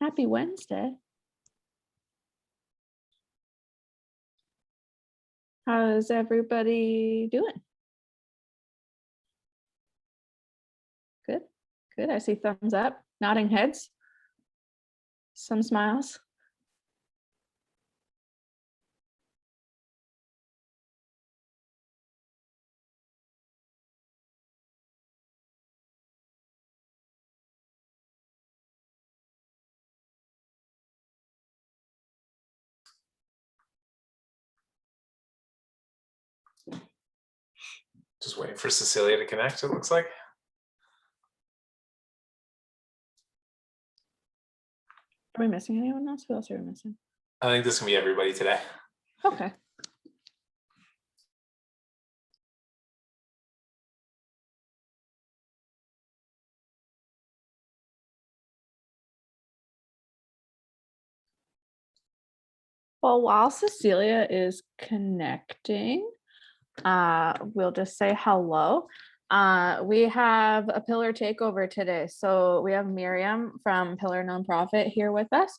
Happy Wednesday. How's everybody doing? Good, good. I see thumbs up, nodding heads, some smiles. Just waiting for Cecilia to connect, it looks like. Are we missing anyone else? Who else are we missing? I think this can be everybody today. Okay. Well, while Cecilia is connecting, we'll just say hello. We have a Pillar takeover today. So we have Mariam from Pillar Nonprofit here with us.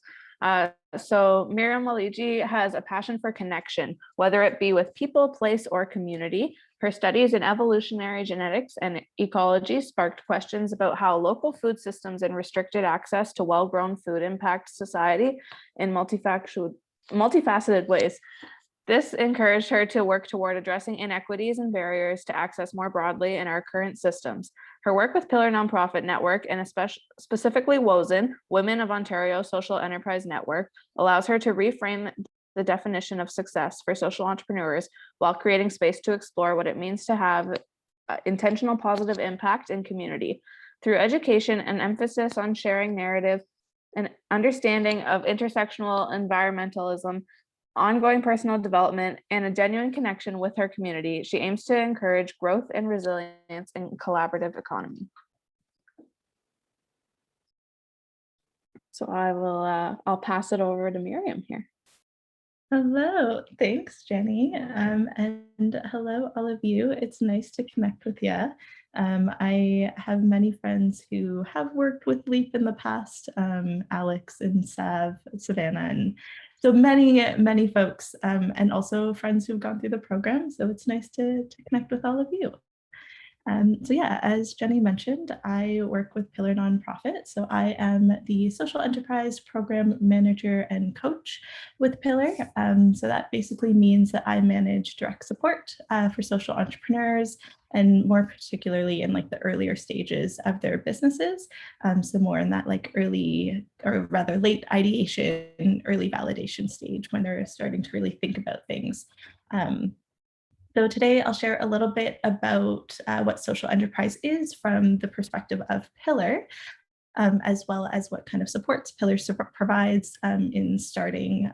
So Mariam Waliji has a passion for connection, whether it be with people, place, or community. Her studies in evolutionary genetics and ecology sparked questions about how local food systems and restricted access to well-grown food impact society in multifaceted ways. This encouraged her to work toward addressing inequities and barriers to access more broadly in our current systems. Her work with Pillar Nonprofit Network, and specifically WOSN, Women of Ontario Social Enterprise Network, allows her to reframe the definition of success for social entrepreneurs while creating space to explore what it means to have intentional positive impact in community. Through education and emphasis on sharing narrative and understanding of intersectional environmentalism, ongoing personal development, and a genuine connection with her community, she aims to encourage growth and resilience in collaborative economy. So I'll pass it over to Mariam here. Hello, thanks, Jenny. And hello, all of you. It's nice to connect with you. I have many friends who have worked with LEAP in the past, Alex and Savannah, and so many folks, and also friends who've gone through the program. So it's nice to connect with all of you. So yeah, as Jenny mentioned, I work with Pillar Nonprofit. So I am the social enterprise program manager and coach with Pillar. So that basically means that I manage direct support for social entrepreneurs, and more particularly in like the earlier stages of their businesses. So more in that like early, or rather late ideation, early validation stage when they're starting to really think about things. So today I'll share a little bit about what social enterprise is from the perspective of Pillar, as well as what kind of supports Pillar provides in starting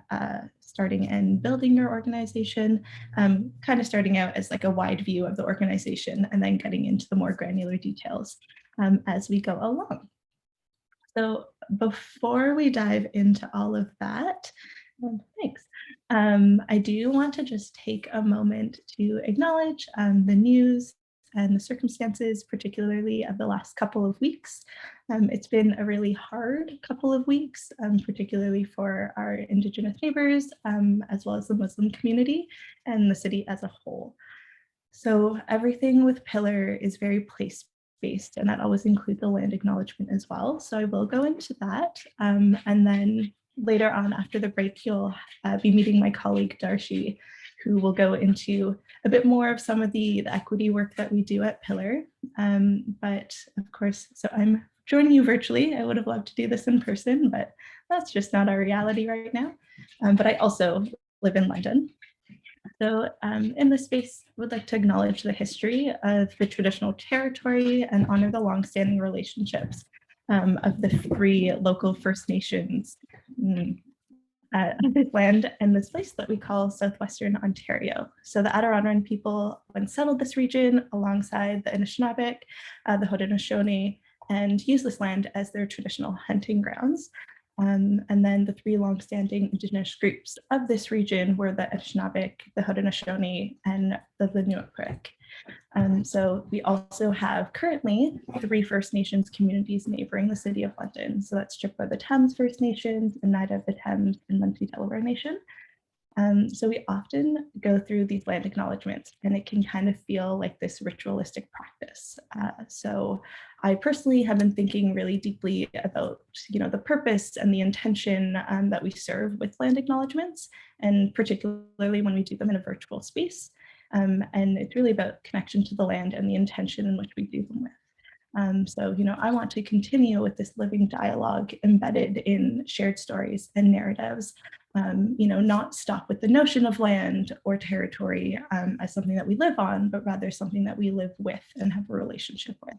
and building your organization, kind of starting out as like a wide view of the organization and then getting into the more granular details as we go along. So before we dive into all of that, thanks. I do want to just take a moment to acknowledge the news and the circumstances, particularly of the last couple of weeks. It's been a really hard couple of weeks, particularly for our Indigenous neighbors, as well as the Muslim community and the city as a whole. So everything with Pillar is very place-based, and that always includes the land acknowledgement as well. So I will go into that, and then later on after the break, you'll be meeting my colleague Dharshi, who will go into a bit more of some of the equity work that we do at Pillar. But of course, so I'm joining you virtually. I would have loved to do this in person, but that's just not our reality right now. But I also live in London. So in this space, I would like to acknowledge the history of the traditional territory and honor the longstanding relationships of the 3 local First Nations this land and this place that we call Southwestern Ontario. So the Adirondack people when settled this region alongside the Anishinaabeg, the Haudenosaunee, and used this land as their traditional hunting grounds. And then the three longstanding Indigenous groups of this region were the Anishinaabe, the Haudenosaunee, and the Inuit. So we also have currently 3 First Nations communities neighboring the City of London. So that's Chippewa the Thames First Nations, Oneida of the Thames, and Munsee Delaware Nation. So we often go through these land acknowledgements, and it can kind of feel like this ritualistic practice. So I personally have been thinking really deeply about, the purpose and the intention that we serve with land acknowledgements, and particularly when we do them in a virtual space. And it's really about connection to the land and the intention in which we do them with. So, I want to continue with this living dialogue embedded in shared stories and narratives, not stop with the notion of land or territory as something that we live on, but rather something that we live with and have a relationship with.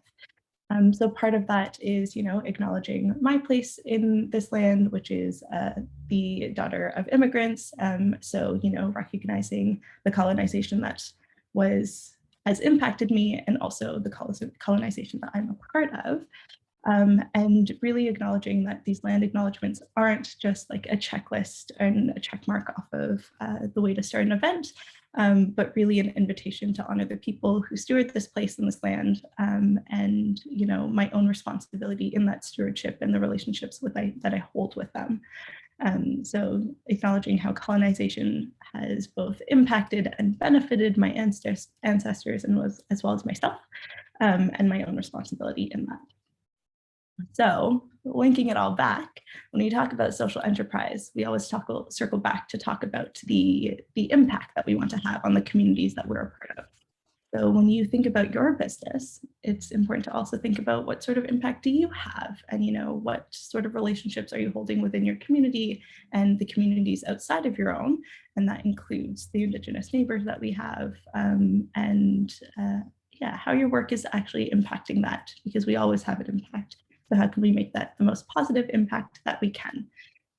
So part of that is, acknowledging my place in this land, which is the daughter of immigrants. So, recognizing the colonization that has impacted me, and also the colonization that I'm a part of. And really acknowledging that these land acknowledgements aren't just like a checklist and a check mark off of the way to start an event, but really an invitation to honor the people who steward this place and this land, and my own responsibility in that stewardship and the relationships that I hold with them. So acknowledging how colonization has both impacted and benefited my ancestors and as well as myself, and my own responsibility in that. So linking it all back, when we talk about social enterprise, we always circle back to talk about the impact that we want to have on the communities that we're a part of. So when you think about your business, it's important to also think about what sort of impact do you have, and what sort of relationships are you holding within your community and the communities outside of your own, and that includes the Indigenous neighbors that we have, and how your work is actually impacting that, because we always have an impact. So how can we make that the most positive impact that we can?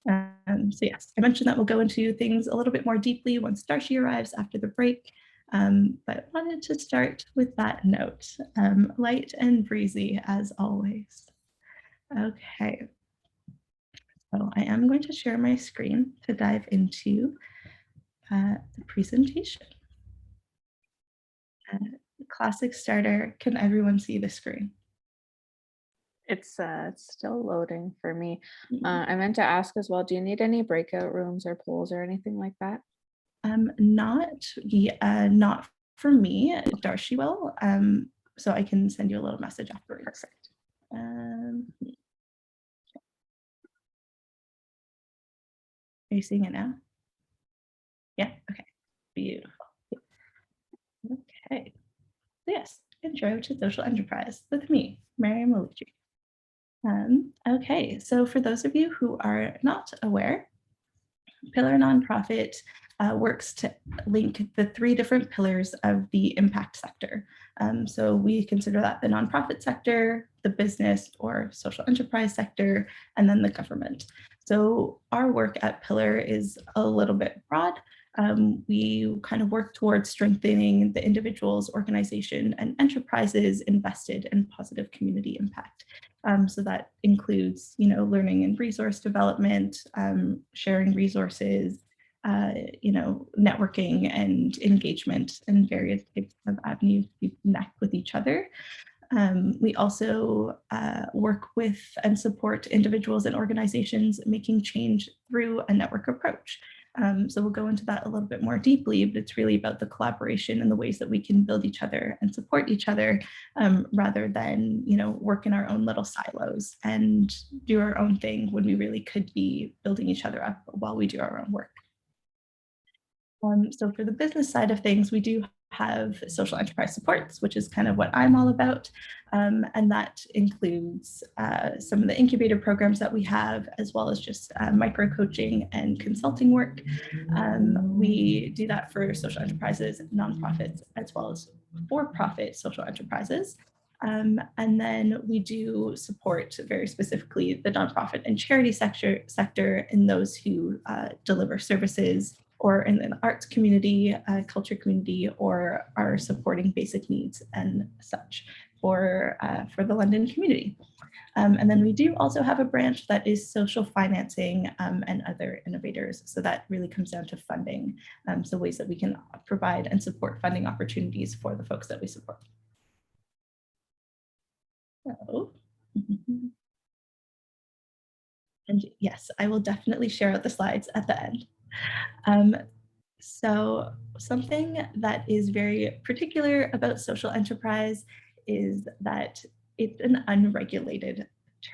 So yes, I mentioned that we'll go into things a little bit more deeply once Dharshi arrives after the break. But wanted to start with that note, light and breezy as always. Okay, so I am going to share my screen to dive into the presentation. Classic starter, can everyone see the screen? It's still loading for me. I meant to ask as well, do you need any breakout rooms or polls or anything like that? Not for me. Dharshi will. So I can send you a little message afterwards. Perfect. Are you seeing it now? Yeah. Okay. Beautiful. Okay. Yes. Intro to social enterprise with me, Mariam Waliji. Okay. So for those of you who are not aware, Pillar Nonprofit works to link the 3 different pillars of the impact sector. So we consider that the nonprofit sector, the business or social enterprise sector, and then the government. So our work at Pillar is a little bit broad. We kind of work towards strengthening the individuals, organization, and enterprises invested in positive community impact. So that includes, learning and resource development, sharing resources, networking and engagement, and various types of avenues to connect with each other. We also work with and support individuals and organizations making change through a network approach. So we'll go into that a little bit more deeply, but it's really about the collaboration and the ways that we can build each other and support each other, rather than, work in our own little silos and do our own thing when we really could be building each other up while we do our own work. So for the business side of things, we do have social enterprise supports, which is kind of what I'm all about. And that includes some of the incubator programs that we have, as well as just micro coaching and consulting work. We do that for social enterprises, nonprofits, as well as for-profit social enterprises. And then we do support very specifically the nonprofit and charity sector in those who deliver services, or in the arts community, culture community, or are supporting basic needs and such for the London community. And then we do also have a branch that is social financing and other innovators. So that really comes down to funding. So ways that we can provide and support funding opportunities for the folks that we support. So, and yes, I will definitely share out the slides at the end. So something that is very particular about social enterprise is that it's an unregulated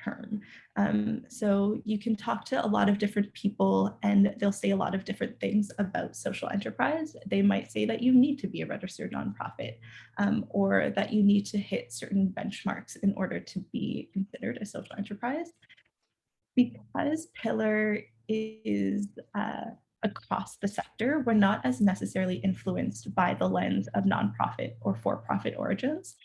term. So you can talk to a lot of different people and they'll say a lot of different things about social enterprise. They might say that you need to be a registered nonprofit or that you need to hit certain benchmarks in order to be considered a social enterprise. Because Pillar is across the sector, we're not as necessarily influenced by the lens of nonprofit or for-profit origins.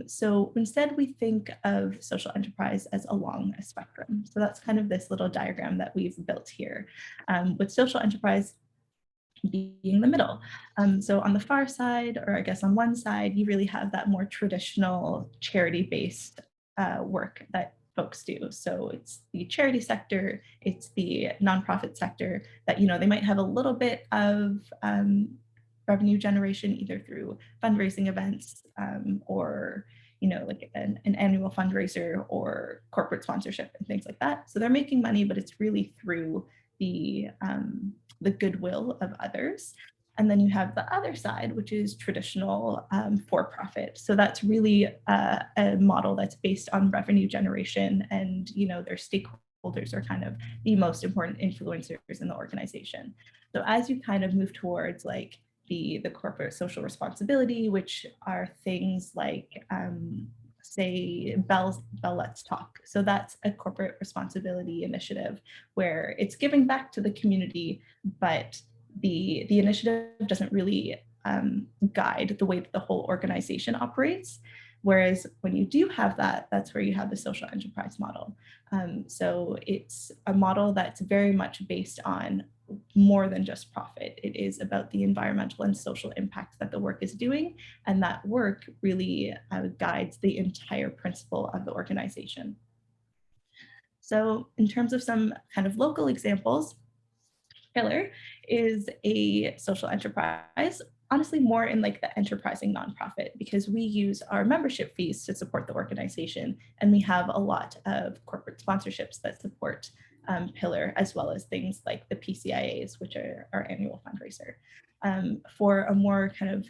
So instead, we think of social enterprise as along a spectrum. So that's kind of this little diagram that we've built here, with social enterprise being the middle. So on the far side, or I guess on one side, you really have that more traditional charity-based work that folks do. So it's the charity sector, it's the nonprofit sector that, they might have a little bit of revenue generation either through fundraising events or, like an annual fundraiser or corporate sponsorship and things like that. So they're making money, but it's really through the goodwill of others. And then you have the other side, which is traditional for-profit. So that's really a model that's based on revenue generation and, their stakeholders are kind of the most important influencers in the organization. So as you kind of move towards like the corporate social responsibility, which are things like, say, Bell Let's Talk. So that's a corporate responsibility initiative where it's giving back to the community, but the initiative doesn't really guide the way that the whole organization operates. Whereas when you do have that, that's where you have the social enterprise model. So it's a model that's very much based on more than just profit. It is about the environmental and social impact that the work is doing. And that work really guides the entire principle of the organization. So in terms of some kind of local examples, Pillar is a social enterprise, honestly more in like the enterprising nonprofit, because we use our membership fees to support the organization. And we have a lot of corporate sponsorships that support Pillar, as well as things like the PCIAs, which are our annual fundraiser. For a more kind of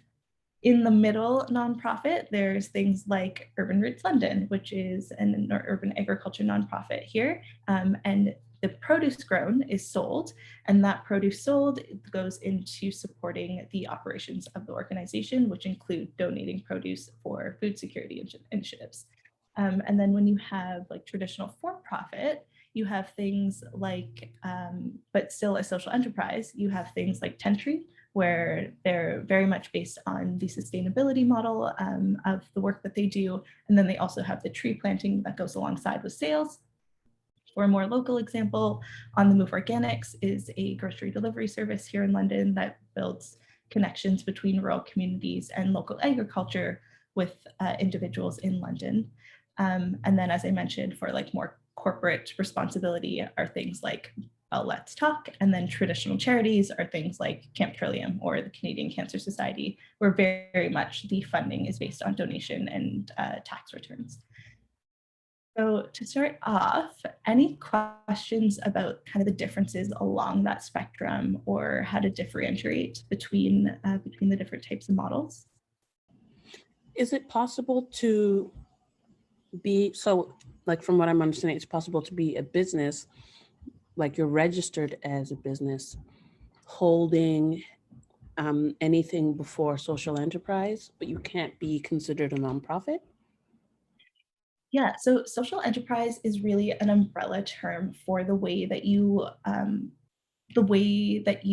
in the middle nonprofit, there's things like Urban Roots London, which is an urban agriculture nonprofit here. And the produce grown is sold, and that produce sold goes into supporting the operations of the organization, which include donating produce for food security initiatives. And then when you have like traditional for-profit, you have things like, but still a social enterprise, you have things like Tentry, where they're very much based on the sustainability model of the work that they do. And then they also have the tree planting that goes alongside with sales. For a more local example, On the Move Organics is a grocery delivery service here in London that builds connections between rural communities and local agriculture with individuals in London. And then, as I mentioned, for like more corporate responsibility are things like Let's Talk, and then traditional charities are things like Camp Trillium or the Canadian Cancer Society, where very much the funding is based on donation and tax returns. So to start off, any questions about kind of the differences along that spectrum or how to differentiate between the different types of models? Is it possible to be, so like from what I'm understanding, it's possible to be a business, like you're registered as a business, holding anything before social enterprise, but you can't be considered a nonprofit? Yeah, so social enterprise is really an umbrella term for the way that you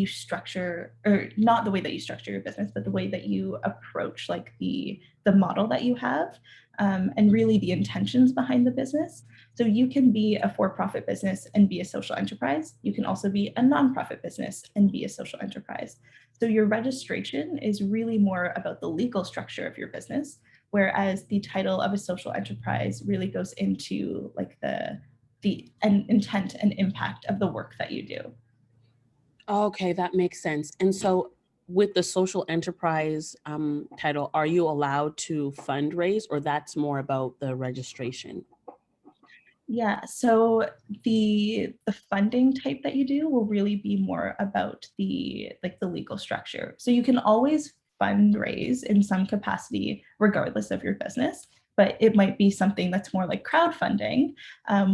structure, or not the way that you structure your business, but the way that you approach like the model that you have, and really the intentions behind the business. So you can be a for-profit business and be a social enterprise. You can also be a nonprofit business and be a social enterprise. So your registration is really more about the legal structure of your business, whereas the title of a social enterprise really goes into like the intent and impact of the work that you do. Okay, that makes sense. And so with the social enterprise title, are you allowed to fundraise, or that's more about the registration? Yeah, so the funding type that you do will really be more about the legal structure. So you can always fundraise in some capacity regardless of your business, but it might be something that's more like crowdfunding,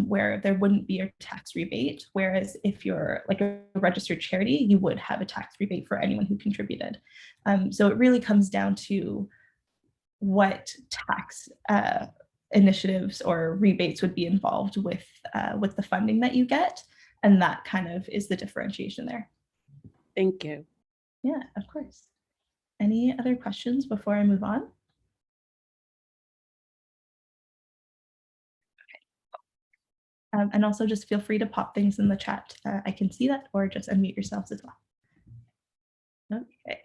where there wouldn't be a tax rebate. Whereas if you're like a registered charity, you would have a tax rebate for anyone who contributed. So it really comes down to what tax initiatives or rebates would be involved with the funding that you get. And that kind of is the differentiation there. Thank you. Yeah, of course. Any other questions before I move on? And also just feel free to pop things in the chat. I can see that, or just unmute yourselves as well. Okay.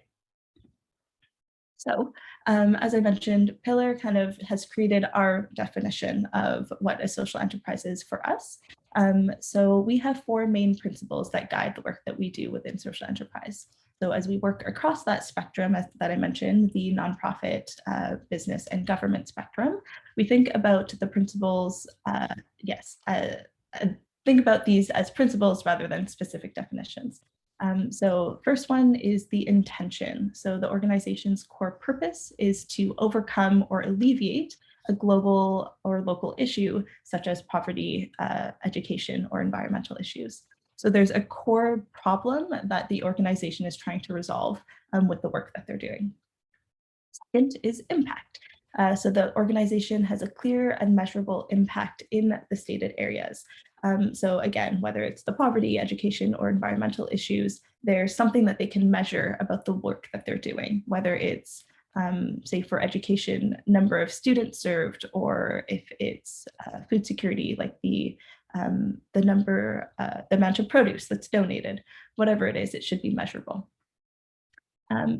So as I mentioned, Pillar kind of has created our definition of what a social enterprise is for us. So we have 4 main principles that guide the work that we do within social enterprise. So as we work across that spectrum, that I mentioned, the nonprofit, business, and government spectrum, we think about the principles, think about these as principles rather than specific definitions. So first one is the intention. So the organization's core purpose is to overcome or alleviate a global or local issue, such as poverty, education, or environmental issues. So there's a core problem that the organization is trying to resolve with the work that they're doing. Second is impact. So the organization has a clear and measurable impact in the stated areas. So again, whether it's the poverty, education, or environmental issues, there's something that they can measure about the work that they're doing, whether it's, say for education, number of students served, or if it's food security, like the amount of produce that's donated, whatever it is, it should be measurable.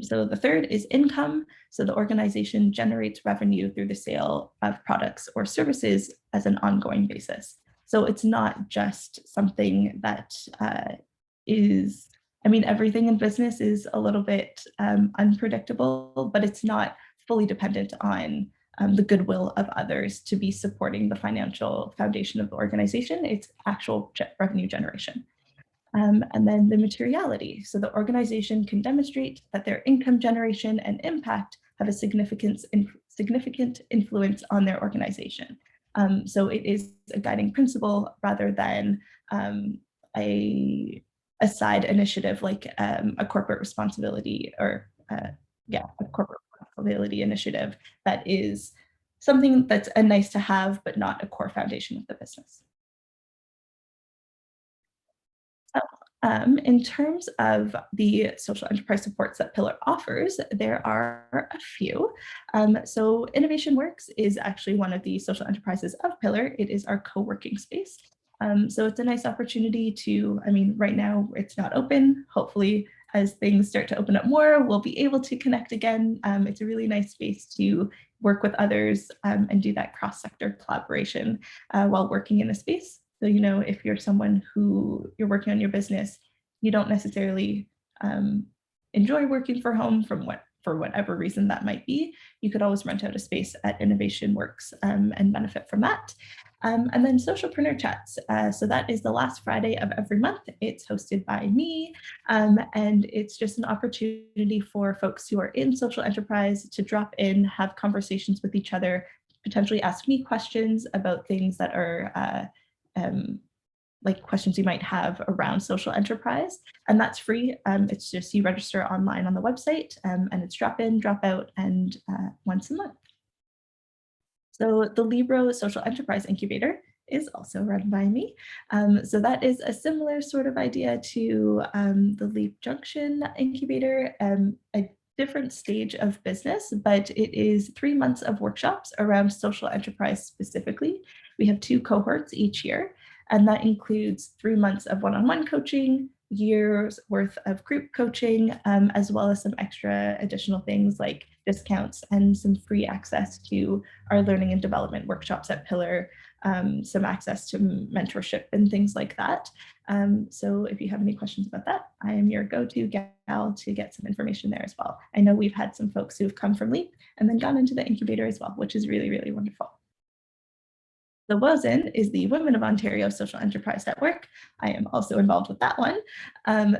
So the third is income. So the organization generates revenue through the sale of products or services as an ongoing basis. So it's not just something that is, I mean, everything in business is a little bit unpredictable, but it's not fully dependent on the goodwill of others to be supporting the financial foundation of the organization. It's actual revenue generation. And then the materiality. So the organization can demonstrate that their income generation and impact have a significant influence on their organization. So it is a guiding principle rather than a side initiative like a corporate responsibility or a corporate responsibility initiative that is something that's a nice to have, but not a core foundation of the business. In terms of the social enterprise supports that Pillar offers, there are a few. So Innovation Works is actually one of the social enterprises of Pillar. It is our co-working space. So it's a nice opportunity to, I mean, right now it's not open. Hopefully, as things start to open up more, we'll be able to connect again. It's a really nice space to work with others and do that cross-sector collaboration while working in a space. So, you know, if you're someone who you're working on your business, you don't necessarily enjoy working from home for whatever reason that might be, you could always rent out a space at Innovation Works and benefit from that. And then Socialpreneur Chats. So that is the last Friday of every month. It's hosted by me, and it's just an opportunity for folks who are in social enterprise to drop in, have conversations with each other, potentially ask me questions about things that are like questions you might have around social enterprise, and that's free. It's just you register online on the website, and it's drop in, drop out, and once a month. So the Libro Social Enterprise Incubator is also run by me. So that is a similar sort of idea to the Leap Junction Incubator, a different stage of business, but it is 3 months of workshops around social enterprise specifically. We have 2 cohorts each year, and that includes 3 months of one-on-one coaching, year's worth of group coaching, as well as some extra additional things like discounts and some free access to our learning and development workshops at Pillar, some access to mentorship and things like that. So if you have any questions about that, I am your go-to gal to get some information there as well. I know we've had some folks who've come from LEAP and then gone into the incubator as well, which is really, really wonderful. The WOSN is the Women of Ontario Social Enterprise Network. I am also involved with that one.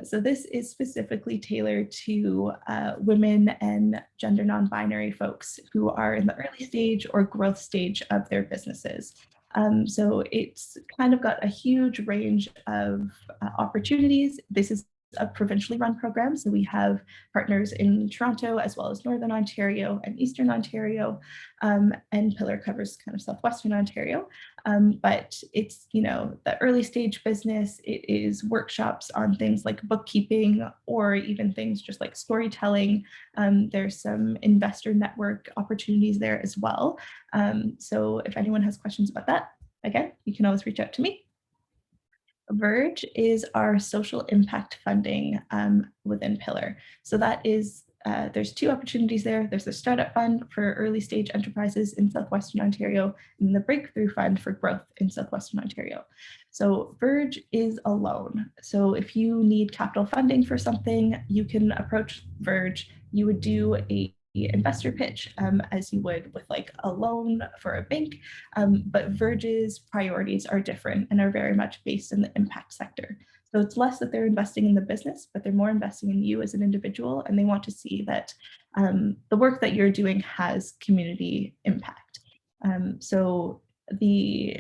So this is specifically tailored to women and gender non-binary folks who are in the early stage or growth stage of their businesses. So it's kind of got a huge range of opportunities. This is a provincially run program. So we have partners in Toronto as well as Northern Ontario and Eastern Ontario, and Pillar covers kind of Southwestern Ontario. But it's, you know, the early stage business, it is workshops on things like bookkeeping or even things just like storytelling. There's some investor network opportunities there as well. So if anyone has questions about that, again, you can always reach out to me. Verge is our social impact funding within Pillar. So that is, there's two opportunities there. There's the Startup Fund for early stage enterprises in Southwestern Ontario and the Breakthrough Fund for growth in Southwestern Ontario. So Verge is a loan. So if you need capital funding for something, you can approach Verge. You would do a investor pitch as you would with like a loan for a bank, but Verge's priorities are different and are very much based in the impact sector. So it's less that they're investing in the business, but they're more investing in you as an individual, and they want to see that the work that you're doing has community impact. So the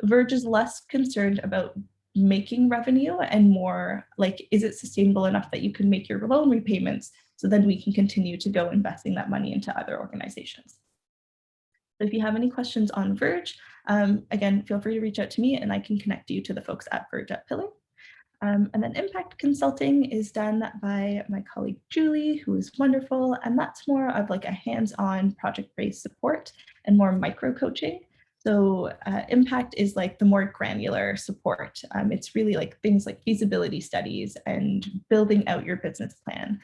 Verge is less concerned about making revenue and more like, is it sustainable enough that you can make your loan repayments so then we can continue to go investing that money into other organizations. So if you have any questions on Verge, again, feel free to reach out to me and I can connect you to the folks at Verge at Pillar. And then impact consulting is done by my colleague Julie, who is wonderful. And that's more of like a hands-on project-based support and more micro coaching. So impact is like the more granular support. It's really like things like feasibility studies and building out your business plan.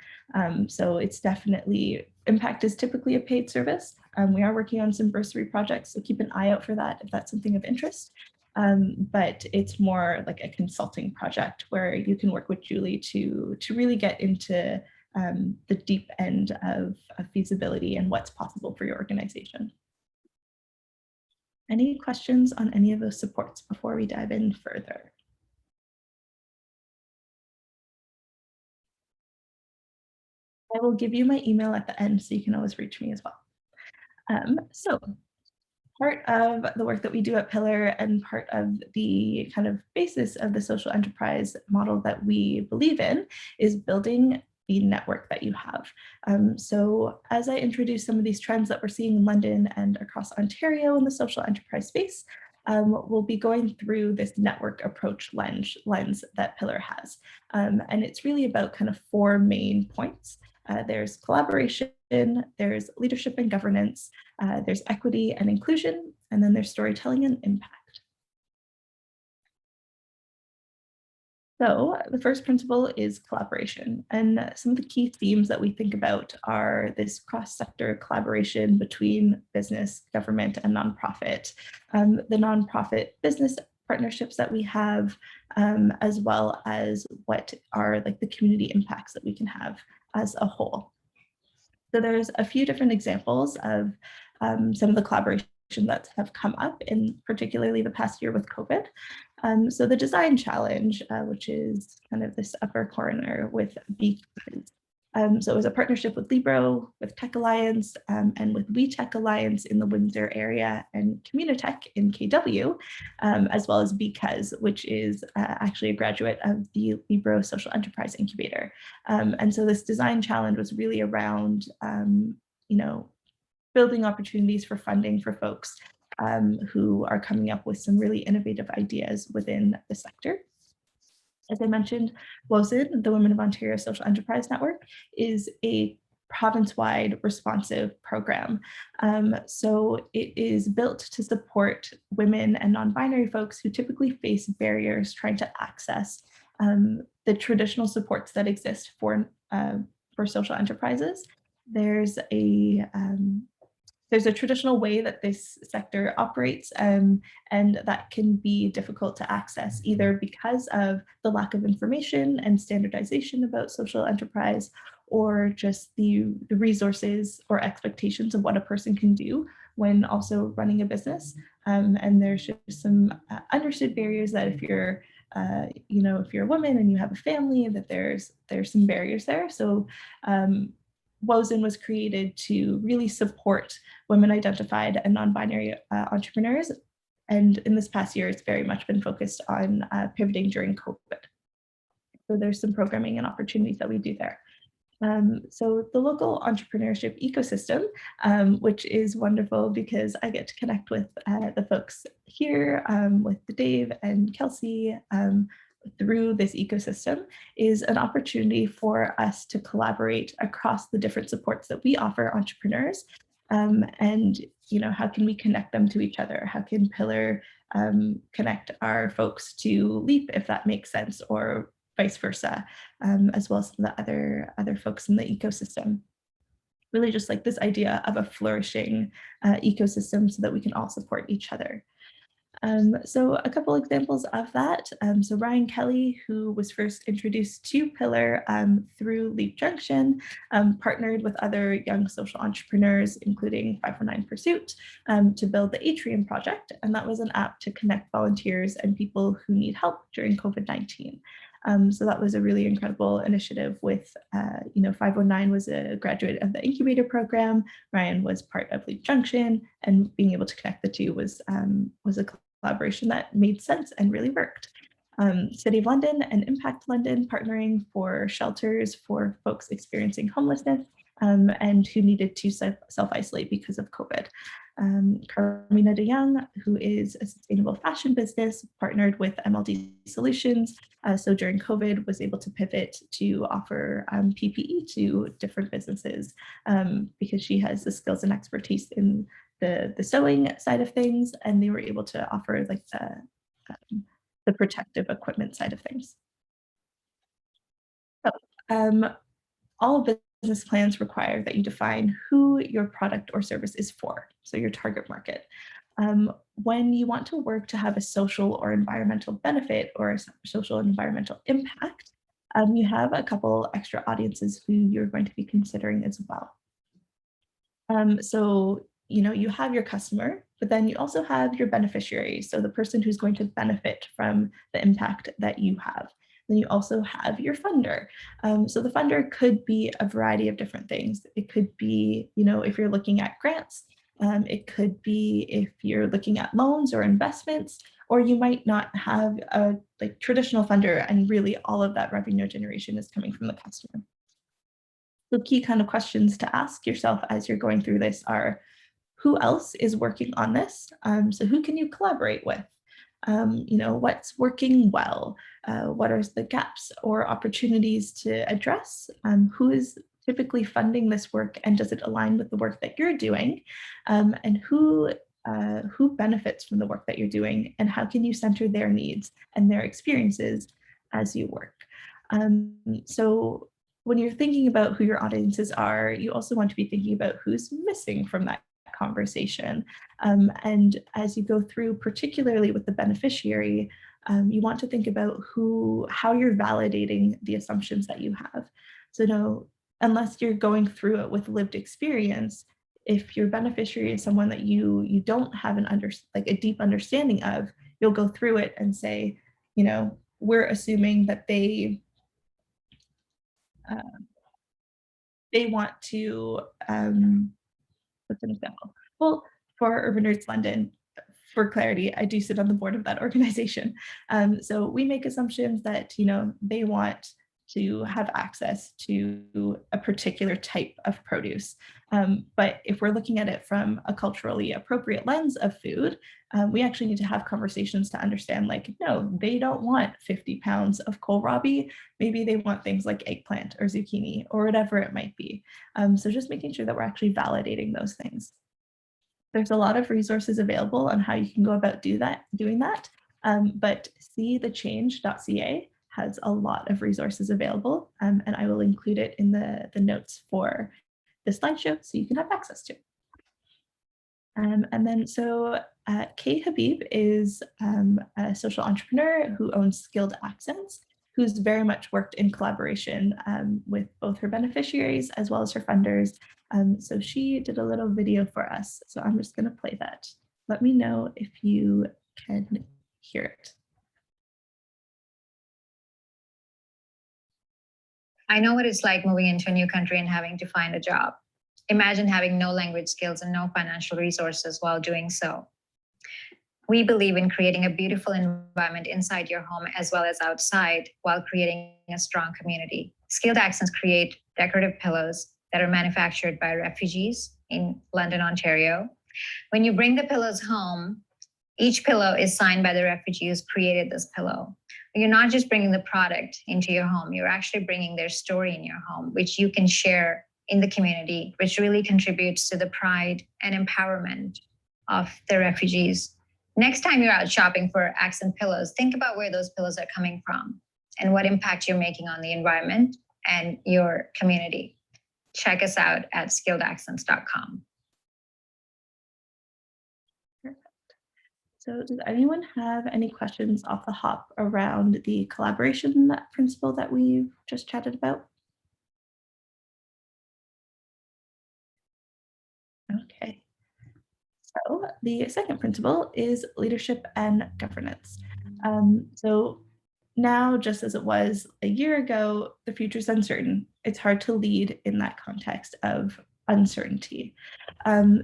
So it's definitely, impact is typically a paid service. We are working on some bursary projects, so keep an eye out for that if that's something of interest. But it's more like a consulting project where you can work with Julie to really get into the deep end of feasibility and what's possible for your organization. Any questions on any of those supports before we dive in further? I will give you my email at the end so you can always reach me as well. So part of the work that we do at Pillar and part of the kind of basis of the social enterprise model that we believe in is building the network that you have. So as I introduce some of these trends that we're seeing in London and across Ontario in the social enterprise space, we'll be going through this network approach lens that Pillar has. And it's really about kind of four main points. There's collaboration, there's leadership and governance, there's equity and inclusion, and then there's storytelling and impact. So the first principle is collaboration. And some of the key themes that we think about are this cross-sector collaboration between business, government, and nonprofit. The nonprofit business partnerships that we have, as well as what are like the community impacts that we can have as a whole. So there's a few different examples of some of the collaboration that have come up in particularly the past year with COVID. So the design challenge, which is kind of this upper corner with because. So it was a partnership with Libro, with Tech Alliance, and with We Tech Alliance in the Windsor area and Communitech in KW, as well as Because, which is actually a graduate of the Libro Social Enterprise Incubator. And so this design challenge was really around, you know, building opportunities for funding for folks who are coming up with some really innovative ideas within the sector. As I mentioned, WOSN, the Women of Ontario Social Enterprise Network, is a province-wide responsive program. So it is built to support women and non-binary folks who typically face barriers trying to access the traditional supports that exist for social enterprises. There's a traditional way that this sector operates, and that can be difficult to access either because of the lack of information and standardization about social enterprise, or just the resources or expectations of what a person can do when also running a business. And there's just some understood barriers that if you're if you're a woman and you have a family, that there's some barriers there. So WOZN was created to really support women identified and non-binary entrepreneurs. And in this past year, it's very much been focused on pivoting during COVID. So there's some programming and opportunities that we do there. So the local entrepreneurship ecosystem, which is wonderful because I get to connect with the folks here, with Dave and Kelsey, through this ecosystem, is an opportunity for us to collaborate across the different supports that we offer entrepreneurs. And how can we connect them to each other? How can Pillar connect our folks to Leap, if that makes sense, or vice versa, as well as some of the other folks in the ecosystem. Really just like this idea of a flourishing ecosystem so that we can all support each other. So a couple examples of that. So Ryan Kelly, who was first introduced to Pillar through Leap Junction, partnered with other young social entrepreneurs, including 519 Pursuit, to build the Atrium Project. And that was an app to connect volunteers and people who need help during COVID-19. So that was a really incredible initiative with, 519 was a graduate of the incubator program. Ryan was part of Leap Junction, and being able to connect the two was a collaboration that made sense and really worked. City of London and Impact London partnering for shelters for folks experiencing homelessness and who needed to self-isolate because of COVID. Carmina de Young, who is a sustainable fashion business, partnered with MLD Solutions. So during COVID was able to pivot to offer PPE to different businesses because she has the skills and expertise in the sewing side of things, and they were able to offer like the protective equipment side of things. So, all business plans require that you define who your product or service is for, so your target market. When you want to work to have a social or environmental benefit or a social and environmental impact, you have a couple extra audiences who you're going to be considering as well. So, you have your customer, but then you also have your beneficiary, so the person who's going to benefit from the impact that you have. Then you also have your funder. So the funder could be a variety of different things. It could be, if you're looking at grants, it could be if you're looking at loans or investments, or you might not have a traditional funder and really all of that revenue generation is coming from the customer. The key kind of questions to ask yourself as you're going through this are, who else is working on this? So who can you collaborate with? What's working well? What are the gaps or opportunities to address? Who is typically funding this work, and does it align with the work that you're doing? And who benefits from the work that you're doing, and how can you center their needs and their experiences as you work? So when you're thinking about who your audiences are, you also want to be thinking about who's missing from that conversation. And as you go through, particularly with the beneficiary, you want to think about how you're validating the assumptions that you have. So no, unless you're going through it with lived experience, if your beneficiary is someone that you don't have a deep understanding of, you'll go through it and say, we're assuming that they want to, what's an example? Well, for Urban Roots London, for clarity, I do sit on the board of that organization. So we make assumptions that, they want to have access to a particular type of produce. But if we're looking at it from a culturally appropriate lens of food, we actually need to have conversations to understand, no, they don't want 50 pounds of kohlrabi. Maybe they want things like eggplant or zucchini or whatever it might be. So just making sure that we're actually validating those things. There's a lot of resources available on how you can go about doing that. But seethechange.ca has a lot of resources available, and I will include it in the notes for the slideshow so you can have access to it. And then Kay Habib is a social entrepreneur who owns Skilled Accents, who's very much worked in collaboration with both her beneficiaries as well as her funders. So she did a little video for us. So I'm just going to play that. Let me know if you can hear it. I know what it's like moving into a new country and having to find a job. Imagine having no language skills and no financial resources while doing so. We believe in creating a beautiful environment inside your home as well as outside while creating a strong community. Skilled Accents create decorative pillows that are manufactured by refugees in London, Ontario. When you bring the pillows home, each pillow is signed by the refugee who's created this pillow. You're not just bringing the product into your home, you're actually bringing their story in your home, which you can share in the community, which really contributes to the pride and empowerment of the refugees. Next time you're out shopping for accent pillows, think about where those pillows are coming from and what impact you're making on the environment and your community. Check us out at skilledaccents.com. So does anyone have any questions off the hop around the collaboration principle that we've just chatted about? Okay. So the second principle is leadership and governance. So now, just as it was a year ago, the future is uncertain. It's hard to lead in that context of uncertainty.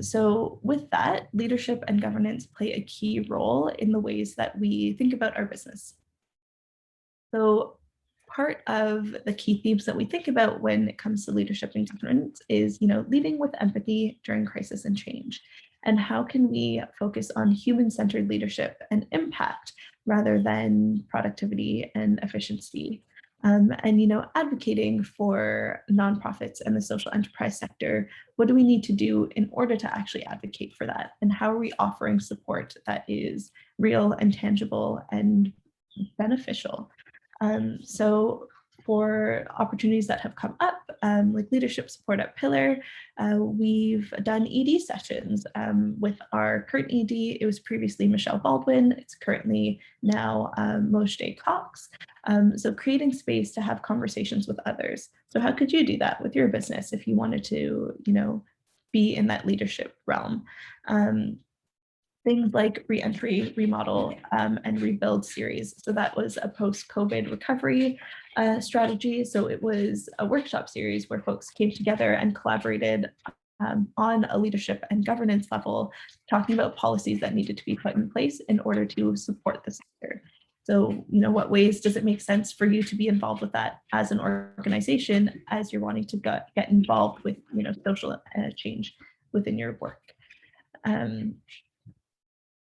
So with that, leadership and governance play a key role in the ways that we think about our business. So part of the key themes that we think about when it comes to leadership and governance is, leading with empathy during crisis and change. And how can we focus on human-centered leadership and impact rather than productivity and efficiency? And advocating for nonprofits and the social enterprise sector. What do we need to do in order to actually advocate for that? And how are we offering support that is real and tangible and beneficial? So for opportunities that have come up, like leadership support at Pillar, we've done ED sessions with our current ED. It was previously Michelle Baldwin. It's currently now Moshe Cox. So creating space to have conversations with others. So how could you do that with your business if you wanted to, be in that leadership realm? Things like reentry, remodel, and rebuild series. So that was a post-COVID recovery strategy. So it was a workshop series where folks came together and collaborated on a leadership and governance level, talking about policies that needed to be put in place in order to support the sector. So, what ways does it make sense for you to be involved with that as an organization as you're wanting to get involved with, social change within your work?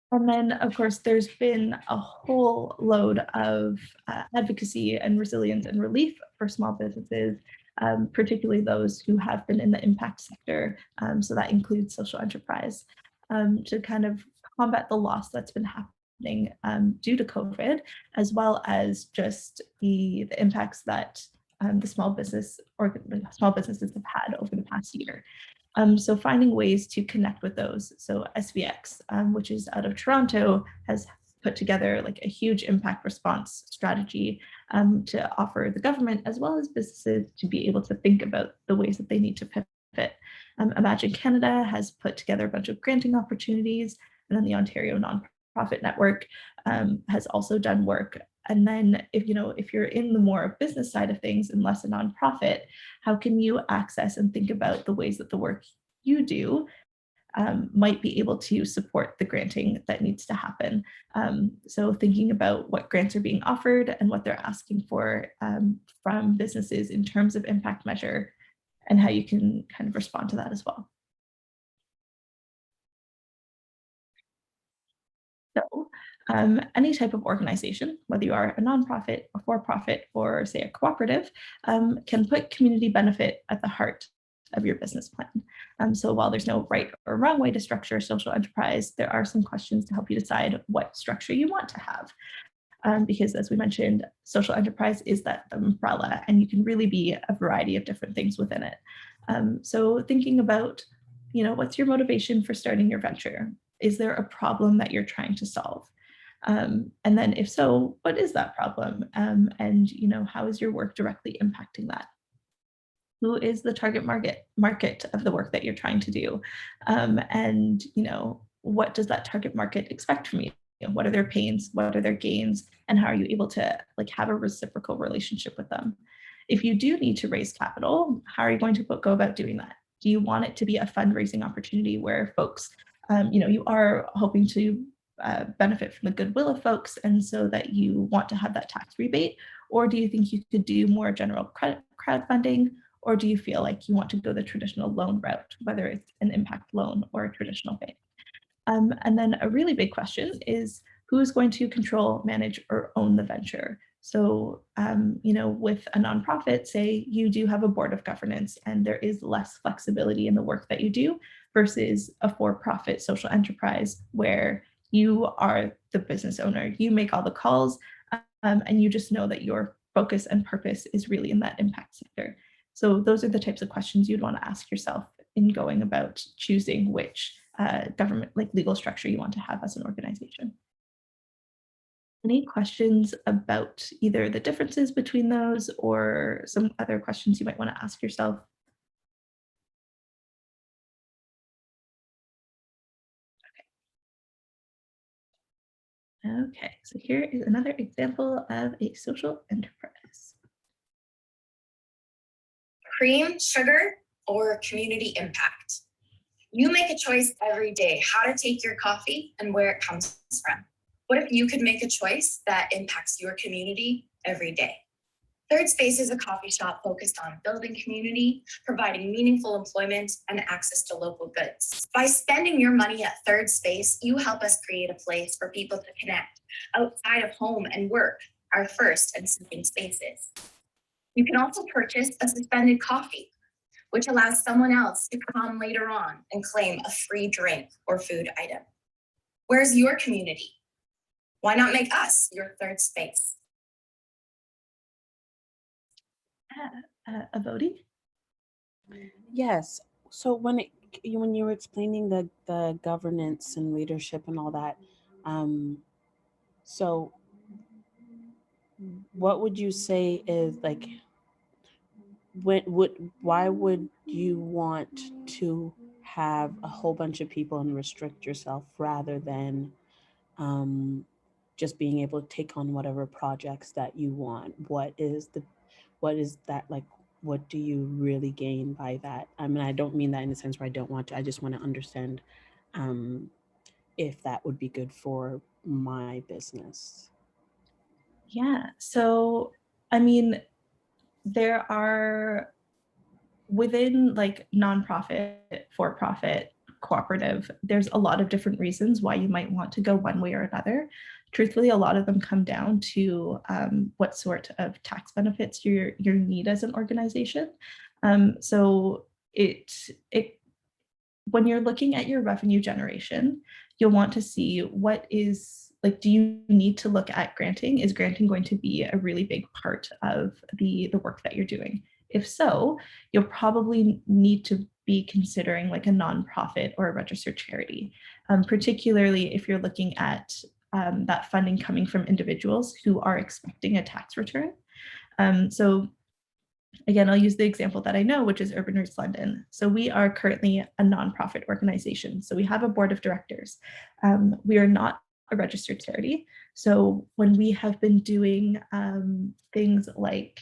And then, of course, there's been a whole load of advocacy and resilience and relief for small businesses, particularly those who have been in the impact sector. So that includes social enterprise, to kind of combat the loss that's been happening due to COVID, as well as just the impacts that the small businesses have had over the past year. So finding ways to connect with those. So SVX, which is out of Toronto, has put together like a huge impact response strategy to offer the government as well as businesses to be able to think about the ways that they need to pivot. Imagine Canada has put together a bunch of granting opportunities, and then the Ontario Nonprofit Network has also done work. And then if you're in the more business side of things and less a nonprofit, how can you access and think about the ways that the work you do might be able to support the granting that needs to happen? So thinking about what grants are being offered and what they're asking for from businesses in terms of impact measure and how you can kind of respond to that as well. So any type of organization, whether you are a nonprofit, a for-profit, or say a cooperative, can put community benefit at the heart of your business plan. So while there's no right or wrong way to structure a social enterprise, there are some questions to help you decide what structure you want to have. because as we mentioned, social enterprise is that umbrella, and you can really be a variety of different things within it. So thinking about, what's your motivation for starting your venture? Is there a problem that you're trying to solve? And then if so, what is that problem? And how is your work directly impacting that? Who is the target market of the work that you're trying to do? And what does that target market expect from you? What are their pains? What are their gains? And how are you able to have a reciprocal relationship with them? If you do need to raise capital, how are you going to go about doing that? Do you want it to be a fundraising opportunity where folks, you are hoping to benefit from the goodwill of folks, and so that you want to have that tax rebate? Or do you think you could do more general crowdfunding? Or do you feel like you want to go the traditional loan route, whether it's an impact loan or a traditional bank? And then a really big question is, who's going to control, manage, or own the venture? So, with a nonprofit, say you do have a board of governance and there is less flexibility in the work that you do versus a for-profit social enterprise where you are the business owner, you make all the calls, and you just know that your focus and purpose is really in that impact sector. So those are the types of questions you'd want to ask yourself in going about choosing which government, legal structure you want to have as an organization. Any questions about either the differences between those or some other questions you might want to ask yourself? Okay, so here is another example of a social enterprise. Cream, sugar, or community impact. You make a choice every day how to take your coffee and where it comes from. What if you could make a choice that impacts your community every day? Third Space is a coffee shop focused on building community, providing meaningful employment, and access to local goods. By spending your money at Third Space, you help us create a place for people to connect outside of home and work, our first and second spaces. You can also purchase a suspended coffee, which allows someone else to come later on and claim a free drink or food item. Where's your community? Why not make us your third space? Avodi? Yes. So when you were explaining the governance and leadership and all that, so what would you say is why would you want to have a whole bunch of people and restrict yourself rather than just being able to take on whatever projects that you want? What is that like? What do you really gain by that? I mean, I don't mean that in the sense where I don't want to. I just want to understand if that would be good for my business. Yeah, so I mean, there are within nonprofit, for-profit, cooperative, there's a lot of different reasons why you might want to go one way or another. Truthfully, a lot of them come down to what sort of tax benefits you need as an organization. So when you're looking at your revenue generation, you'll want to see what is do you need to look at granting? Is granting going to be a really big part of the work that you're doing? If so, you'll probably need to be considering a nonprofit or a registered charity, particularly if you're looking at that funding coming from individuals who are expecting a tax return. So again, I'll use the example that I know, which is Urban Roots London. So we are currently a nonprofit organization. So we have a board of directors. We are not a registered charity. So when we have been doing things like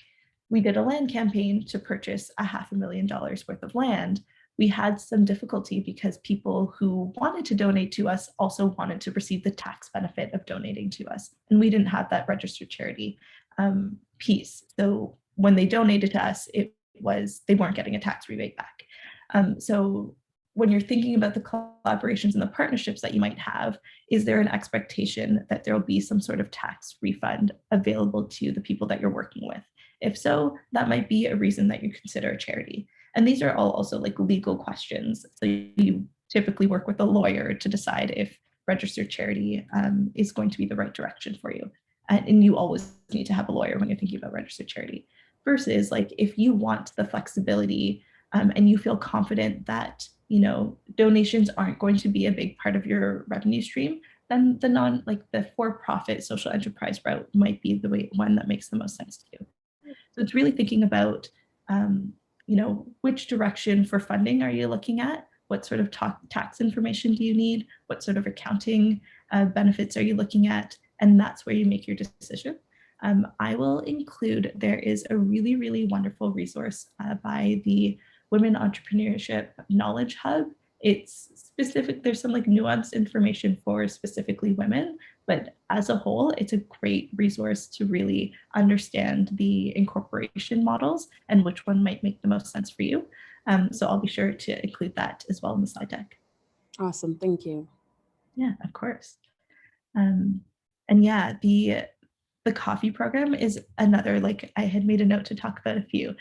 we did a land campaign to purchase $500,000 worth of land, we had some difficulty because people who wanted to donate to us also wanted to receive the tax benefit of donating to us. And we didn't have that registered charity piece. So when they donated to us, they weren't getting a tax rebate back. So when you're thinking about the collaborations and the partnerships that you might have, is there an expectation that there will be some sort of tax refund available to the people that you're working with? If so, that might be a reason that you consider a charity. And these are all also legal questions. So you typically work with a lawyer to decide if registered charity is going to be the right direction for you. and you always need to have a lawyer when you're thinking about registered charity, versus like if you want the flexibility and you feel confident that, you know, donations aren't going to be a big part of your revenue stream, then the for-profit social enterprise route might be the one that makes the most sense to you. So it's really thinking about, you know, which direction for funding are you looking at? What sort of tax information do you need? What sort of accounting benefits are you looking at? And that's where you make your decision. I will include, there is a really, really wonderful resource by the Women Entrepreneurship Knowledge Hub. It's specific, there's some like nuanced information for specifically women, but as a whole, it's a great resource to really understand the incorporation models and which one might make the most sense for you. So I'll be sure to include that as well in the slide deck. Awesome, thank you. Yeah, of course. And yeah, the coffee program is another, like I had made a note to talk about a few,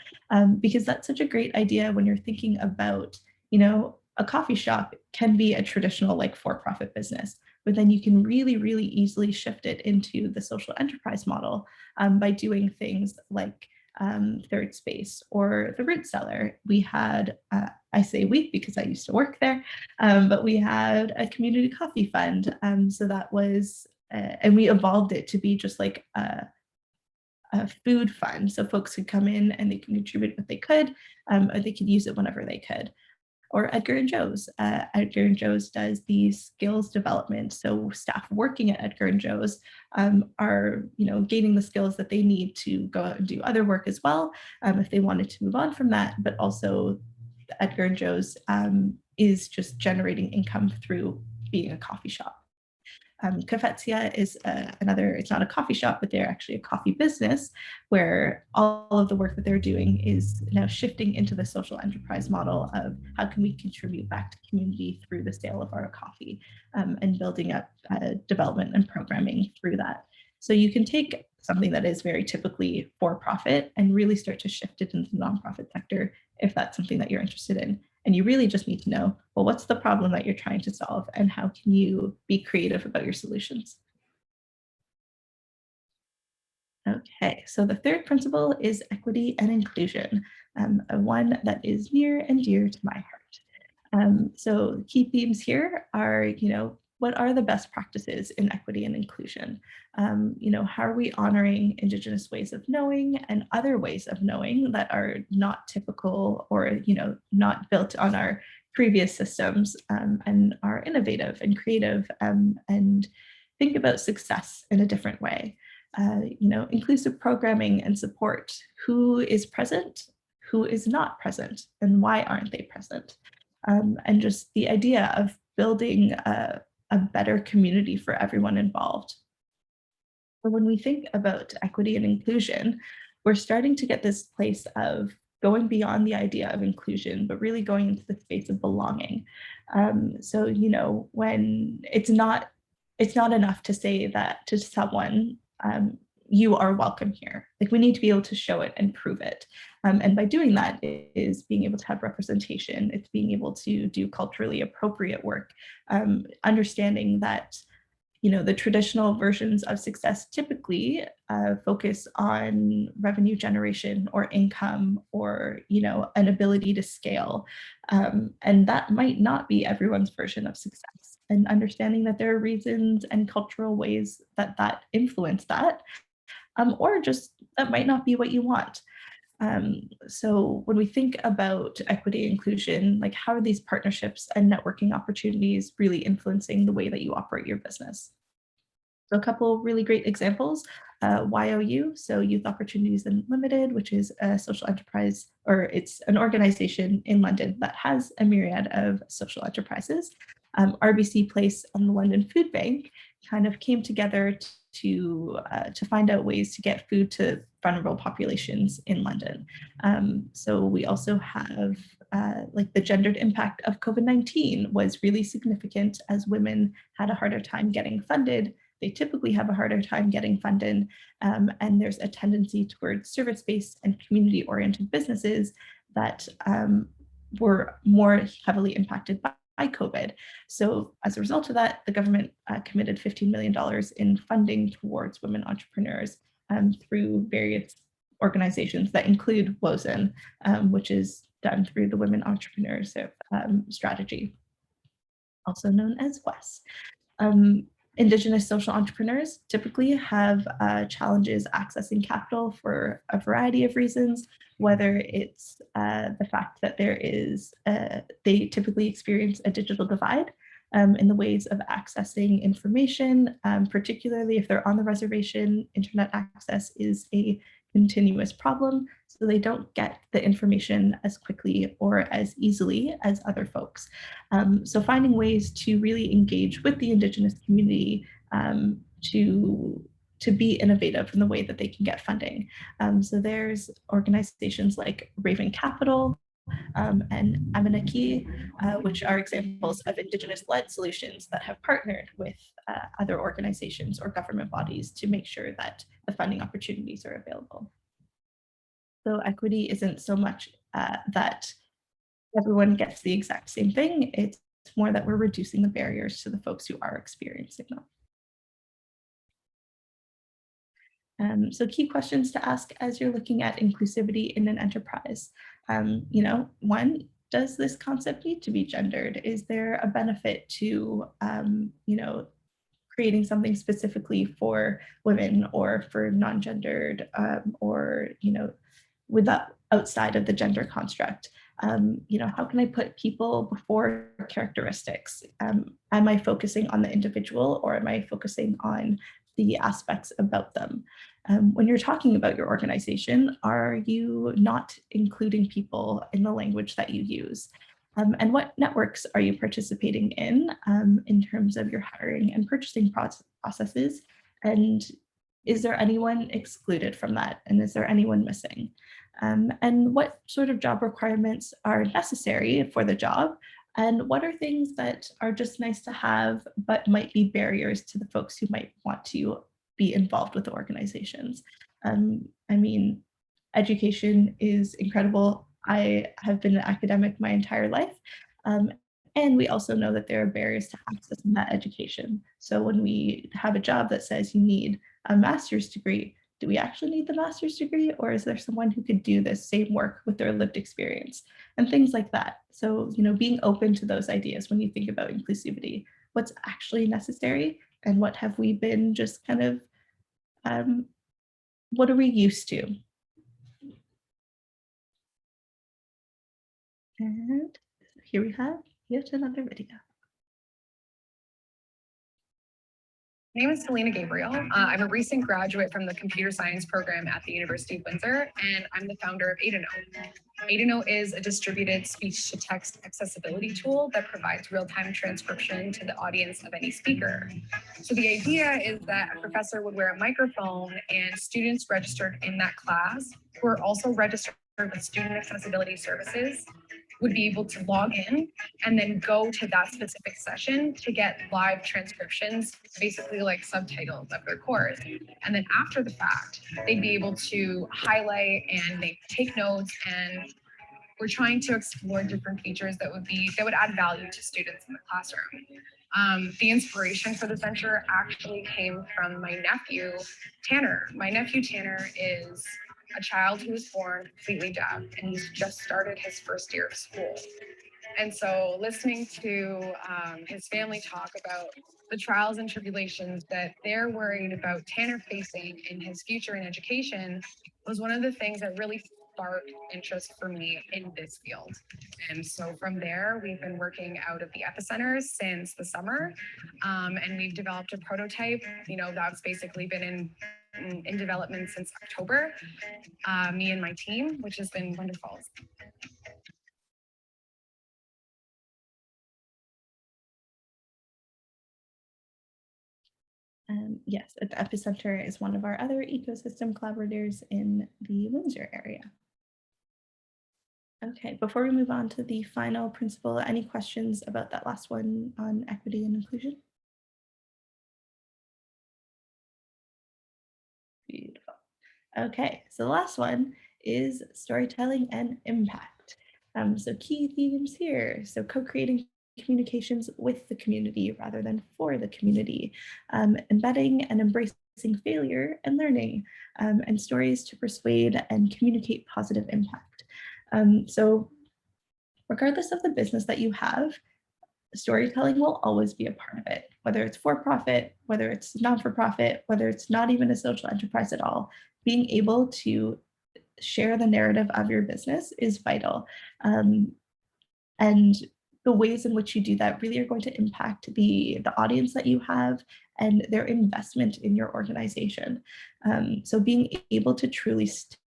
because that's such a great idea when you're thinking about, you know, a coffee shop can be a traditional like for-profit business, but then you can really, really easily shift it into the social enterprise model by doing things like Third Space or the Root Cellar. We had, I say we because I used to work there, but we had a community coffee fund. So that was, and we evolved it to be just like a food fund. So folks could come in and they can contribute what they could, or they could use it whenever they could. Or Edgar and Joe's. Edgar and Joe's does the skills development. So staff working at Edgar and Joe's are, you know, gaining the skills that they need to go out and do other work as well, if they wanted to move on from that. But also, Edgar and Joe's is just generating income through being a coffee shop. Cafetzia is another, it's not a coffee shop, but they're actually a coffee business where all of the work that they're doing is now shifting into the social enterprise model of how can we contribute back to community through the sale of our coffee and building up development and programming through that. So you can take something that is very typically for profit and really start to shift it into the nonprofit sector if that's something that you're interested in. And you really just need to know, well, what's the problem that you're trying to solve and how can you be creative about your solutions? Okay, so the third principle is equity and inclusion, one that is near and dear to my heart. So key themes here are, you know, what are the best practices in equity and inclusion? You know, how are we honoring Indigenous ways of knowing and other ways of knowing that are not typical or, you know, not built on our previous systems and are innovative and creative and think about success in a different way? You know, inclusive programming and support. Who is present? Who is not present? And why aren't they present? And just the idea of building a better community for everyone involved. But when we think about equity and inclusion, we're starting to get this place of going beyond the idea of inclusion, but really going into the space of belonging. So, you know, when it's not enough to say that to someone, you are welcome here. Like we need to be able to show it and prove it. And by doing that is being able to have representation. It's being able to do culturally appropriate work, understanding that, you know, the traditional versions of success typically focus on revenue generation or income or, you know, an ability to scale. And that might not be everyone's version of success. And understanding that there are reasons and cultural ways that influence that, or just that might not be what you want. So when we think about equity and inclusion, like how are these partnerships and networking opportunities really influencing the way that you operate your business? So a couple of really great examples, YOU, so Youth Opportunities Unlimited, which is a social enterprise, or it's an organization in London that has a myriad of social enterprises. RBC Place and the London Food Bank kind of came together to find out ways to get food to vulnerable populations in London. So we also have like the gendered impact of COVID-19 was really significant as women had a harder time getting funded. They typically have a harder time getting funded, and there's a tendency towards service-based and community-oriented businesses that were more heavily impacted by COVID. So as a result of that, the government committed $15 million in funding towards women entrepreneurs through various organizations that include WOSN, which is done through the Women Entrepreneurship Strategy, also known as WES. Indigenous social entrepreneurs typically have challenges accessing capital for a variety of reasons, whether it's the fact that they typically experience a digital divide in the ways of accessing information, particularly if they're on the reservation. Internet access is a continuous problem, so they don't get the information as quickly or as easily as other folks. So finding ways to really engage with the Indigenous community to be innovative in the way that they can get funding. So there's organizations like Raven Capital and Amanaki, which are examples of Indigenous-led solutions that have partnered with other organizations or government bodies to make sure that the funding opportunities are available. So equity isn't so much that everyone gets the exact same thing, it's more that we're reducing the barriers to the folks who are experiencing them. So key questions to ask as you're looking at inclusivity in an enterprise. One, does this concept need to be gendered? Is there a benefit to, creating something specifically for women or for non-gendered or, outside of the gender construct? How can I put people before characteristics? Am I focusing on the individual or am I focusing on the aspects about them? When you're talking about your organization, are you not including people in the language that you use? And what networks are you participating in terms of your hiring and purchasing processes? And is there anyone excluded from that? And is there anyone missing? And what sort of job requirements are necessary for the job? And what are things that are just nice to have, but might be barriers to the folks who might want to be involved with the organizations? Education is incredible. I have been an academic my entire life. And we also know that there are barriers to accessing that education. So when we have a job that says you need a master's degree, do we actually need the master's degree, or is there someone who could do this same work with their lived experience and things like that? So, being open to those ideas when you think about inclusivity, what's actually necessary and what have we been just kind of, what are we used to? And here we have yet another video. My name is Selena Gabriel. I'm a recent graduate from the computer science program at the University of Windsor, and I'm the founder of Aidano. Aidano is a distributed speech-to-text accessibility tool that provides real-time transcription to the audience of any speaker. So the idea is that a professor would wear a microphone and students registered in that class who are also registered with student accessibility services would be able to log in and then go to that specific session to get live transcriptions, basically like subtitles of their course. And then after the fact, they'd be able to highlight and they take notes, and we're trying to explore different features that would add value to students in the classroom. The inspiration for this venture actually came from my nephew, Tanner. My nephew, Tanner, is a child who was born completely deaf, and he's just started his first year of school. And so listening to his family talk about the trials and tribulations that they're worried about Tanner facing in his future in education was one of the things that really sparked interest for me in this field. And so from there, we've been working out of the epicenters since the summer, and we've developed a prototype, that's basically been in development since October, me and my team, which has been wonderful. Yes, the Epicenter is one of our other ecosystem collaborators in the Windsor area. Okay, before we move on to the final principle, any questions about that last one on equity and inclusion? Beautiful. Okay, so the last one is storytelling and impact. So key themes here. So co-creating communications with the community rather than for the community, embedding and embracing failure and learning, and stories to persuade and communicate positive impact. So regardless of the business that you have, storytelling will always be a part of it, whether it's for profit, whether it's not for profit, whether it's not even a social enterprise at all. Being able to share the narrative of your business is vital. And the ways in which you do that really are going to impact the audience that you have and their investment in your organization. So being able to truly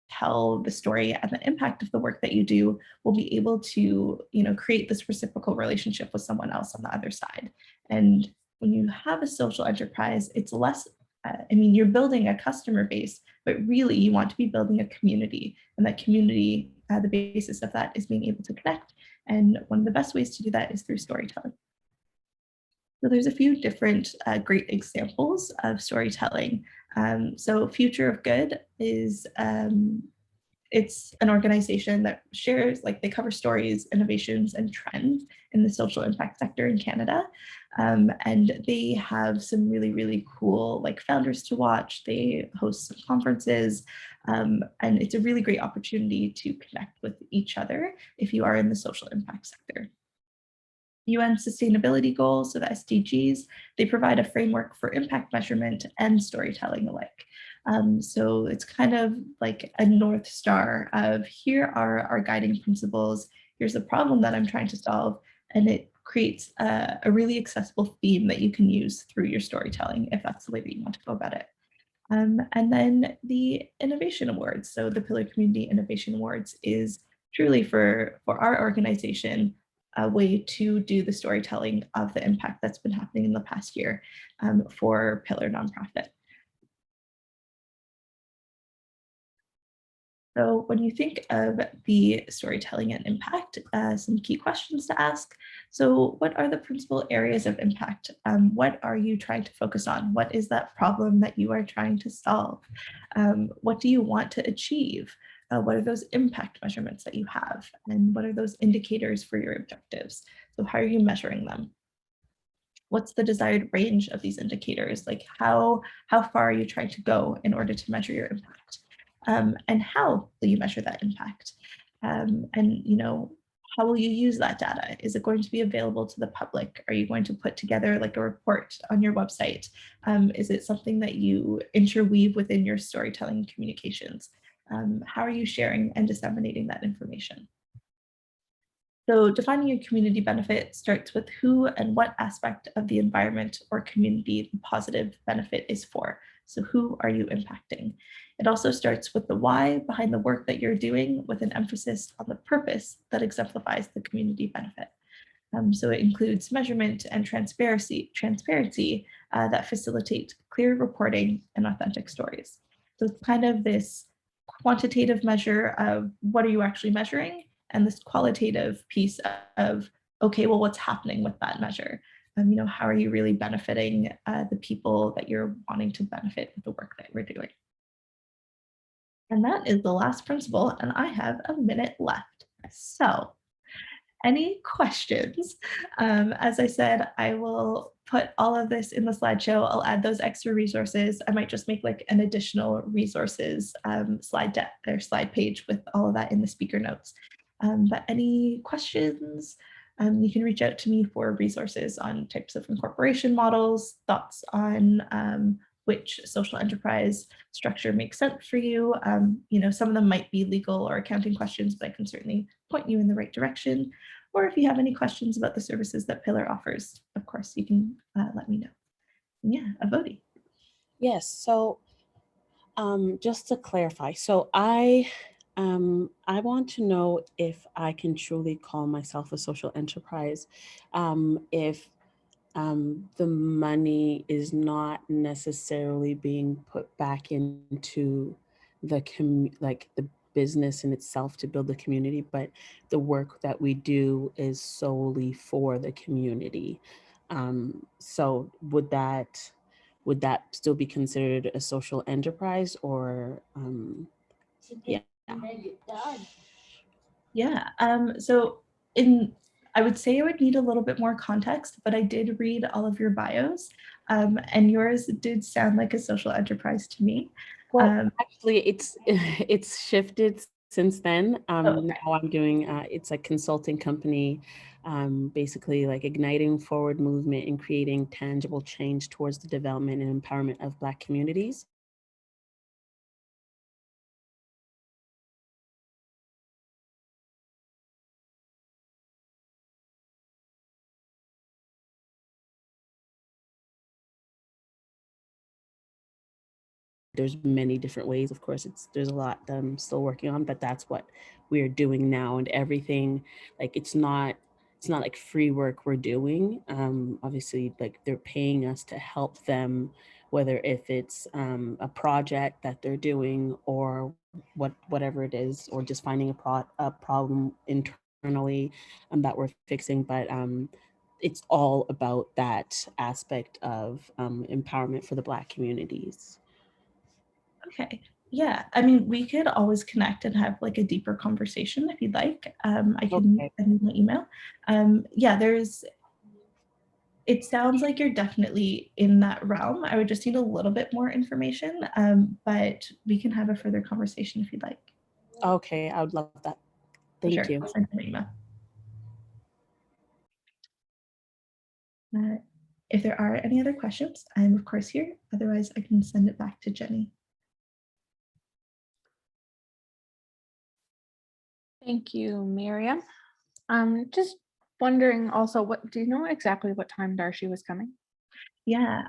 tell the story and the impact of the work that you do will be able to, create this reciprocal relationship with someone else on the other side. And when you have a social enterprise, it's less, you're building a customer base, but really you want to be building a community, and that community, the basis of that is being able to connect. And one of the best ways to do that is through storytelling. So there's a few different great examples of storytelling. So Future of Good is, it's an organization that shares, they cover stories, innovations, and trends in the social impact sector in Canada. And they have some really, really cool founders to watch. They host some conferences, and it's a really great opportunity to connect with each other if you are in the social impact sector. UN Sustainability Goals, so the SDGs, they provide a framework for impact measurement and storytelling alike. So it's kind of like a North Star of, here are our guiding principles, here's a problem that I'm trying to solve, and it creates a really accessible theme that you can use through your storytelling if that's the way that you want to go about it. And then the Innovation Awards. So the Pillar Community Innovation Awards is truly for our organization a way to do the storytelling of the impact that's been happening in the past year for Pillar nonprofit. So when you think of the storytelling and impact, some key questions to ask. So what are the principal areas of impact? What are you trying to focus on? What is that problem that you are trying to solve? What do you want to achieve? What are those impact measurements that you have? And what are those indicators for your objectives? So how are you measuring them? What's the desired range of these indicators? How far are you trying to go in order to measure your impact? And how will you measure that impact? And how will you use that data? Is it going to be available to the public? Are you going to put together a report on your website? Is it something that you interweave within your storytelling communications? How are you sharing and disseminating that information? So defining your community benefit starts with who and what aspect of the environment or community the positive benefit is for. So who are you impacting? It also starts with the why behind the work that you're doing, with an emphasis on the purpose that exemplifies the community benefit. So it includes measurement and transparency that facilitate clear reporting and authentic stories. So it's kind of this quantitative measure of what are you actually measuring, and this qualitative piece of, okay, well, what's happening with that measure? How are you really benefiting the people that you're wanting to benefit with the work that we're doing? And that is the last principle, and I have a minute left. So any questions? As I said, I will put all of this in the slideshow. I'll add those extra resources. I might just make an additional resources slide deck or slide page with all of that in the speaker notes. But any questions? You can reach out to me for resources on types of incorporation models, thoughts on which social enterprise structure makes sense for you. Some of them might be legal or accounting questions, but I can certainly point you in the right direction. Or if you have any questions about the services that Pillar offers, of course, you can let me know. And yeah, Avodi. Yes, so just to clarify, so I want to know if I can truly call myself a social enterprise if the money is not necessarily being put back into the the business in itself to build the community, but the work that we do is solely for the community. So would that still be considered a social enterprise, or yeah? Yeah. So I would say I would need a little bit more context, but I did read all of your bios, and yours did sound like a social enterprise to me. Well, actually, it's it's shifted since then. okay. Now I'm doing it's a consulting company, basically like igniting forward movement and creating tangible change towards the development and empowerment of Black communities. There's many different ways, of course. There's a lot that I'm still working on, but that's what we're doing now. And everything, like it's not like free work we're doing. Obviously, like they're paying us to help them, whether if it's a project that they're doing or whatever it is, or just finding a problem internally that we're fixing. But it's all about that aspect of empowerment for the Black communities. Okay. Yeah. I mean, we could always connect and have like a deeper conversation if you'd like. I can Okay. send you my email. Yeah, it sounds like you're definitely in that realm. I would just need a little bit more information, but we can have a further conversation if you'd like. Okay, I would love that. Thank Sure. you. I'll send you my email. If there are any other questions, I'm of course here. Otherwise, I can send it back to Jenny. Thank you, Mariam. Just wondering also, what do you know exactly what time Dharshi was coming? Yeah,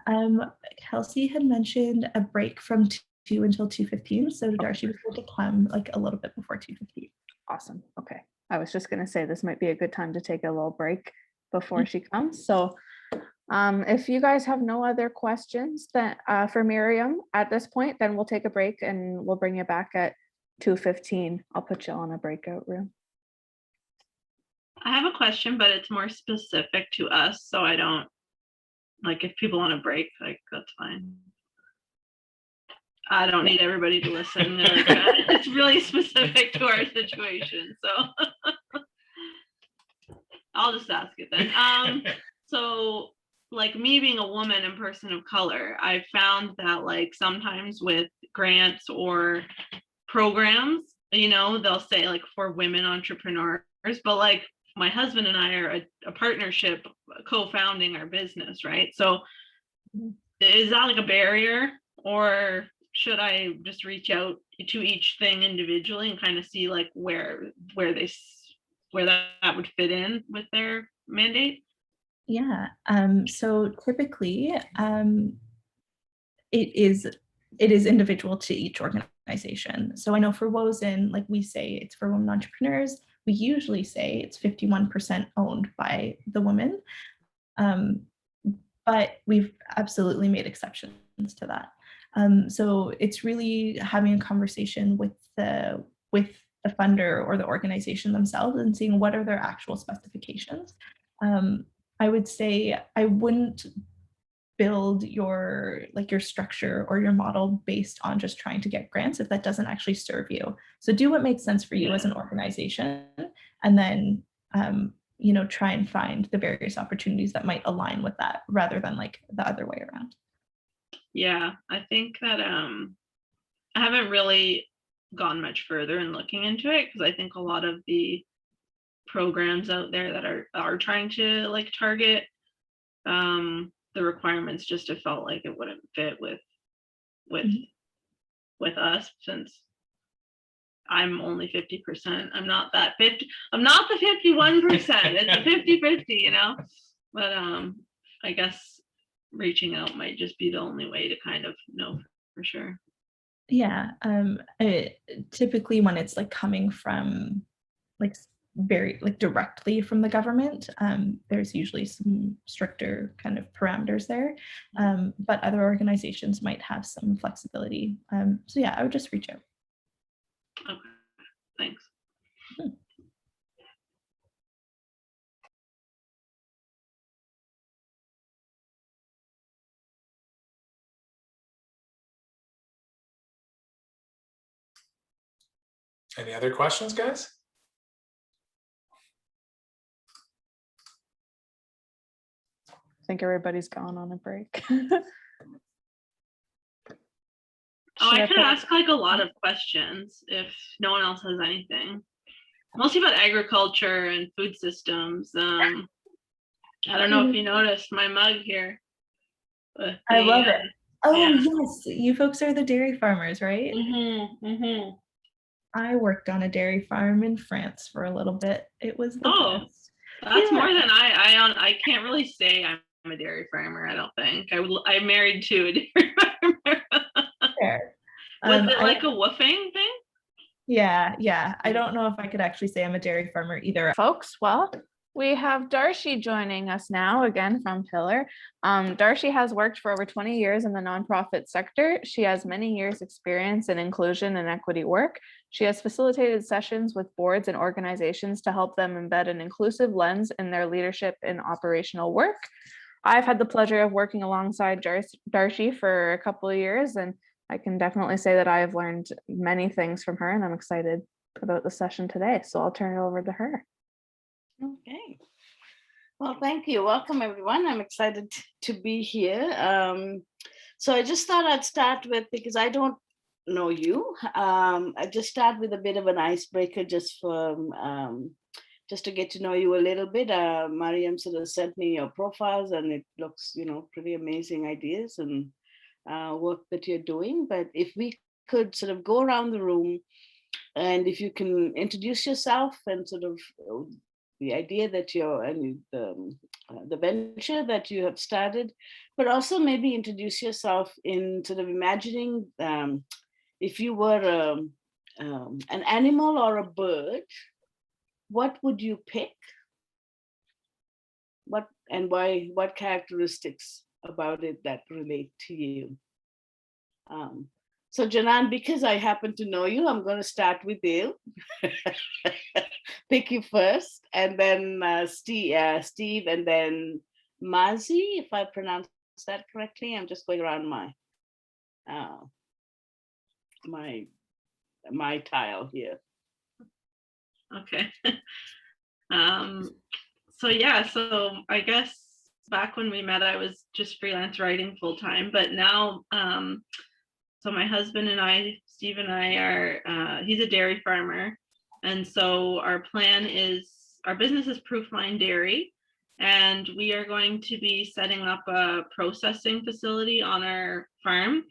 Kelsey had mentioned a break from 2 until 2:15, so Darcy was going to come like a little bit before 2:15. Awesome. Okay. I was just going to say this might be a good time to take a little break before she comes. So if you guys have no other questions that for Mariam at this point, then we'll take a break and we'll bring you back at 2:15. I'll put you on a breakout room. I have a question, but it's more specific to us, so I don't like if people want to break, like that's fine. I don't need everybody to listen. Like, it's really specific to our situation, so I'll just ask it then. So like me being a woman and person of color, I found that like sometimes with grants or programs, you know, they'll say like for women entrepreneurs, but like my husband and I are a partnership co-founding our business, right? So is that like a barrier, or should I just reach out to each thing individually and kind of see like where that would fit in with their mandate? Yeah, so typically it is individual to each organization. So I know for WOZN, like we say it's for women entrepreneurs. We usually say it's 51% owned by the women, but we've absolutely made exceptions to that. So it's really having a conversation with the funder or the organization themselves and seeing what are their actual specifications. I would say I wouldn't build your structure or your model based on just trying to get grants if that doesn't actually serve you. So do what makes sense for you as an organization, and then try and find the various opportunities that might align with that rather than like the other way around. Yeah, I think that I haven't really gone much further in looking into it because I think a lot of the programs out there that are trying to like target the requirements just have felt like it wouldn't fit with us, since I'm only 50%. I'm not that 50. I'm not the 51%. It's a 50-50, you know. But I guess reaching out might just be the only way to kind of know for sure. Yeah, typically when it's like coming from like very like directly from the government, there's usually some stricter kind of parameters there, but other organizations might have some flexibility. So yeah, I would just reach out. Okay, thanks. Any other questions, guys? think everybody's gone on a break. Oh, Should I could put- ask like a lot of questions if no one else has anything. Mostly about agriculture and food systems. I don't know if you noticed my mug here. But I love it. Oh, yeah. yes. You folks are the dairy farmers, right? I worked on a dairy farm in France for a little bit. It was the Oh, best. that's Yeah. more than I can't really say I'm a dairy farmer. I don't think I'm married to a dairy farmer. Fair. Was it like a woofing thing? Yeah. I don't know if I could actually say I'm a dairy farmer either. Folks, well, we have Dharshi joining us now again from Pillar. Dharshi has worked for over 20 years in the nonprofit sector. She has many years experience in inclusion and equity work. She has facilitated sessions with boards and organizations to help them embed an inclusive lens in their leadership and operational work. I've had the pleasure of working alongside Dharshi for a couple of years, and I can definitely say that I have learned many things from her, and I'm excited about the session today. So I'll turn it over to her. Okay. Well, thank you. Welcome, everyone. I'm excited to be here. So I just thought I'd start with, because I don't know you, I just start with a bit of an icebreaker just to get to know you a little bit. Mariam sort of sent me your profiles, and it looks, pretty amazing ideas and work that you're doing. But if we could sort of go around the room, and if you can introduce yourself and sort of the idea that you're, and the venture that you have started, but also maybe introduce yourself in sort of imagining if you were an animal or a bird, what would you pick? What and why? What characteristics about it that relate to you? So Janan, because I happen to know you, I'm going to start with you. Pick you first, and then Steve, and then Mazi, if I pronounce that correctly. I'm just going around my tile here. Okay. So I guess back when we met, I was just freelance writing full time, but now, so my husband and I, Steve and I are, he's a dairy farmer. And so our plan is, our business is Proofline Dairy, and we are going to be setting up a processing facility on our farm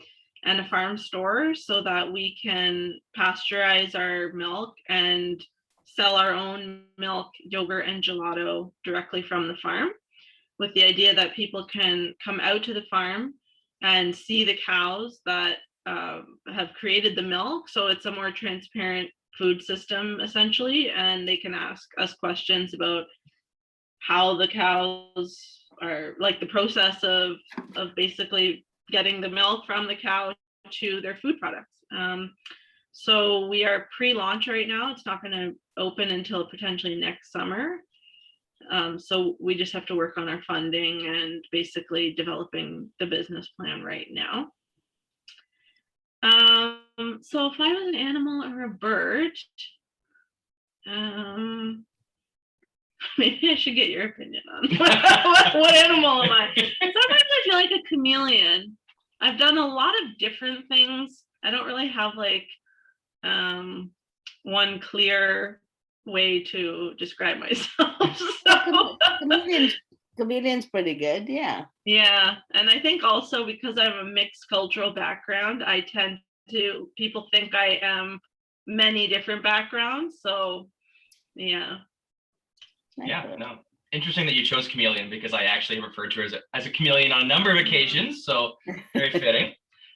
and a farm store so that we can pasteurize our milk and sell our own milk, yogurt, and gelato directly from the farm, with the idea that people can come out to the farm and see the cows that have created the milk. So it's a more transparent food system, essentially, and they can ask us questions about how the cows are, like the process of basically getting the milk from the cow to their food products. So we are pre-launch right now. It's not going to open until potentially next summer. So we just have to work on our funding and basically developing the business plan right now. So if I was an animal or a bird, maybe I should get your opinion on what animal am I? Sometimes I feel like a chameleon. I've done a lot of different things. I don't really have like one clear way to describe myself. So. Chameleon's pretty good, yeah. Yeah, and I think also because I have a mixed cultural background, I tend to, people think I am many different backgrounds, so yeah. Yeah, no. Interesting that you chose chameleon, because I actually referred to her as a chameleon on a number of occasions, so very fitting.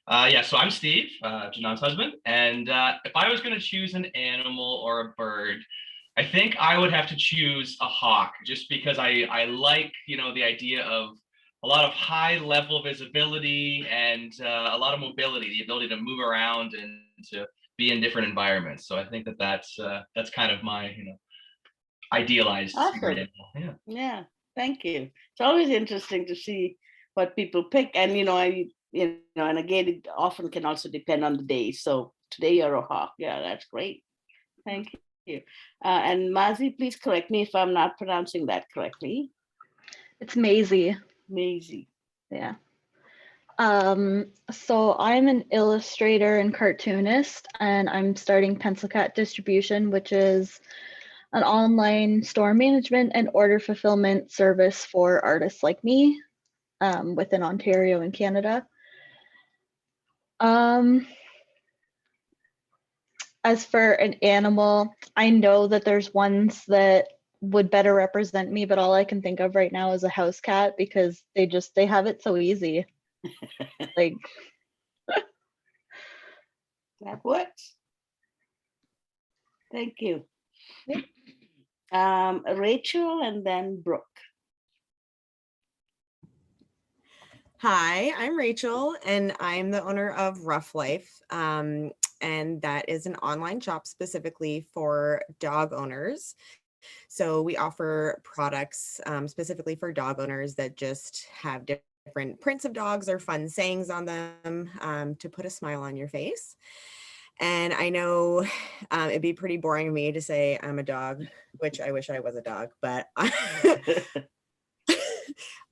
Yeah, so I'm Steve, Janan's husband, and if I was going to choose an animal or a bird, I think I would have to choose a hawk, just because I like, the idea of a lot of high level visibility and a lot of mobility, the ability to move around and to be in different environments. So I think that's kind of my, idealized. Awesome. Yeah, thank you. It's always interesting to see what people pick, and and again, it often can also depend on the day. So today you're a hawk. Yeah, that's great. Thank you. And Mazi, please correct me if I'm not pronouncing that correctly. It's Maisie. Maisie. Yeah. So I'm an illustrator and cartoonist, and I'm starting Pencil Cat Distribution, which is an online store management and order fulfillment service for artists like me within Ontario and Canada. As for an animal, I know that there's ones that would better represent me, but all I can think of right now is a house cat because they have it so easy. Like That works. Thank you. Rachel and then Brooke. Hi, I'm Rachel, and I'm the owner of Rough Life, and that is an online shop specifically for dog owners. So we offer products specifically for dog owners that just have different prints of dogs or fun sayings on them to put a smile on your face. And I know it'd be pretty boring of me to say I'm a dog, which I wish I was a dog, but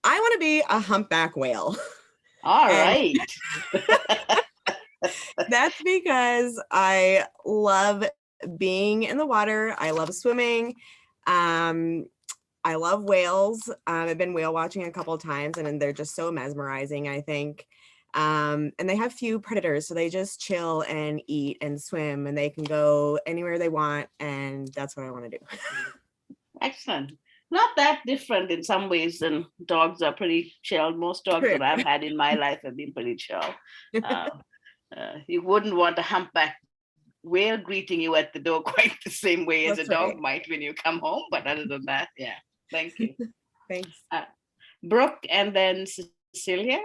I want to be a humpback whale. All right. That's because I love being in the water. I love swimming. I love whales. I've been whale watching a couple of times and they're just so mesmerizing, I think. And they have few predators, so they just chill and eat and swim and they can go anywhere they want. And that's what I want to do. Excellent. Not that different in some ways than dogs are pretty chill. Most dogs that I've had in my life have been pretty chill. You wouldn't want a humpback whale greeting you at the door quite the same way as a dog might when you come home. But other than that, yeah. Thank you. Thanks. Brooke and then Cecilia.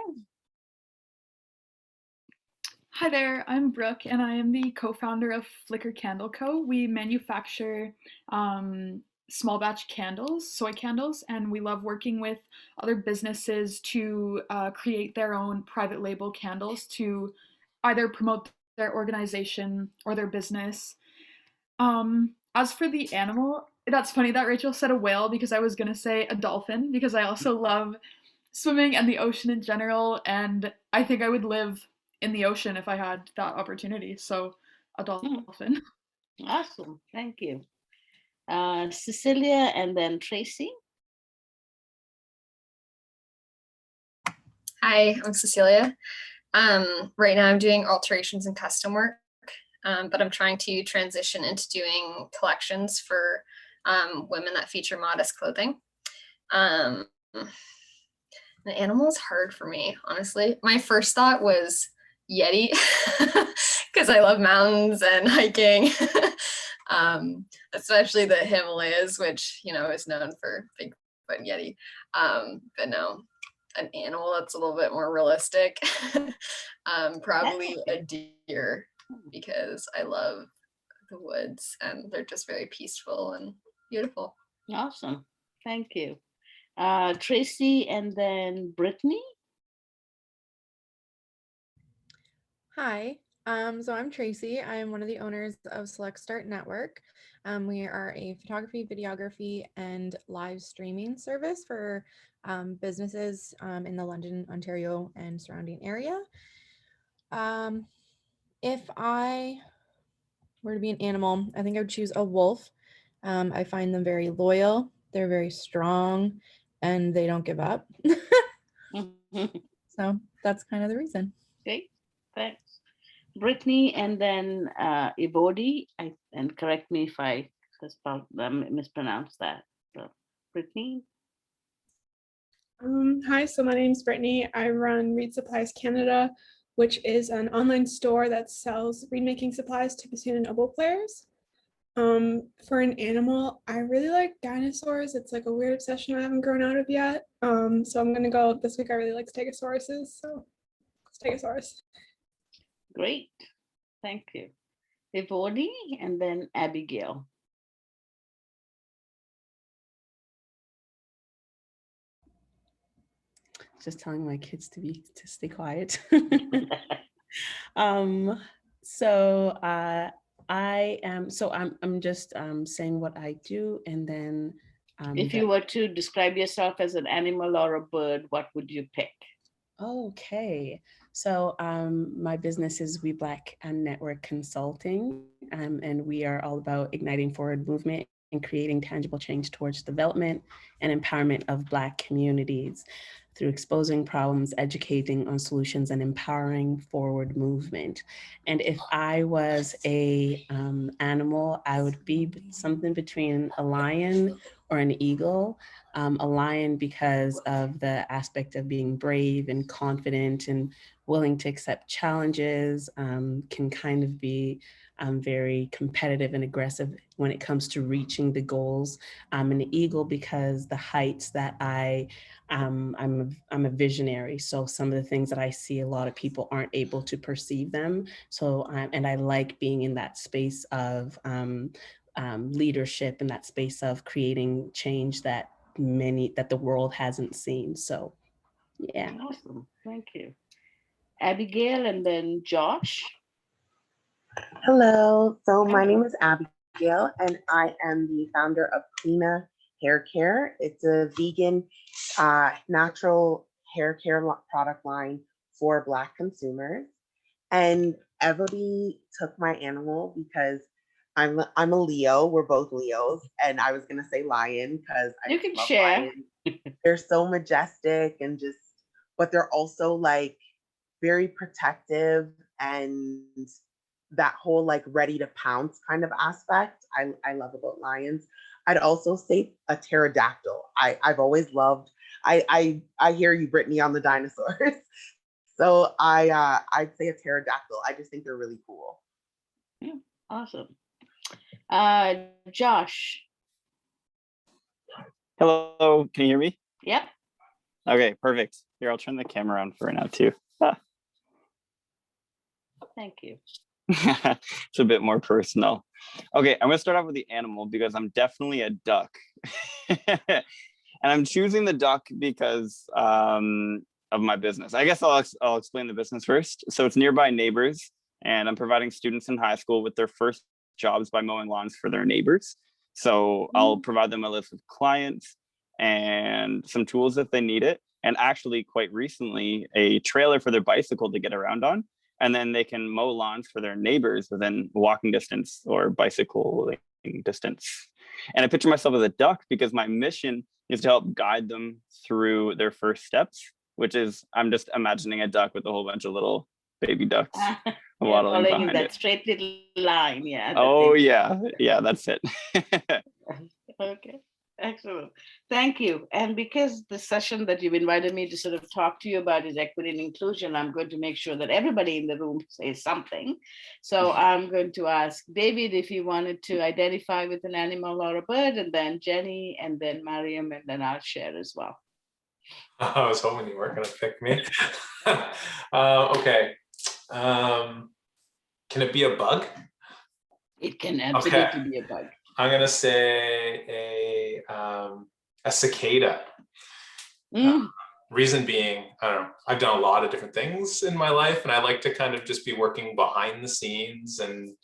Hi there, I'm Brooke and I am the co-founder of Flicker Candle Co. We manufacture small batch candles, soy candles, and we love working with other businesses to create their own private label candles to either promote their organization or their business. As for the animal, that's funny that Rachel said a whale because I was gonna say a dolphin because I also love swimming and the ocean in general, and I think I would live in the ocean if I had that opportunity. So a dolphin. Awesome, thank you. Cecilia and then Tracy. Hi, I'm Cecilia. Right now I'm doing alterations and custom work, but I'm trying to transition into doing collections for women that feature modest clothing. The animal is hard for me, honestly. My first thought was Yeti, because I love mountains and hiking, especially the Himalayas, which, you know, is known for Bigfoot and Yeti. But no, an animal that's a little bit more realistic, probably a deer, because I love the woods and they're just very peaceful and beautiful. Awesome, thank you. Tracy and then Brittany. Hi, so I'm Tracy. I am one of the owners of Select Start Network. We are a photography, videography, and live streaming service for businesses in the London, Ontario, and surrounding area. If I were to be an animal, I think I would choose a wolf. I find them very loyal. They're very strong, and they don't give up. So that's kind of the reason. Okay, thanks. Brittany and then Ibodi, and correct me if I mispronounced that. So, Brittany. Hi, so my name's Brittany. I run Read Supplies Canada, which is an online store that sells read making supplies to Bassoon and oboe players. For an animal, I really like dinosaurs. It's like a weird obsession I haven't grown out of yet. So I'm gonna go this week. I really like stegosauruses, so stegosaurus. Great, thank you. Ibodi and then Abigail. Just telling my kids to stay quiet. I'm just saying what I do, and then If you were to describe yourself as an animal or a bird, what would you pick? Okay, so my business is We Black and Network Consulting, and we are all about igniting forward movement and creating tangible change towards development and empowerment of Black communities through exposing problems, educating on solutions, and empowering forward movement. And if I was a animal, I would be something between a lion or an eagle. A lion because of the aspect of being brave and confident and willing to accept challenges, can kind of be very competitive and aggressive when it comes to reaching the goals. I'm an eagle because the heights that I'm a visionary. So some of the things that I see, a lot of people aren't able to perceive them. So, and I like being in that space of leadership, in that space of creating change that the world hasn't seen. So yeah. Awesome, thank you. Abigail and then Josh. Hello, so my name is Abigail and I am the founder of Cleana Hair Care. It's a vegan, natural hair care product line for Black consumers. And Everly took my animal because I'm a Leo. We're both Leos, and I was gonna say lion because I You can love share. lions. They're so majestic and just, but they're also like very protective and that whole like ready to pounce kind of aspect I love about lions. I'd also say a pterodactyl. I've always loved. I hear you, Brittany, on the dinosaurs. So I'd say a pterodactyl. I just think they're really cool. Yeah, awesome. Josh. Hello, can you hear me? Yep. Okay, perfect. Here, I'll turn the camera on for now too. Thank you. It's a bit more personal. Okay, I'm gonna start off with the animal because I'm definitely a duck. And I'm choosing the duck because of my business. I guess I'll explain the business first. So it's Nearby Neighbors, and I'm providing students in high school with their first jobs by mowing lawns for their neighbors. So I'll provide them a list of clients and some tools if they need it. And actually, quite recently, a trailer for their bicycle to get around on. And then they can mow lawns for their neighbors within walking distance or bicycling distance. And I picture myself as a duck because my mission is to help guide them through their first steps, which is, I'm just imagining a duck with a whole bunch of little baby ducks waddling Following in behind that it. straight little line, yeah. Oh yeah, that's it. Okay, excellent. Thank you. And because the session that you've invited me to sort of talk to you about is equity and inclusion, I'm going to make sure that everybody in the room says something. So I'm going to ask David if you wanted to identify with an animal or a bird, and then Jenny, and then Mariam, and then I'll share as well. I was hoping you weren't going to pick me. Okay. Can it be a bug? It can absolutely be a bug. I'm going to say a cicada. Reason being, I don't know, I've done a lot of different things in my life, and I like to kind of just be working behind the scenes and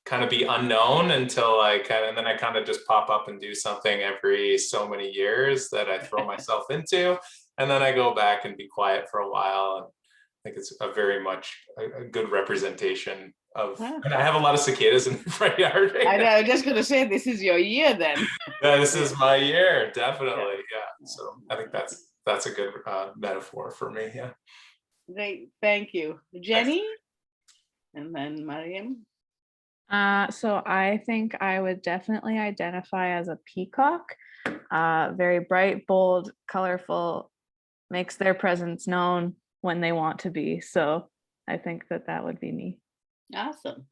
kind of be unknown until and then I kind of just pop up and do something every so many years that I throw myself into, and then I go back and be quiet for a while. And I think it's a very much a good representation of, and I have a lot of cicadas in the front yard right I know, now. I was just going to say, this is your year then. Yeah, this is my year, definitely. Yeah. So I think that's a good metaphor for me. Yeah. Great, thank you. Jenny, and then Mariam. So I think I would definitely identify as a peacock. Very bright, bold, colorful, makes their presence known when they want to be. So I think that would be me. Awesome.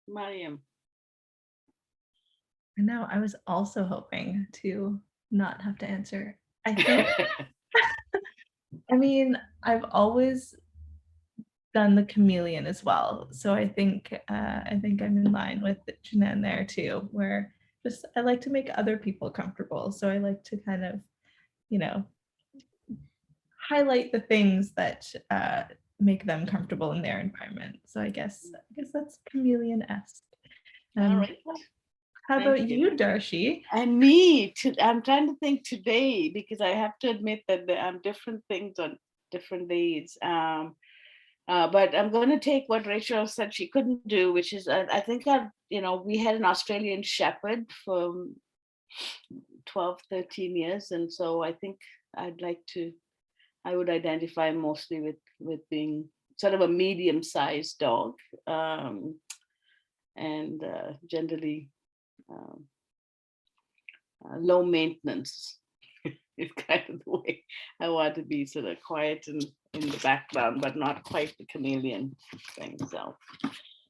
Mariam. I know, I was also hoping to not have to answer. I think, I mean, I've always done the chameleon as well. So I think I'm in line with Janan there too, where just I like to make other people comfortable. So I like to kind of, highlight the things that make them comfortable in their environment. So I guess that's chameleon-esque. All right. How Thank about you, Dharshi? And me, I'm trying to think today because I have to admit that there are different things on different days. But I'm going to take what Rachel said she couldn't do, which is I think we had an Australian Shepherd for 12, 13 years. And so I think I would identify mostly with being sort of a medium-sized dog, and generally low maintenance is kind of the way I want to be, sort of quiet and in the background, but not quite the chameleon thing.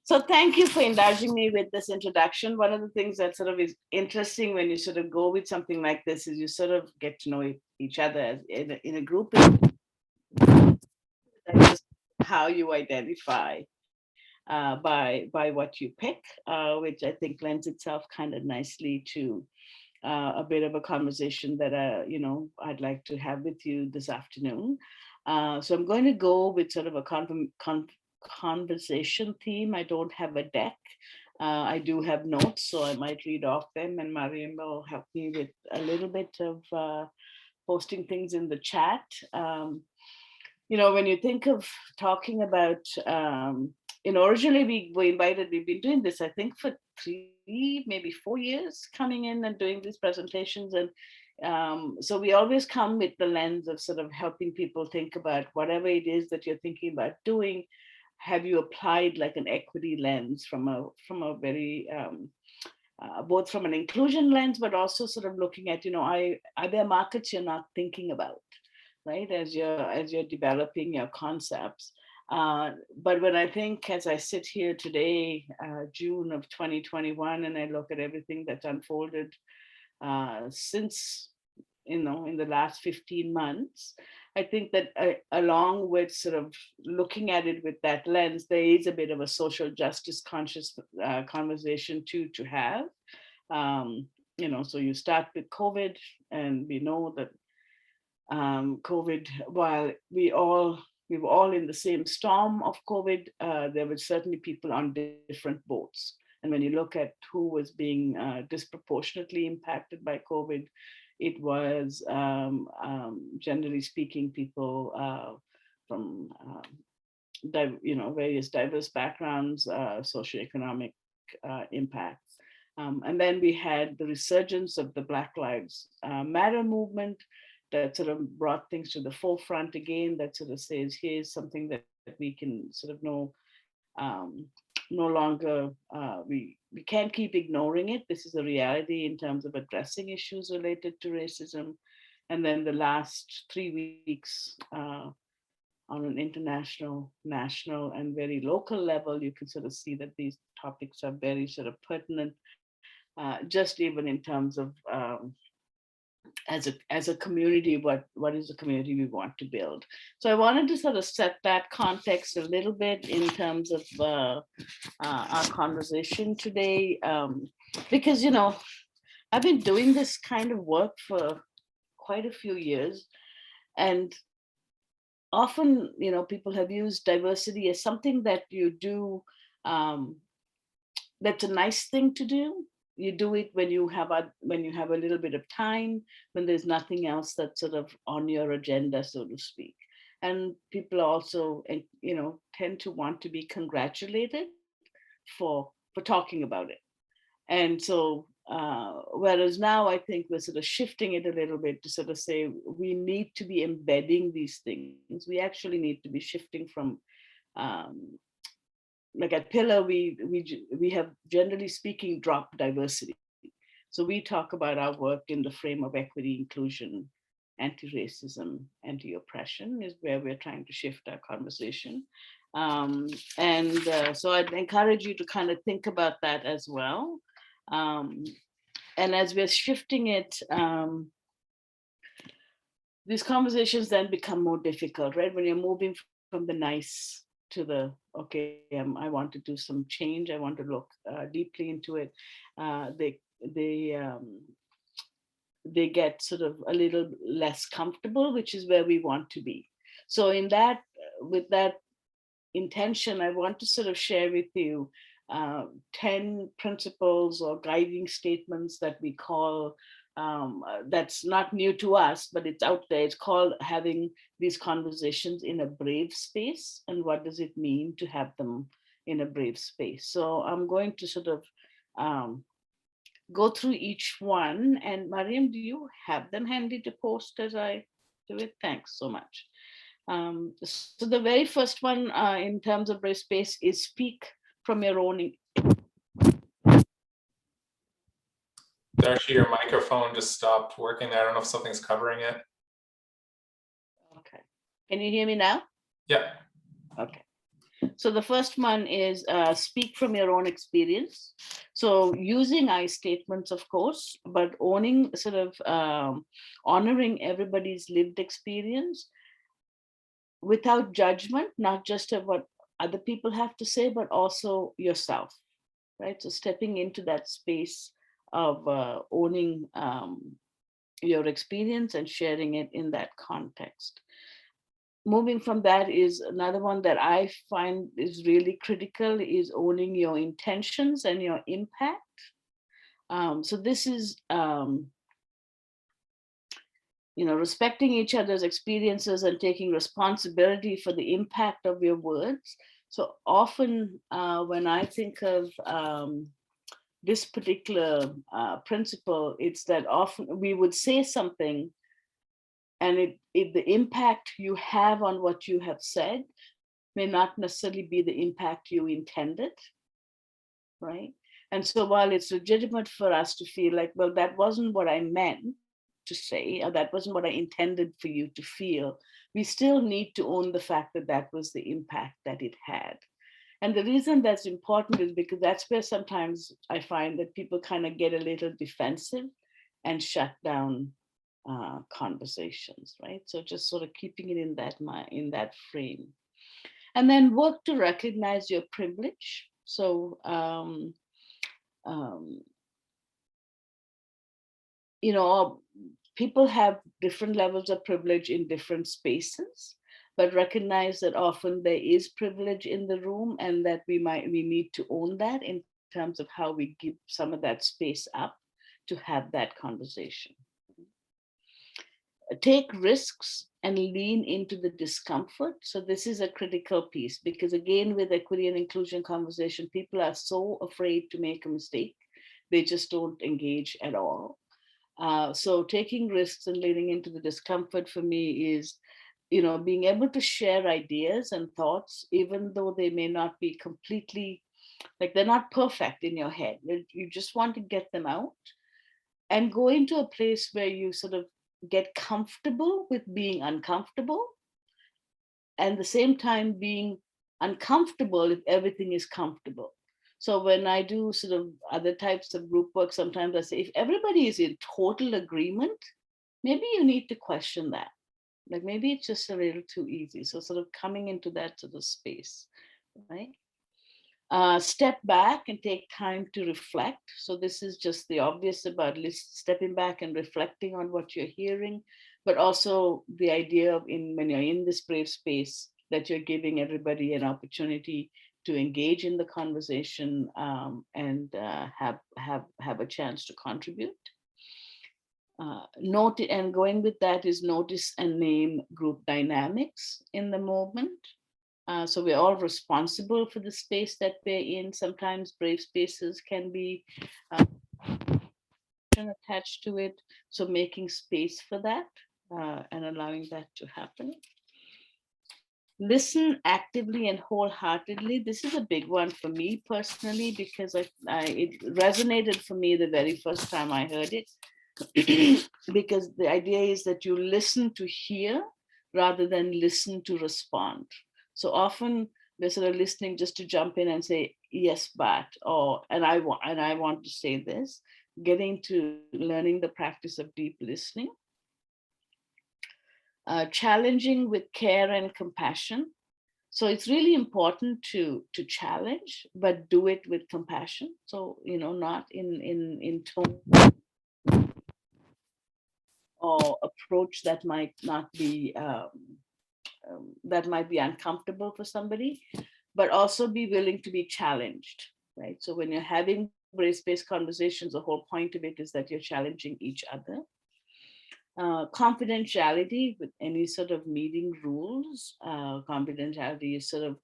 So thank you for indulging me with this introduction. One of the things that sort of is interesting when you sort of go with something like this is you sort of get to know each other in a group. That's just how you identify by what you pick, which I think lends itself kind of nicely to a bit of a conversation that I'd like to have with you this afternoon. So I'm going to go with sort of a conversation theme. I don't have a deck. I do have notes, so I might read off them, and Mariam will help me with a little bit of posting things in the chat. When you think of talking about, originally we've been doing this, I think, for 3, maybe 4 years, coming in and doing these presentations. And so we always come with the lens of sort of helping people think about whatever it is that you're thinking about doing. Have you applied like an equity lens from a very, both from an inclusion lens, but also sort of looking at, are there markets you're not thinking about, right, as you're developing your concepts. But when I think, as I sit here today, June of 2021, and I look at everything that's unfolded since, in the last 15 months, I think that along with sort of looking at it with that lens, there is a bit of a social justice conscious conversation to have. So you start with COVID, and we know that COVID, while we were all in the same storm of COVID, there were certainly people on different boats. And when you look at who was being disproportionately impacted by COVID, it was, generally speaking, people from various diverse backgrounds, socioeconomic impacts. And then we had the resurgence of the Black Lives Matter movement that sort of brought things to the forefront again, that sort of says, here's something that we can sort of know no longer, we can't keep ignoring it. This is a reality in terms of addressing issues related to racism. And then the last 3 weeks on an international, national, and very local level, you can sort of see that these topics are very sort of pertinent, just even in terms of as a community, what is the community we want to build. So I wanted to sort of set that context a little bit in terms of our conversation today, because I've been doing this kind of work for quite a few years, and often people have used diversity as something that you do, that's a nice thing to do. You do it when you have a little bit of time, when there's nothing else that's sort of on your agenda, so to speak. And people also, tend to want to be congratulated for talking about it. And so, whereas now I think we're sort of shifting it a little bit to sort of say we need to be embedding these things. We actually need to be shifting from, like at Pillar, we have, generally speaking, dropped diversity. So we talk about our work in the frame of equity, inclusion, anti-racism, anti-oppression is where we're trying to shift our conversation. So I'd encourage you to kind of think about that as well. And as we're shifting it, these conversations then become more difficult, right? When you're moving from the nice to the, okay, I want to do some change, I want to look deeply into it, they get sort of a little less comfortable, which is where we want to be. So with that intention, I want to sort of share with you 10 principles or guiding statements that we call, that's not new to us, but it's out there. It's called having these conversations in a brave space. And what does it mean to have them in a brave space? So I'm going to sort of go through each one. And Mariam, do you have them handy to post as I do it? Thanks so much. So the very first one in terms of brave space is speak from your own. Dharshi, your microphone just stopped working. I don't know if something's covering it. Okay. Can you hear me now? Yeah. Okay. So the first one is speak from your own experience. So using I statements, of course, but owning, sort of honoring everybody's lived experience without judgment, not just of what other people have to say, but also yourself, right? So stepping into that space of owning your experience and sharing it in that context. Moving from that is another one that I find is really critical, is owning your intentions and your impact. So this is, respecting each other's experiences and taking responsibility for the impact of your words. So often when I think of this particular principle, it's that often we would say something and the impact you have on what you have said may not necessarily be the impact you intended, right? And so while it's legitimate for us to feel like, well, that wasn't what I meant to say, or that wasn't what I intended for you to feel, we still need to own the fact that that was the impact that it had. And the reason that's important is because that's where sometimes I find that people kind of get a little defensive and shut down conversations, right? So just sort of keeping it in that frame. And then work to recognize your privilege. So, people have different levels of privilege in different spaces, but recognize that often there is privilege in the room and that we need to own that in terms of how we give some of that space up to have that conversation. Take risks and lean into the discomfort. So this is a critical piece because again, with equity and inclusion conversation, people are so afraid to make a mistake. They just don't engage at all. So taking risks and leaning into the discomfort for me is, being able to share ideas and thoughts, even though they may not be completely, like they're not perfect in your head. You just want to get them out and go into a place where you sort of get comfortable with being uncomfortable, and at the same time being uncomfortable if everything is comfortable. So when I do sort of other types of group work, sometimes I say, if everybody is in total agreement, maybe you need to question that. Like maybe it's just a little too easy. So sort of coming into that sort of space, right? Step back and take time to reflect. So this is just the obvious about stepping back and reflecting on what you're hearing, but also the idea of when you're in this brave space, that you're giving everybody an opportunity to engage in the conversation and have a chance to contribute. Note, and going with that is notice and name group dynamics in the moment. So we're all responsible for the space that we're in. Sometimes brave spaces can be attached to it. So making space for that and allowing that to happen. Listen actively and wholeheartedly. This is a big one for me personally, because it resonated for me the very first time I heard it. Because the idea is that you listen to hear rather than listen to respond. So often we're sort of listening just to jump in and say, yes, but, or, and I want to say this, getting to learning the practice of deep listening. Challenging with care and compassion. So it's really important to challenge, but do it with compassion. So, not in tone or approach that might not be that might be uncomfortable for somebody, but also be willing to be challenged. right? So when you're having race-based conversations, the whole point of it is that you're challenging each other. Confidentiality with any sort of meeting rules, confidentiality is sort of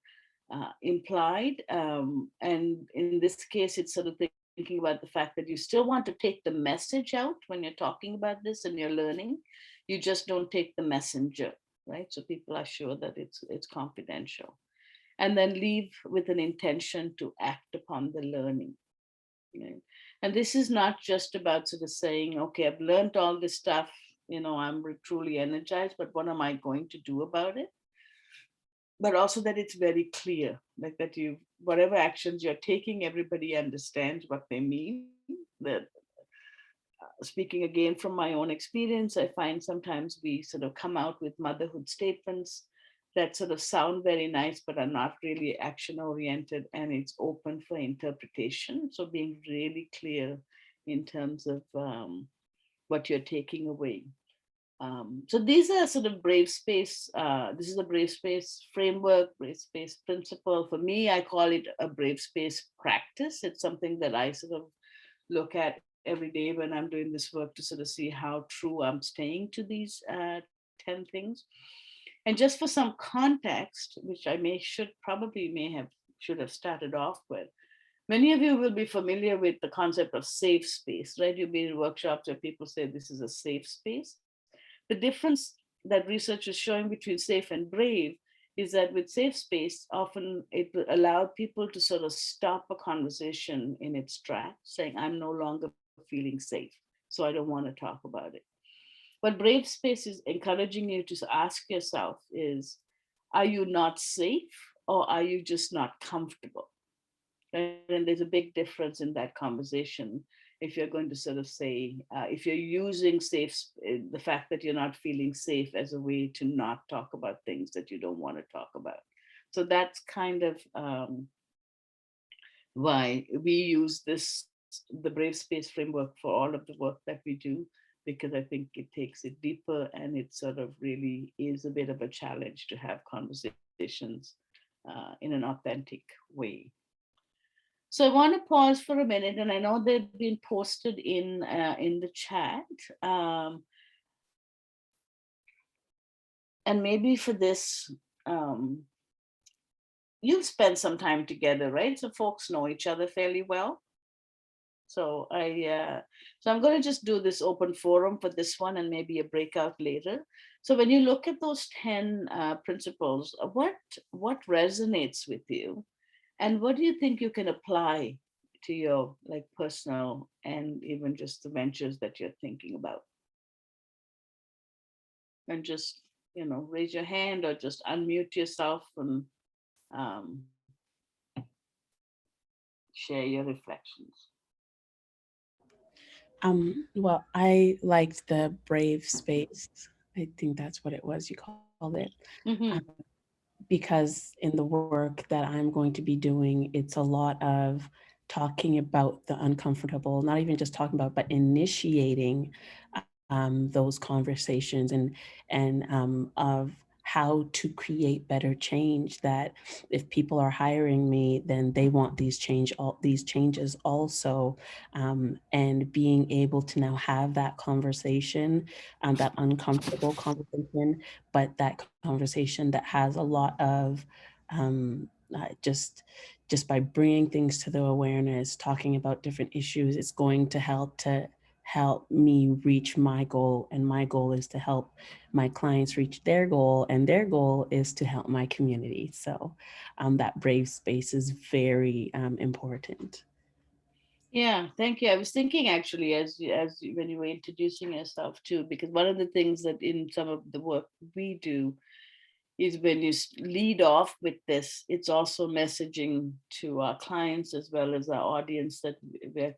implied. And in this case, it's sort of thinking about the fact that you still want to take the message out when you're talking about this and you're learning. You just don't take the messenger, right? So people are sure that it's confidential. And then leave with an intention to act upon the learning. Right? And this is not just about sort of saying, okay, I've learned all this stuff, I'm truly energized, but what am I going to do about it? But also that it's very clear, like that whatever actions you're taking, everybody understands what they mean. That speaking again from my own experience, I find sometimes we sort of come out with motherhood statements that sort of sound very nice, but are not really action oriented, and it's open for interpretation. So being really clear in terms of what you're taking away. So these are sort of brave space. This is a brave space framework, brave space principle. For me, I call it a brave space practice. It's something that I sort of look at every day when I'm doing this work to sort of see how true I'm staying to these 10 things. And just for some context, which I should have started off with, many of you will be familiar with the concept of safe space, right? You've been in workshops where people say this is a safe space. The difference that research is showing between safe and brave is that with safe space, often it will allow people to sort of stop a conversation in its tracks, saying, I'm no longer feeling safe, so I don't want to talk about it. What brave space is encouraging you to ask yourself is, are you not safe, or are you just not comfortable? And there's a big difference in that conversation. If you're going to sort of say, if you're using the fact that you're not feeling safe as a way to not talk about things that you don't want to talk about. So that's kind of why we use the Brave Space framework for all of the work that we do, because I think it takes it deeper, and it sort of really is a bit of a challenge to have conversations in an authentic way. So I want to pause for a minute, and I know they've been posted in the chat. And maybe for this, you've spent some time together, right? So folks know each other fairly well. So I'm going to just do this open forum for this one, and maybe a breakout later. So when you look at those 10 principles, what resonates with you? And what do you think you can apply to your personal and even just the ventures that you're thinking about? And just, raise your hand or just unmute yourself and share your reflections. Well, I liked the brave space. I think that's what it was you called it. Mm-hmm. Because in the work that I'm going to be doing, it's a lot of talking about the uncomfortable, not even just talking about, but initiating those conversations and of how to create better change, that if people are hiring me, then they want these changes also, and being able to now have that conversation, that uncomfortable conversation, but that conversation that has a lot of just by bringing things to the awareness, talking about different issues, it's going to help me reach my goal, and my goal is to help my clients reach their goal, and their goal is to help my community. So that brave space is very important. Yeah, thank you. I was thinking actually as when you were introducing yourself too, because one of the things that in some of the work we do is when you lead off with this, it's also messaging to our clients as well as our audience that we're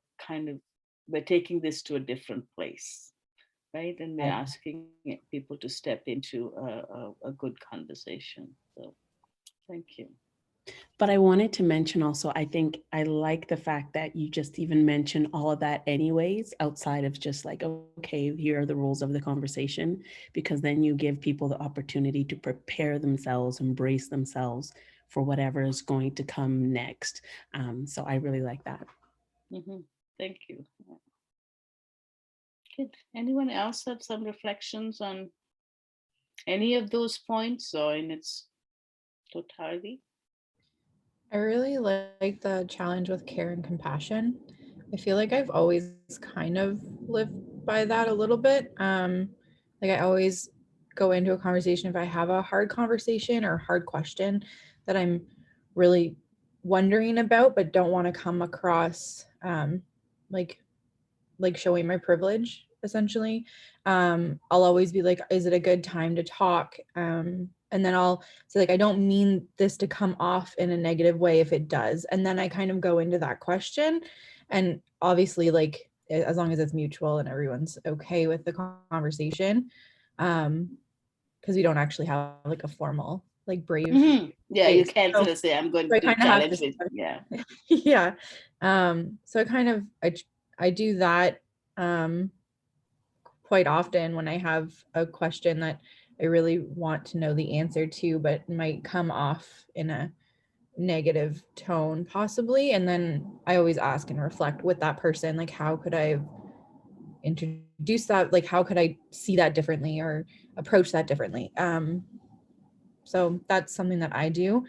taking this to a different place, right? And we're asking people to step into a good conversation. So thank you. But I wanted to mention also, I think I like the fact that you just even mentioned all of that anyways, outside of just like, okay, here are the rules of the conversation, because then you give people the opportunity to prepare themselves, embrace themselves for whatever is going to come next. So I really like that. Thank you. Good. Anyone else have some reflections on any of those points or in its totality? I really like the challenge with care and compassion. I feel like I've always kind of lived by that a little bit. Like I always go into a conversation if I have a hard conversation or hard question that I'm really wondering about, but don't want to come across like showing my privilege, essentially. I'll always be like, is it a good time to talk? And then I'll say like, I don't mean this to come off in a negative way if it does. And then I kind of go into that question. And obviously like, as long as it's mutual and everyone's okay with the conversation, because we don't actually have like a formal like brave Yeah, you space. can't So- sort of say I'm going so I to kind of have challenge to it. Yeah. yeah. So I kind of I do that quite often when I have a question that I really want to know the answer to, but might come off in a negative tone possibly. And then I always ask and reflect with that person, like how could I introduce that? Like how could I see that differently or approach that differently? So that's something that I do.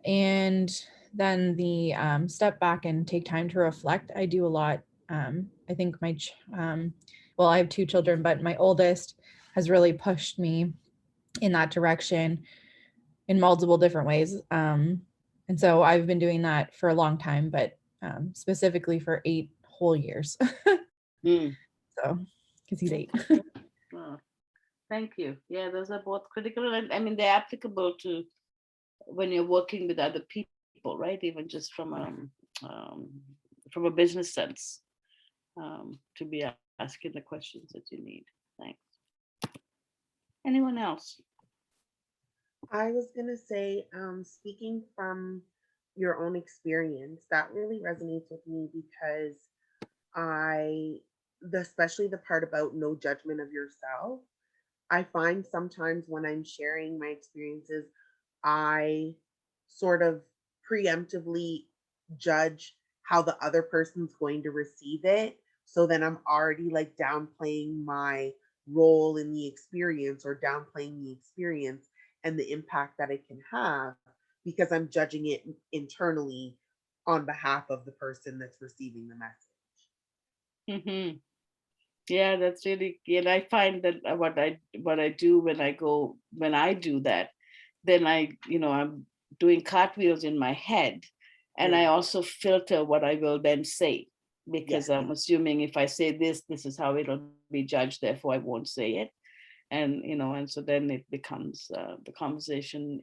And then the step back and take time to reflect, I do a lot. I think well, I have 2 children, but my oldest has really pushed me in that direction in multiple different ways. And so I've been doing that for a long time, but specifically for 8 whole years. So, because he's 8. Oh, thank you. Yeah, those are both critical. And I mean, they're applicable to when you're working with other people, right? Even just from a business sense, to be asking the questions that you need. Thanks. Anyone else? I was gonna say, speaking from your own experience, that really resonates with me because especially the part about no judgment of yourself, I find sometimes when I'm sharing my experiences, I sort of preemptively judge how the other person's going to receive it. So then I'm already like downplaying my role in the experience or downplaying the experience and the impact that it can have because I'm judging it internally on behalf of the person that's receiving the message. Yeah, that's really, and I find that what I do when I do that, then I'm doing cartwheels in my head, and I also filter what I will then say, because I'm assuming if I say this is how it'll be judged, therefore I won't say it. And and so then it becomes the conversation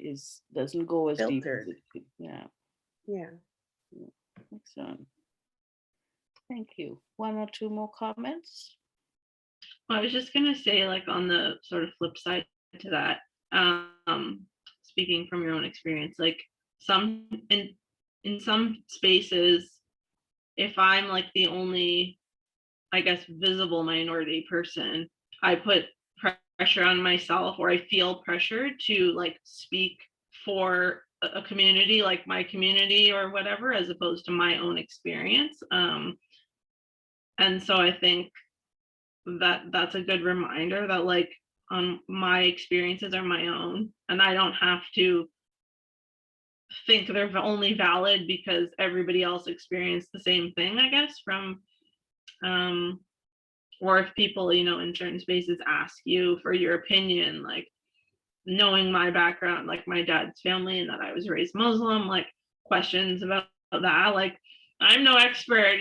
doesn't go as deep as it could. Yeah. Excellent. Thank you. 1 or 2 more comments? I was just gonna say, like on the sort of flip side to that, speaking from your own experience, like in some spaces, if I'm like the only, I guess, visible minority person, I put pressure on myself, or I feel pressure to like speak for a community, like my community or whatever, as opposed to my own experience. And so I think that's a good reminder that like my experiences are my own, and I don't have to think they're only valid because everybody else experienced the same thing, I guess, from or if people in certain spaces ask you for your opinion, like knowing my background, like my dad's family and that I was raised Muslim, like questions about that, like I'm no expert,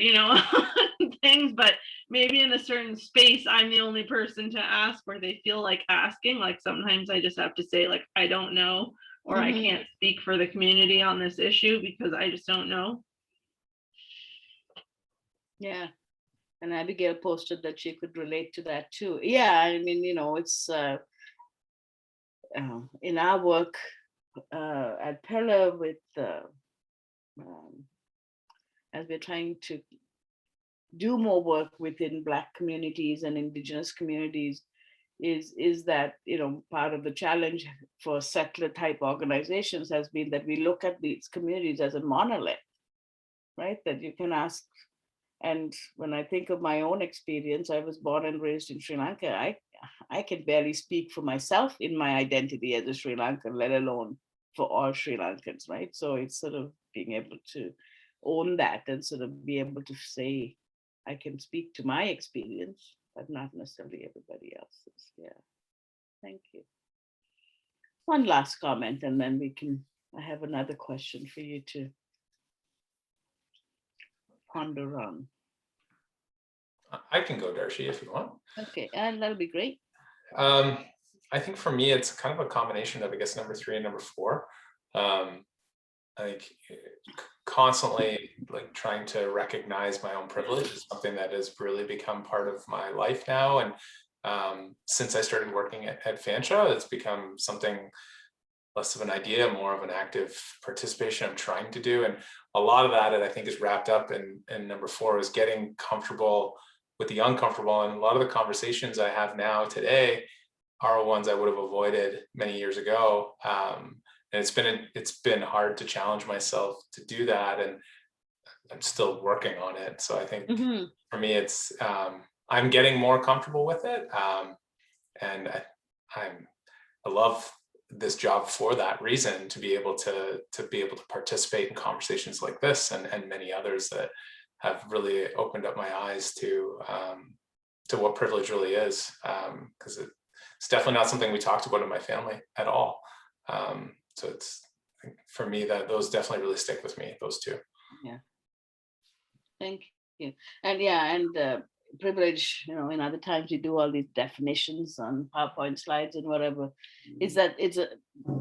things, but maybe in a certain space, I'm the only person to ask where they feel like asking. Like sometimes I just have to say like, I don't know, or I can't speak for the community on this issue because I just don't know. Yeah. And Abigail posted that she could relate to that too. Yeah, I mean, it's in our work at Pella with as we're trying to do more work within Black communities and Indigenous communities, is that, you know, part of the challenge for settler type organizations has been that we look at these communities as a monolith, right? That you can ask. And when I think of my own experience, I was born and raised in Sri Lanka. I can barely speak for myself in my identity as a Sri Lankan, let alone for all Sri Lankans, right? So it's sort of being able to own that and sort of be able to say, I can speak to my experience, but not necessarily everybody else's. Yeah, thank you. One last comment, and then I have another question for you to ponder on. I can go, Dharshi, if you want. Okay, and that'll be great. I think for me, it's kind of a combination of, I guess, number 3 and number 4. Like constantly like trying to recognize my own privilege is something that has really become part of my life now. And since I started working at Fanshawe, it's become something less of an idea, more of an active participation I'm trying to do. And a lot of that, I think, is wrapped up in number 4, is getting comfortable with the uncomfortable. And a lot of the conversations I have now today are ones I would have avoided many years ago. And it's been hard to challenge myself to do that, and I'm still working on it. So I think for me, it's I'm getting more comfortable with it, and I love this job for that reason, to be able to participate in conversations like this and many others that have really opened up my eyes to what privilege really is, because it's definitely not something we talked about in my family at all. So it's, for me, that those definitely really stick with me, those 2. Yeah. Thank you. And yeah, and privilege, you know, in other times you do all these definitions on PowerPoint slides and whatever, is that it's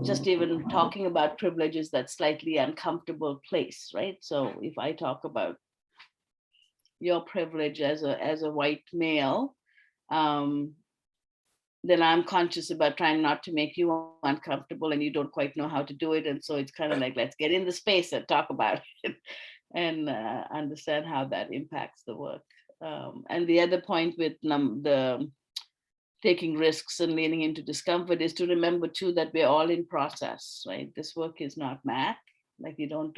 just even talking about privilege is that slightly uncomfortable place, right? So if I talk about your privilege as a white male, then I'm conscious about trying not to make you uncomfortable, and you don't quite know how to do it. And so it's kind of like, let's get in the space and talk about it and understand how that impacts the work. And the other point with the taking risks and leaning into discomfort is to remember too that we're all in process, right? This work is not math. Like you don't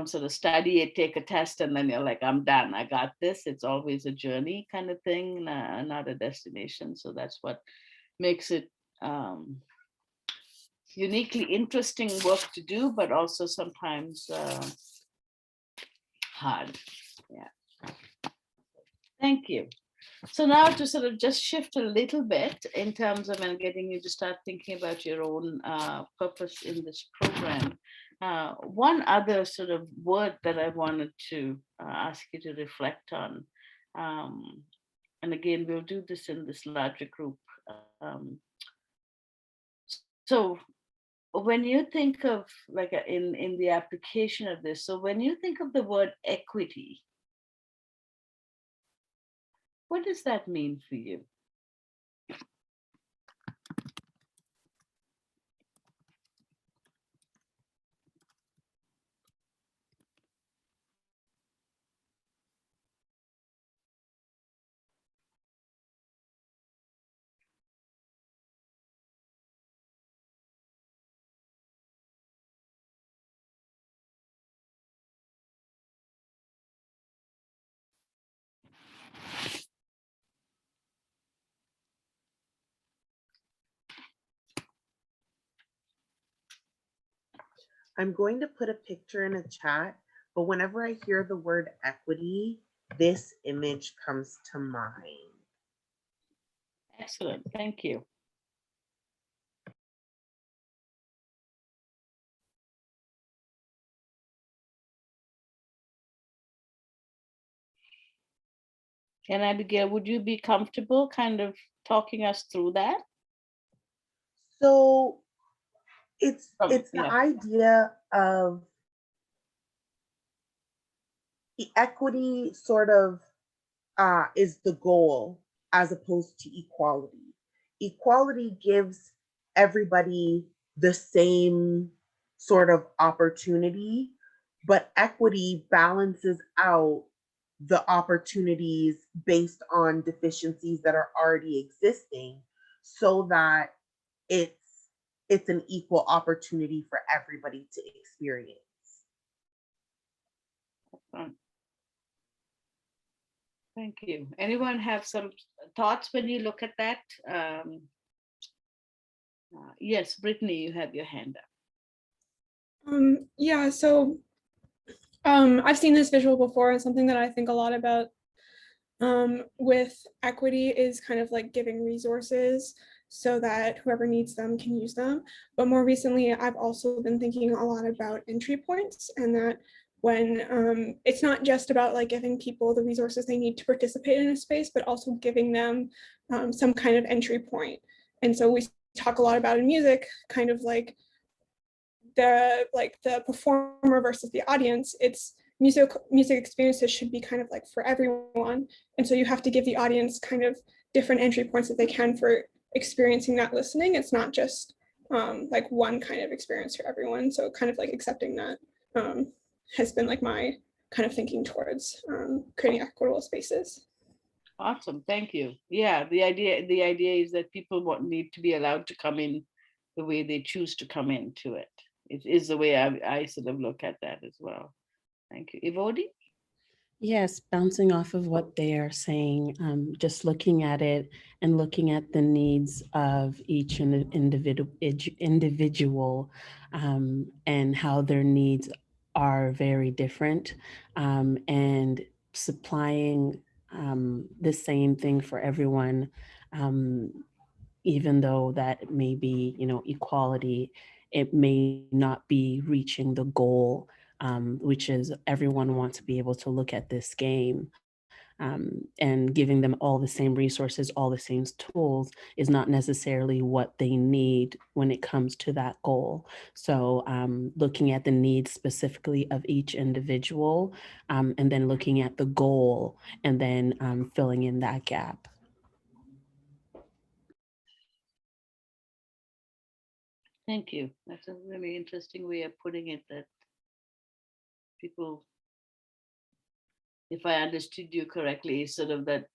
sort of study it, take a test, and then you're like, I'm done, I got this. It's always a journey kind of thing, not a destination. So that's what makes it uniquely interesting work to do, but also sometimes hard. Yeah. Thank you. So now to sort of just shift a little bit in terms of and getting you to start thinking about your own purpose in this program. One other sort of word that I wanted to ask you to reflect on, and again, we'll do this in this larger group. So when you think of like in the application of this, so when you think of the word equity, what does that mean for you? I'm going to put a picture in a chat, but whenever I hear the word equity, this image comes to mind. Excellent, thank you. And Abigail, would you be comfortable kind of talking us through that? So it's the idea of the equity sort of is the goal as opposed to equality. Equality gives everybody the same sort of opportunity, but equity balances out the opportunities based on deficiencies that are already existing so that it's an equal opportunity for everybody to experience. Thank you. Anyone have some thoughts when you look at that? Yes, Brittany, you have your hand up. Yeah, so I've seen this visual before, and something that I think a lot about with equity is kind of like giving resources so that whoever needs them can use them. But more recently, I've also been thinking a lot about entry points, and that when it's not just about like giving people the resources they need to participate in a space, but also giving them some kind of entry point. And so we talk a lot about in music, kind of like the performer versus the audience. It's music experiences should be kind of like for everyone, and so you have to give the audience kind of different entry points that they can for experiencing that listening. It's not just like one kind of experience for everyone. So kind of like accepting that has been like my kind of thinking towards creating equitable spaces. Awesome, thank you. Yeah, the idea is that people need to be allowed to come in the way they choose to come into it. It is the way I sort of look at that as well. Thank you. Ivodi? Yes, bouncing off of what they are saying, just looking at it and looking at the needs of each individual and how their needs are very different, and supplying the same thing for everyone, even though that may be, equality, it may not be reaching the goal, which is everyone wants to be able to look at this game, and giving them all the same resources, all the same tools is not necessarily what they need when it comes to that goal. So looking at the needs specifically of each individual, and then looking at the goal and then filling in that gap. Thank you. That's a really interesting way of putting it, that people, if I understood you correctly, sort of that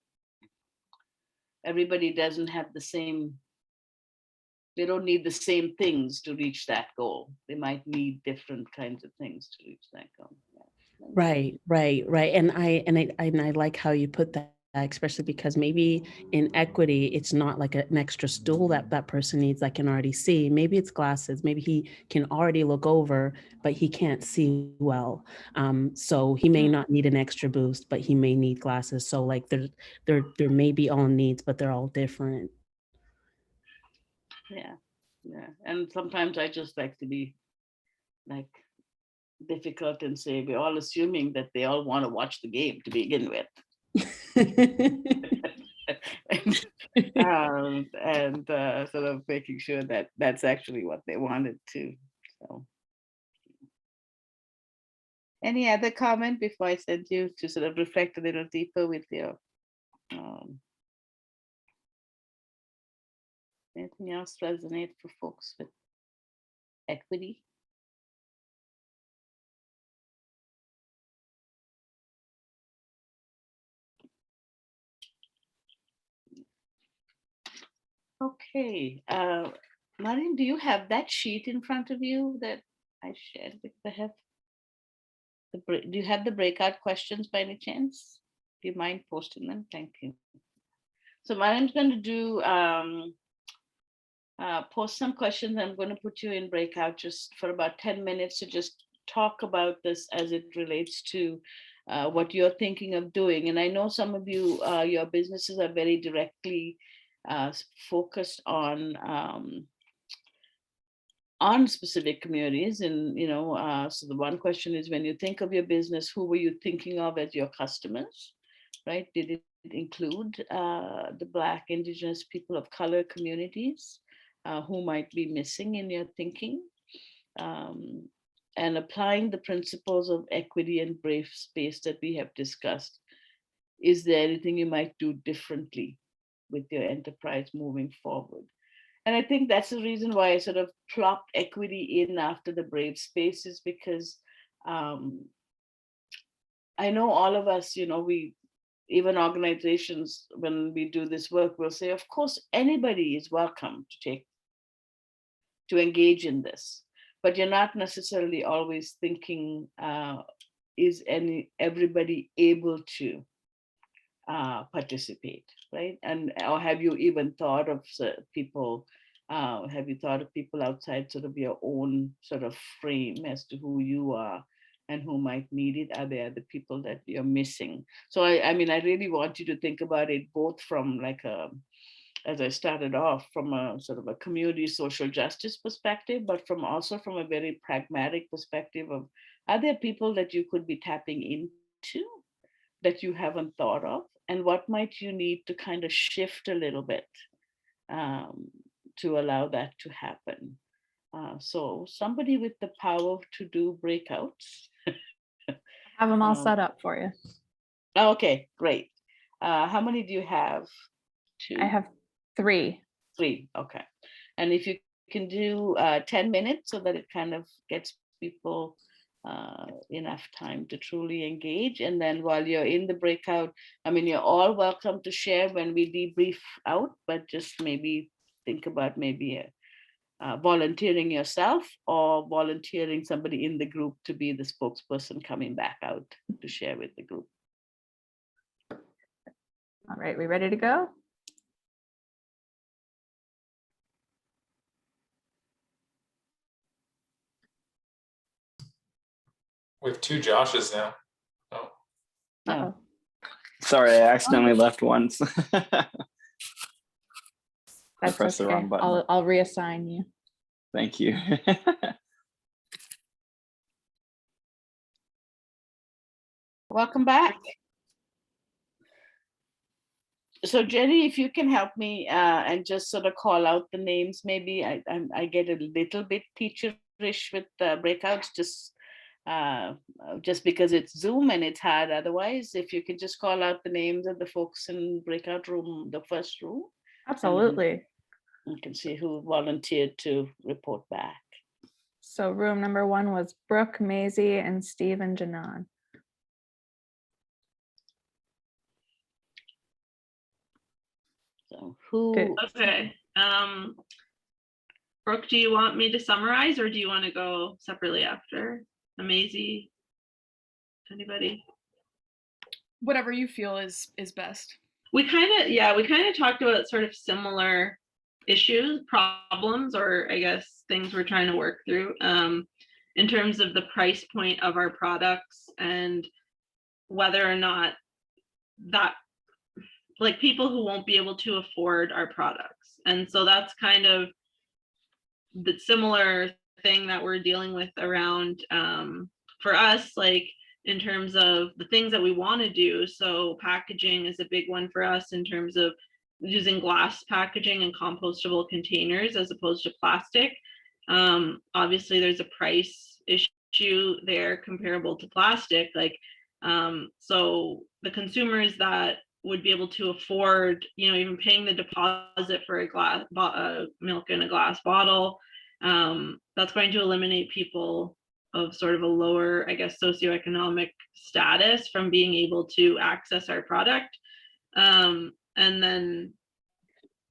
everybody doesn't have the same, they don't need the same things to reach that goal. They might need different kinds of things to reach that goal. Yeah. Right. And I like how you put that, especially because maybe in equity, it's not like an extra stool that person needs, that can already see. Maybe it's glasses. Maybe he can already look over, but he can't see well. So he may not need an extra boost, but he may need glasses. So like there may be all needs, but they're all different. Yeah. And sometimes I just like to be like difficult and say we're all assuming that they all want to watch the game to begin with. And sort of making sure that that's actually what they wanted to. So, any other comment before I send you to sort of reflect a little deeper with your anything else resonate for folks with equity? Okay, Mariam, do you have that sheet in front of you that I shared? Because I have do you have the breakout questions by any chance? Do you mind posting them? Thank you. So Mariam's going to do post some questions. I'm going to put you in breakout just for about 10 minutes to just talk about this as it relates to what you're thinking of doing. And I know some of you, your businesses are very directly focused on specific communities. And, so the one question is, when you think of your business, who were you thinking of as your customers, right? Did it include the Black, Indigenous, people of color communities who might be missing in your thinking? And applying the principles of equity and brave space that we have discussed, is there anything you might do differently with your enterprise moving forward? And I think that's the reason why I sort of plopped equity in after the brave spaces, because I know all of us, we, even organizations, when we do this work, will say, of course, anybody is welcome to engage in this, but you're not necessarily always thinking, is everybody able to participate, right? Or have you even thought of people? Have you thought of people outside sort of your own sort of frame as to who you are and who might need it? Are there the people that you're missing? So I mean, I really want you to think about it both from like as I started off, from a sort of a community social justice perspective, but also from a very pragmatic perspective of, are there people that you could be tapping into that you haven't thought of? And what might you need to kind of shift a little bit to allow that to happen? So somebody with the power to do breakouts. Have them all set up for you. Okay, great. How many do you have? 2? I have 3. 3, okay. And if you can do 10 minutes so that it kind of gets people enough time to truly engage. And then while you're in the breakout, I mean, you're all welcome to share when we debrief out, but just maybe think about maybe volunteering yourself or volunteering somebody in the group to be the spokesperson coming back out to share with the group. All right, we ready to go? We have 2 Joshes now. Oh. Uh-oh. Sorry, I accidentally left once. I That's pressed the okay. wrong button. I'll reassign you. Thank you. Welcome back. So Jenny, if you can help me and just sort of call out the names, maybe I get a little bit teacherish with breakouts, just because it's Zoom and it's hard otherwise. If you could just call out the names of the folks in breakout room, the first room. Absolutely. You can see who volunteered to report back. So room number 1 was Brooke, Maisie, and Steve and Janan. So who? Okay. Brooke, do you want me to summarize or do you want to go separately after? Maisie? Anybody? Whatever you feel is best. We kind of talked about sort of similar issues, problems, or I guess things we're trying to work through in terms of the price point of our products and whether or not that, like, people who won't be able to afford our products. And so that's kind of the similar thing that we're dealing with around for us, like in terms of the things that we want to do. So packaging is a big one for us in terms of using glass packaging and compostable containers as opposed to plastic. Obviously there's a price issue there comparable to plastic. Like, so the consumers that would be able to afford, even paying the deposit for a glass milk in a glass bottle, that's going to eliminate people of sort of a lower, I guess, socioeconomic status from being able to access our product. And then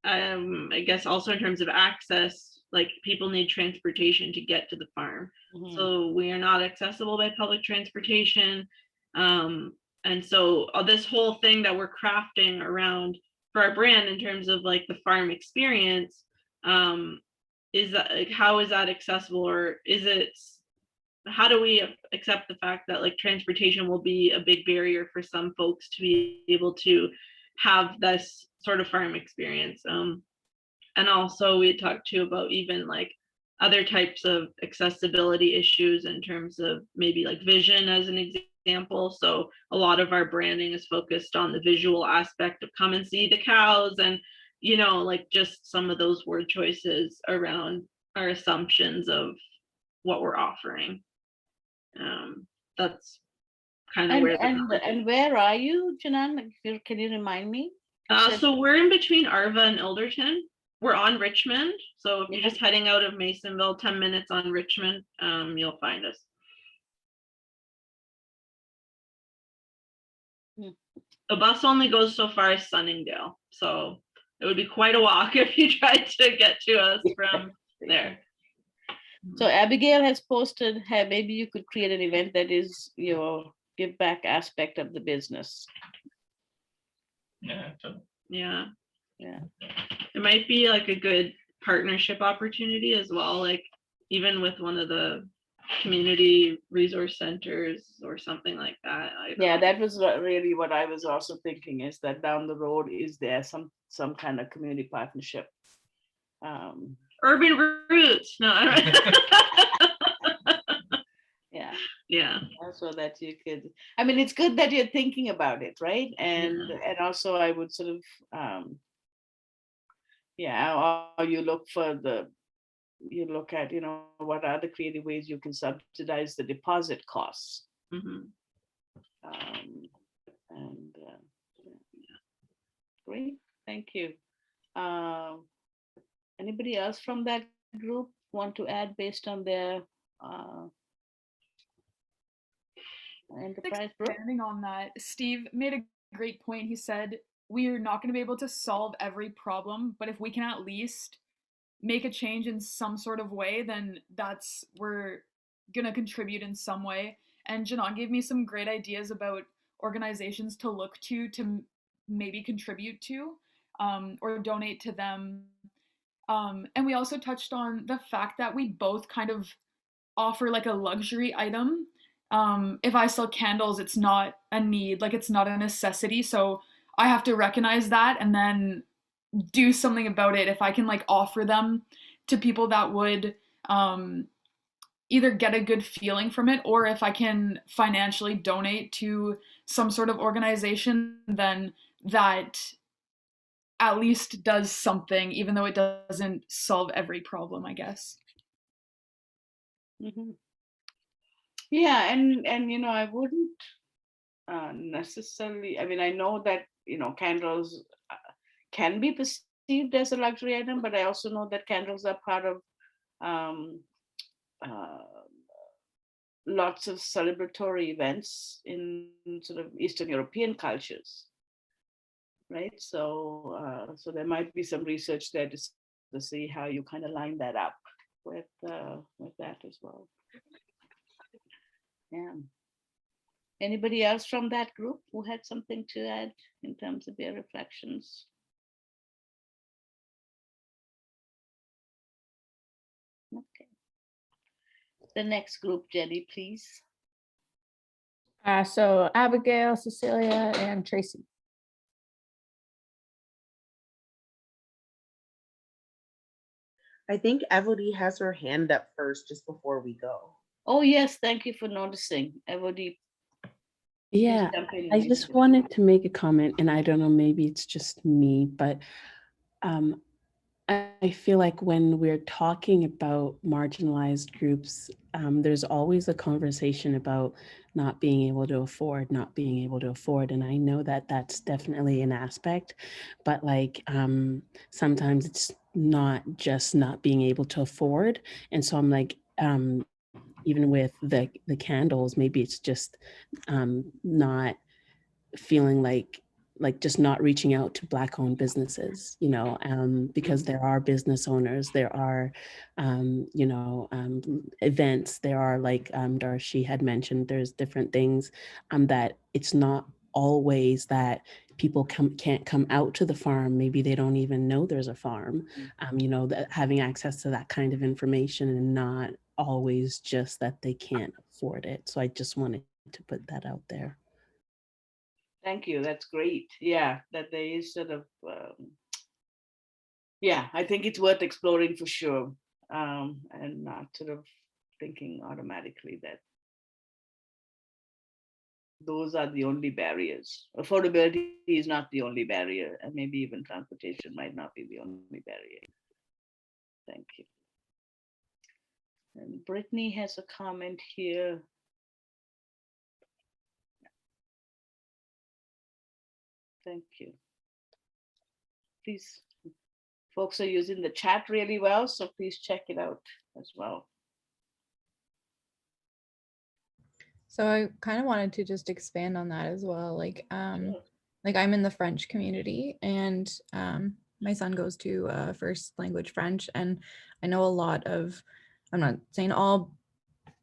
I guess also in terms of access, like people need transportation to get to the farm. Mm-hmm. So we are not accessible by public transportation. And so this whole thing that we're crafting around for our brand in terms of like the farm experience, is that, like, how is that accessible, or how do we accept the fact that like transportation will be a big barrier for some folks to be able to have this sort of farm experience? And also we talked too about even like other types of accessibility issues in terms of maybe like vision as an example. So a lot of our branding is focused on the visual aspect of come and see the cows, and like just some of those word choices around our assumptions of what we're offering. That's kind of where and where are you, Janan? Can you remind me? So we're in between Arva and Ilderton. We're on Richmond. So if you're just heading out of Masonville, 10 minutes on Richmond, you'll find us. The bus only goes so far as Sunningdale, so it would be quite a walk if you tried to get to us from there. So Abigail has posted, hey, maybe you could create an event that is your give back aspect of the business. Yeah. Yeah. Yeah. It might be like a good partnership opportunity as well, like even with one of the community resource centers or something like that. Yeah, that was really what I was also thinking, is that down the road, is there some kind of community partnership? Urban roots. No. Yeah. Yeah. So that you could, I mean, it's good that you're thinking about it, right? And also I would sort of or you look at, what are the creative ways you can subsidize the deposit costs. Great, thank you. Anybody else from that group want to add based on their enterprise? Expanding on that, Steve made a great point. He said, we're not going to be able to solve every problem, but if we can at least make a change in some sort of way, then we're going to contribute in some way. And Janan gave me some great ideas about organizations to look to maybe contribute to or donate to them. And we also touched on the fact that we both kind of offer like a luxury item. If I sell candles, it's not a need, like it's not a necessity. So I have to recognize that and then do something about it. If I can like offer them to people that would either get a good feeling from it, or if I can financially donate to some sort of organization, then that at least does something, even though it doesn't solve every problem, I guess. Yeah, and I wouldn't necessarily, I mean, I know that candles can be perceived as a luxury item, but I also know that candles are part of lots of celebratory events in sort of Eastern European cultures, right? So there might be some research there to see how you kind of line that up with that as well. Yeah. Anybody else from that group who had something to add in terms of their reflections? Okay. The next group, Jenny, please. So Abigail, Cecilia, and Tracy. I think Evody has her hand up first just before we go. Oh, yes. Thank you for noticing. Evody. Yeah, I just wanted to make a comment, and I don't know, maybe it's just me, but I feel like when we're talking about marginalized groups, there's always a conversation about not being able to afford, and I know that that's definitely an aspect, but like sometimes it's not just not being able to afford, and so I'm like, even with the candles, maybe it's just not feeling like just not reaching out to Black owned businesses, because there are business owners, there are, events, there are, like Dharshi had mentioned, there's different things that it's not always that people can't come out to the farm. Maybe they don't even know there's a farm, that having access to that kind of information, and not always just that they can't afford it. So I just wanted to put that out there. Thank you. That's great. Yeah, that there is sort of, I think it's worth exploring for sure, and not sort of thinking automatically that those are the only barriers. Affordability is not the only barrier, and maybe even transportation might not be the only barrier. Thank you. And Brittany has a comment here. Thank you. Please, folks are using the chat really well, so please check it out as well. So I kind of wanted to just expand on that as well. Like I'm in the French community, and my son goes to first language French, and I know a lot of, I'm not saying all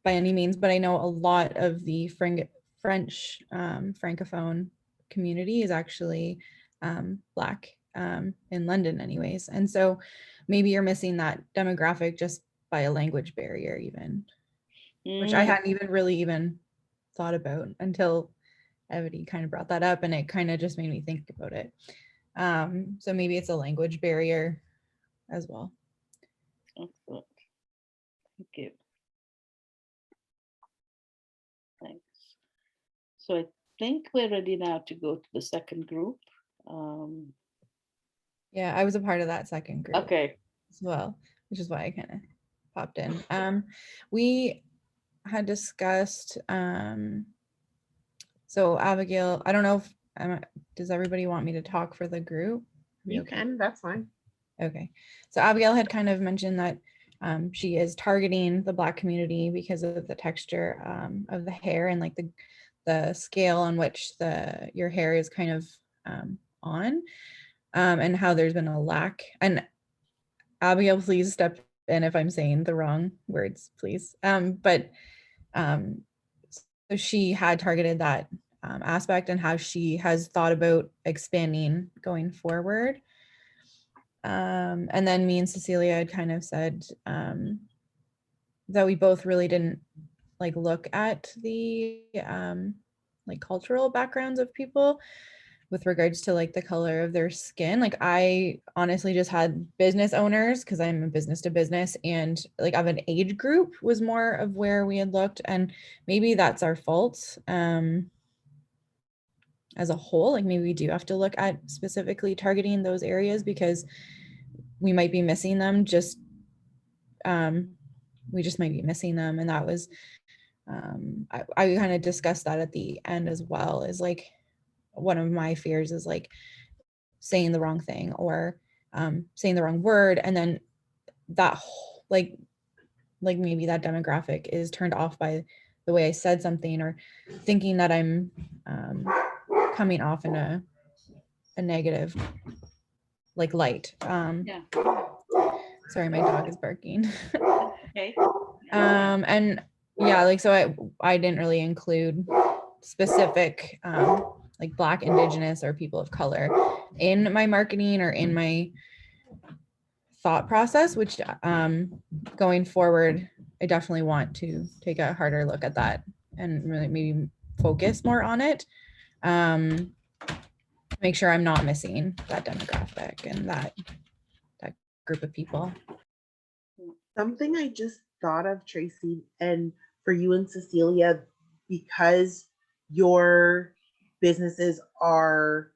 by any means, but I know a lot of the French Francophone community is actually Black in London anyways. And so maybe you're missing that demographic just by a language barrier even, which I hadn't even thought about until Evity kind of brought that up, and it kind of just made me think about it. So maybe it's a language barrier as well. Excellent. Thank you. Thanks. So I think we're ready now to go to the second group. Yeah, I was a part of that second group. Okay. As well, which is why I kind of popped in. We had discussed, so Abigail, I don't know if, does everybody want me to talk for the group? You can, that's fine. Okay, so Abigail had kind of mentioned that she is targeting the Black community because of the texture of the hair and like the scale on which your hair is kind of on, and how there's been a lack. And Abigail, please step in if I'm saying the wrong words, please. So she had targeted that aspect and how she has thought about expanding going forward. And then me and Cecilia had kind of said that we both really didn't like look at the like cultural backgrounds of people with regards to like the color of their skin. Like I honestly just had business owners because I'm a business to business, and like of an age group was more of where we had looked, and maybe that's our fault as a whole. Like maybe we do have to look at specifically targeting those areas because we might be missing them. We just might be missing them, and that was I kind of discussed that at the end as well, is like one of my fears is like saying the wrong thing or saying the wrong word, and then that like maybe that demographic is turned off by the way I said something, or thinking that I'm coming off in a negative like light. Yeah. Sorry, my dog is barking. Okay. And yeah, like so I didn't really include specific like Black, Indigenous, or people of color in my marketing or in my thought process, which going forward, I definitely want to take a harder look at that and really maybe focus more on it. Make sure I'm not missing that demographic and that group of people. Something I just thought of, Tracy, and for you and Cecilia, because your businesses are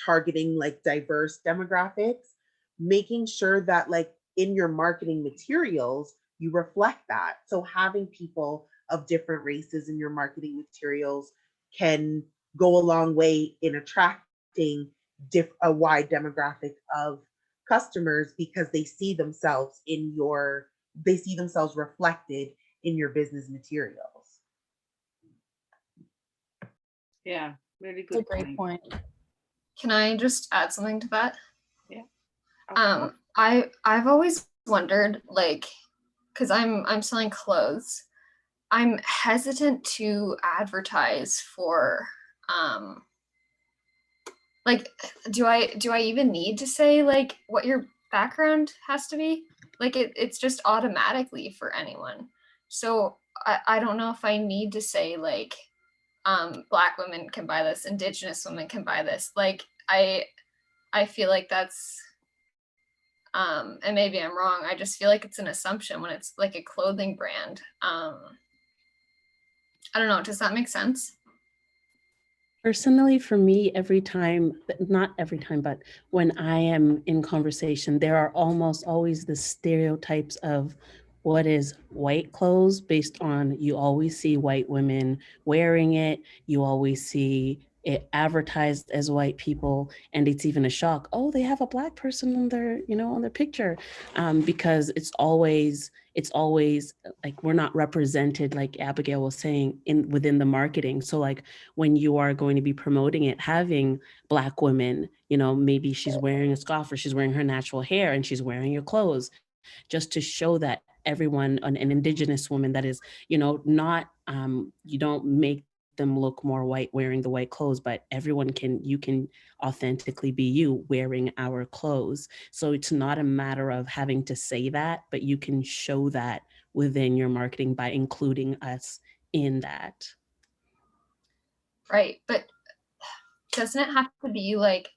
targeting like diverse demographics, making sure that like in your marketing materials you reflect that. So having people of different races in your marketing materials can go a long way in attracting a wide demographic of customers, because they see themselves reflected in your business materials. Yeah, really good. That's a great point. Can I just add something to that? Yeah. I've always wondered, like, because I'm selling clothes, I'm hesitant to advertise for like, do I even need to say like what your background has to be? Like it's just automatically for anyone. So I don't know if I need to say like Black women can buy this, Indigenous women can buy this. Like I feel like that's and maybe I'm wrong. I just feel like it's an assumption when it's like a clothing brand. I don't know. Does that make sense? Personally, for me, every time, not every time, but when I am in conversation, there are almost always the stereotypes of what is white clothes based on, you always see white women wearing it. You always see it advertised as white people, and it's even a shock. Oh, they have a Black person on their, on their picture, because it's it's always like we're not represented, like Abigail was saying, within the marketing. So like when you are going to be promoting it, having Black women, maybe she's wearing a scarf or she's wearing her natural hair and she's wearing your clothes, just to show that everyone, an Indigenous woman that is, not, you don't make them look more white wearing the white clothes, but you can authentically be you wearing our clothes. So it's not a matter of having to say that, but you can show that within your marketing by including us in that. Right. But doesn't it have to be like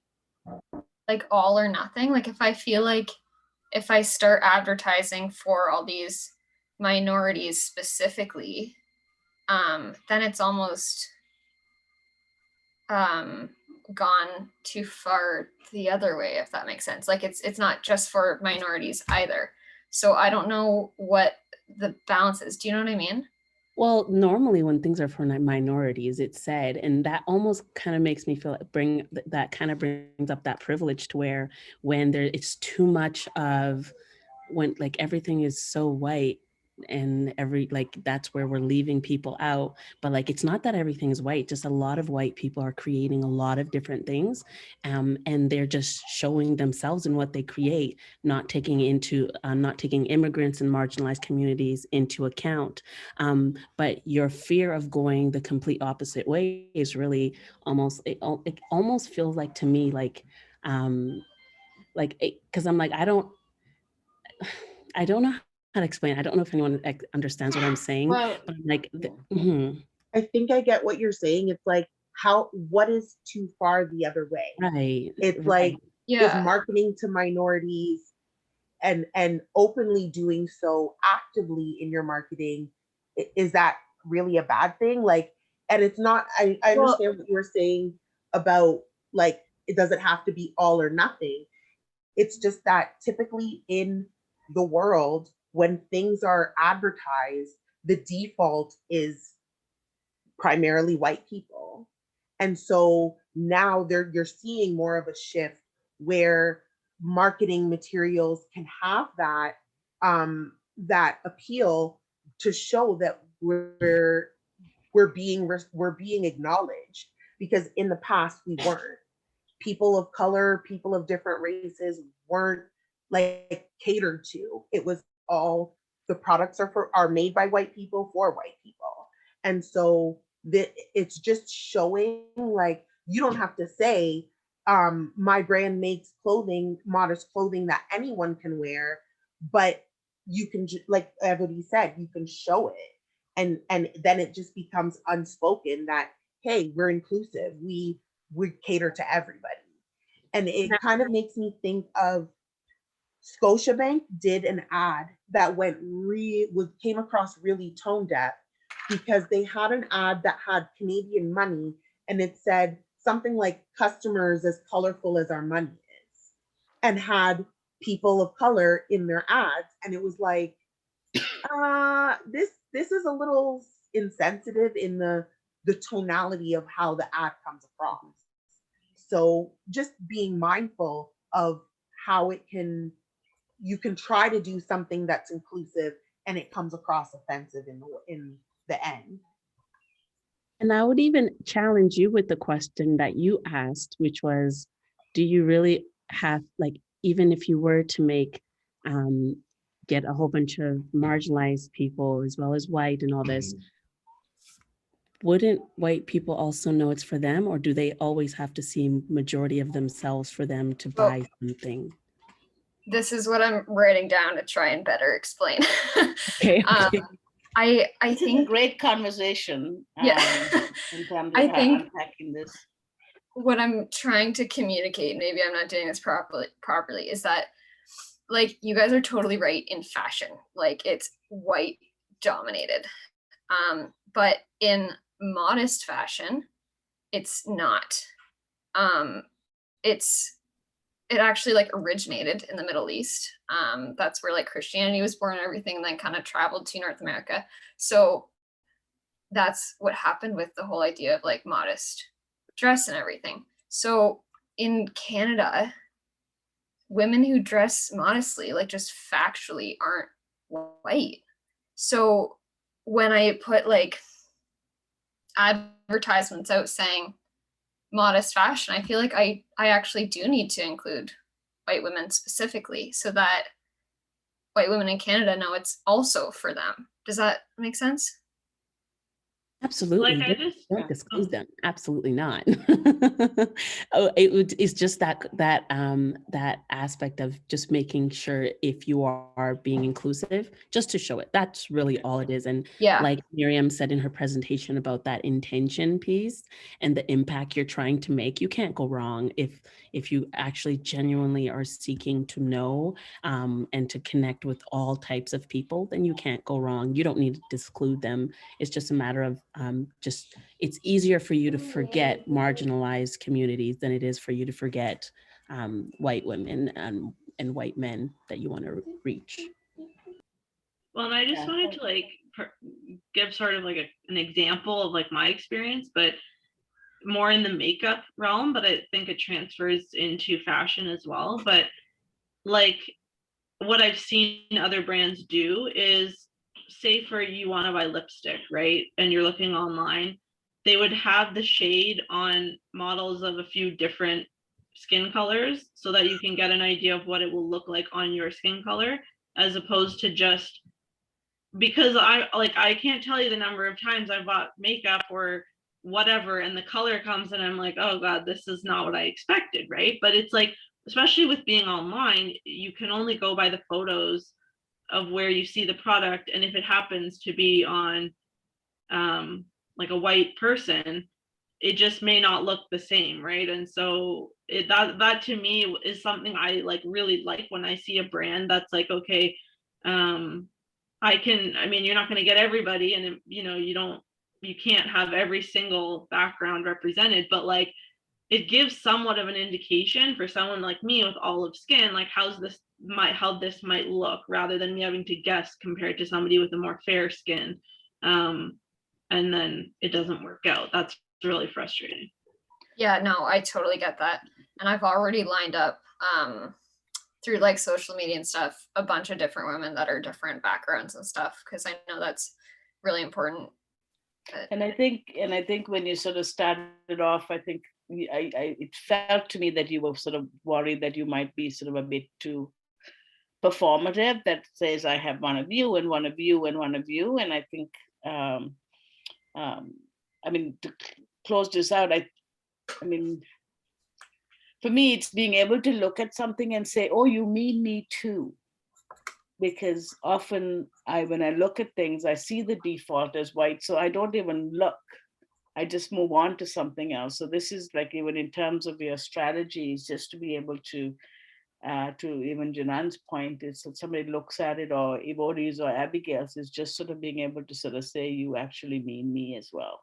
all or nothing? Like if I feel like if I start advertising for all these minorities specifically, then it's almost gone too far the other way, if that makes sense. Like it's not just for minorities either. So I don't know what the balance is. Do you know what I mean? Well, normally when things are for minorities, it's said, and that almost kind of makes me feel brings up that privilege to where when it's too much of when like everything is so white and that's where we're leaving people out. But like it's not that everything is white, just a lot of white people are creating a lot of different things, and they're just showing themselves in what they create, not taking immigrants and marginalized communities into account. But your fear of going the complete opposite way is really it almost feels like to me like because I'm like I don't know how to explain. I don't know if anyone understands what I'm saying, Well, but I'm like, I think I get what you're saying. It's like, what is too far the other way? Right. It's like, is marketing to minorities and openly doing so actively in your marketing, is that really a bad thing? Like, and it's not, I understand what you were saying about like, it doesn't have to be all or nothing. It's just that typically in the world, when things are advertised, the default is primarily white people. And so now you're seeing more of a shift where marketing materials can have that that appeal to show that we're being acknowledged, because in the past we weren't. People of color, people of different races weren't like catered to. It was all the products are made by white people for white people. And so that it's just showing like you don't have to say my brand makes modest clothing that anyone can wear, but you can like everybody said, you can show it. And then it just becomes unspoken that, hey, we're inclusive. We cater to everybody. And it kind of makes me think of Scotiabank did an ad that came across really tone deaf, because they had an ad that had Canadian money and it said something like customers as colorful as our money is, and had people of color in their ads. And it was like, this is a little insensitive in the tonality of how the ad comes across. So just being mindful of how you can try to do something that's inclusive and it comes across offensive in the end. And I would even challenge you with the question that you asked, which was, do you really have, like, even if you were to get a whole bunch of marginalized people as well as white and all this, wouldn't white people also know it's for them, or do they always have to see majority of themselves for them to buy something? This is what I'm writing down to try and better explain. Okay. I this think is a great conversation. Yeah. In terms of I think unpacking this. What I'm trying to communicate, maybe I'm not doing this properly, is that like you guys are totally right in fashion. Like it's white dominated. But in modest fashion, it's not. It actually like originated in the Middle East. That's where like Christianity was born and everything, and then kind of traveled to North America. So that's what happened with the whole idea of like modest dress and everything. So in Canada, women who dress modestly, like just factually, aren't white. So when I put like advertisements out saying modest fashion, I feel like I actually do need to include white women specifically so that white women in Canada know it's also for them. Does that make sense? Absolutely. Like I just Don't disclose them. Absolutely not. It's just that aspect of just making sure if you are being inclusive, just to show it. That's really all it is. And Yeah. like Mariam said in her presentation about that intention piece and the impact you're trying to make, you can't go wrong if you actually genuinely are seeking to know and to connect with all types of people, then you can't go wrong. You don't need to exclude them. It's just a matter of just, it's easier for you to forget marginalized communities than it is for you to forget white women and white men that you want to reach. Well, and I just wanted to like give sort of like an example of like my experience, but more in the makeup realm, but I think it transfers into fashion as well. But like what I've seen other brands do is, say for you want to buy lipstick, right? And you're looking online, they would have the shade on models of a few different skin colors so that you can get an idea of what it will look like on your skin color, as opposed to just, because I can't tell you the number of times I bought makeup or whatever and the color comes and I'm like, oh God, this is not what I expected, right? But it's like, especially with being online, you can only go by the photos of where you see the product, and if it happens to be on like a white person, it just may not look the same, right? And so that to me is something I like really like when I see a brand that's like, okay, I mean, you're not going to get everybody, and you can't have every single background represented, but like it gives somewhat of an indication for someone like me with olive skin, like how this might look, rather than me having to guess compared to somebody with a more fair skin. And then it doesn't work out. That's really frustrating. Yeah, no, I totally get that. And I've already lined up through like social media and stuff, a bunch of different women that are different backgrounds and stuff, because I know that's really important. And I think when you sort of started off, I think it felt to me that you were sort of worried that you might be sort of a bit too performative, that says I have one of you and one of you and one of you. And I think I mean, to close this out, I mean, for me, it's being able to look at something and say, oh, you mean me too. Because often when I look at things, I see the default as white, so I don't even look. I just move on to something else. So this is like, even in terms of your strategies, just to be able to even Janan's point, is that somebody looks at it, or Ivori's or Abigail's, is just sort of being able to sort of say, you actually mean me as well,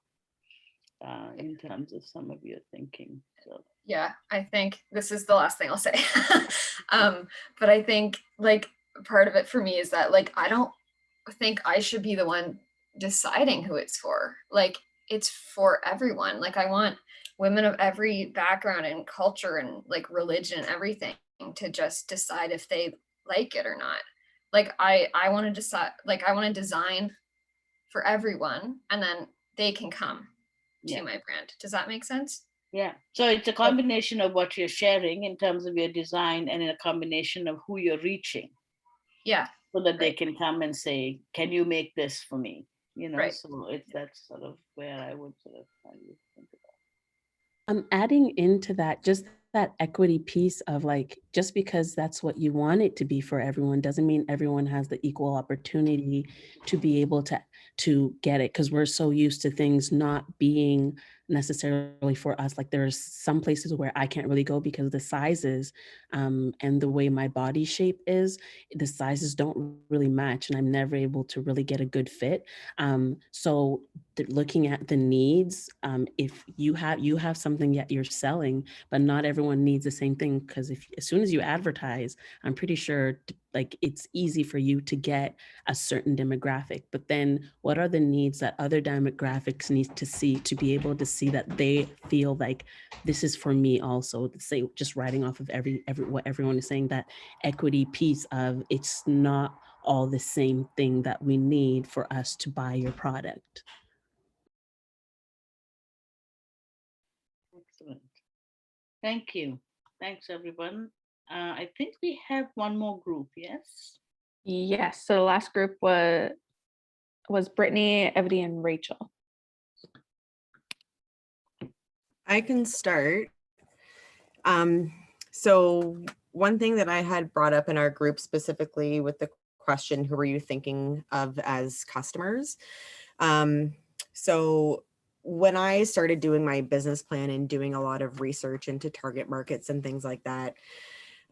in terms of some of your thinking. So yeah, I think this is the last thing I'll say. But I think like part of it for me is that like I don't think I should be the one deciding who it's for. Like it's for everyone. Like I want women of every background and culture and like religion, everything, to just decide if they like it or not. Like I want to decide, like I want to design for everyone, and then they can come to my brand. Does that make sense? Yeah. So it's a combination of what you're sharing in terms of your design, and in a combination of who you're reaching. Yeah. So that they can come and say, can you make this for me? Right. So that's sort of where I would sort of think about. I'm adding into that just that equity piece of like, just because that's what you want it to be for everyone doesn't mean everyone has the equal opportunity to be able to get it, because we're so used to things not being necessarily for us. Like there's some places where I can't really go because of the sizes and the way my body shape is, the sizes don't really match, and I'm never able to really get a good fit. So looking at the needs, if you have something that you're selling, but not everyone needs the same thing, because as soon as you advertise, I'm pretty sure like it's easy for you to get a certain demographic, but then what are the needs that other demographics need to see to be able to see that they feel like this is for me also? Say, just writing off of every what everyone is saying, that equity piece of it's not all the same thing that we need for us to buy your product. Excellent. Thank you. Thanks, everyone. I think we have one more group, yes? Yes. So the last group was Brittany, Evie, and Rachel. I can start. So one thing that I had brought up in our group specifically with the question, who were you thinking of as customers? So when I started doing my business plan and doing a lot of research into target markets and things like that,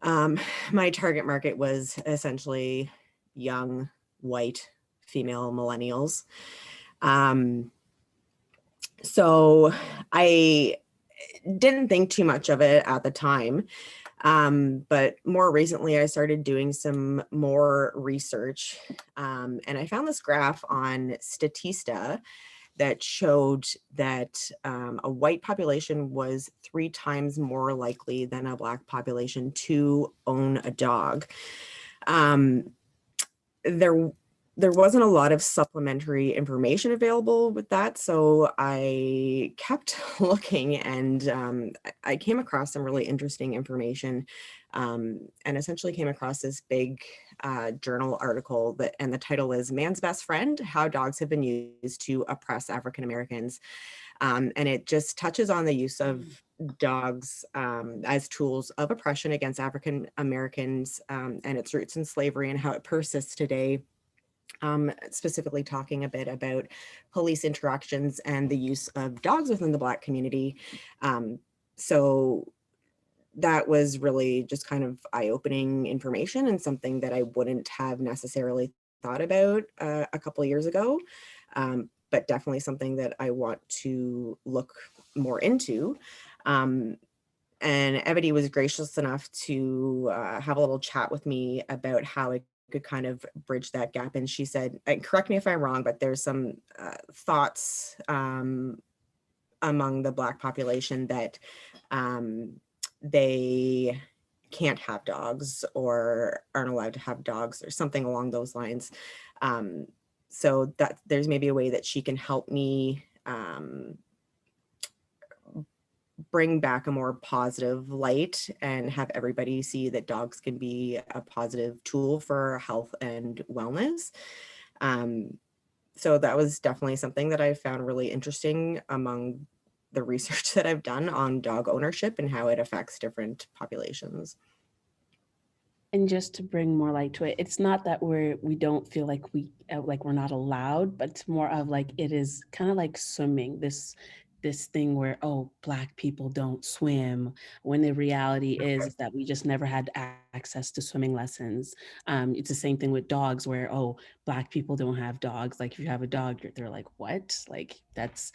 my target market was essentially young, white, female millennials. So I didn't think too much of it at the time. But more recently, I started doing some more research. And I found this graph on Statista that showed that a white population was 3 times more likely than a Black population to own a dog. There wasn't a lot of supplementary information available with that, so I kept looking, and I came across some really interesting information, and essentially came across this big journal article and the title is "Man's Best Friend: How Dogs Have Been Used to Oppress African Americans," and it just touches on the use of dogs as tools of oppression against African Americans, and its roots in slavery and how it persists today. Specifically talking a bit about police interactions and the use of dogs within the Black community. So that was really just kind of eye-opening information and something that I wouldn't have necessarily thought about a couple of years ago, but definitely something that I want to look more into. And Evity was gracious enough to have a little chat with me about how it could kind of bridge that gap. And she said, and correct me if I'm wrong, but there's some thoughts among the Black population that they can't have dogs or aren't allowed to have dogs or something along those lines. So that there's maybe a way that she can help me bring back a more positive light and have everybody see that dogs can be a positive tool for health and wellness. So that was definitely something that I found really interesting among the research that I've done on dog ownership and how it affects different populations. And just to bring more light to it, it's not that we don't feel like we're not allowed, but it's more of like it is kind of like swimming. This thing where, oh, Black people don't swim, when the reality is that we just never had access to swimming lessons. It's the same thing with dogs where, oh, Black people don't have dogs. Like if you have a dog, they're like, what? Like it's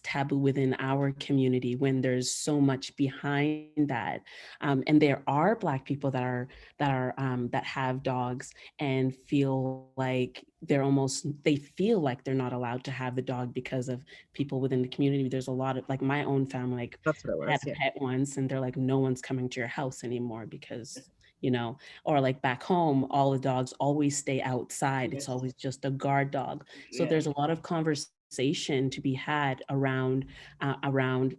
taboo within our community when there's so much behind that. And there are Black people that have dogs and feel like they feel like they're not allowed to have the dog because of people within the community. There's a lot of, like my own family, like that's what it was, had a pet once and they're like, no one's coming to your house anymore because, or like back home, all the dogs always stay outside. It's always just a guard dog. So there's a lot of conversation to be had around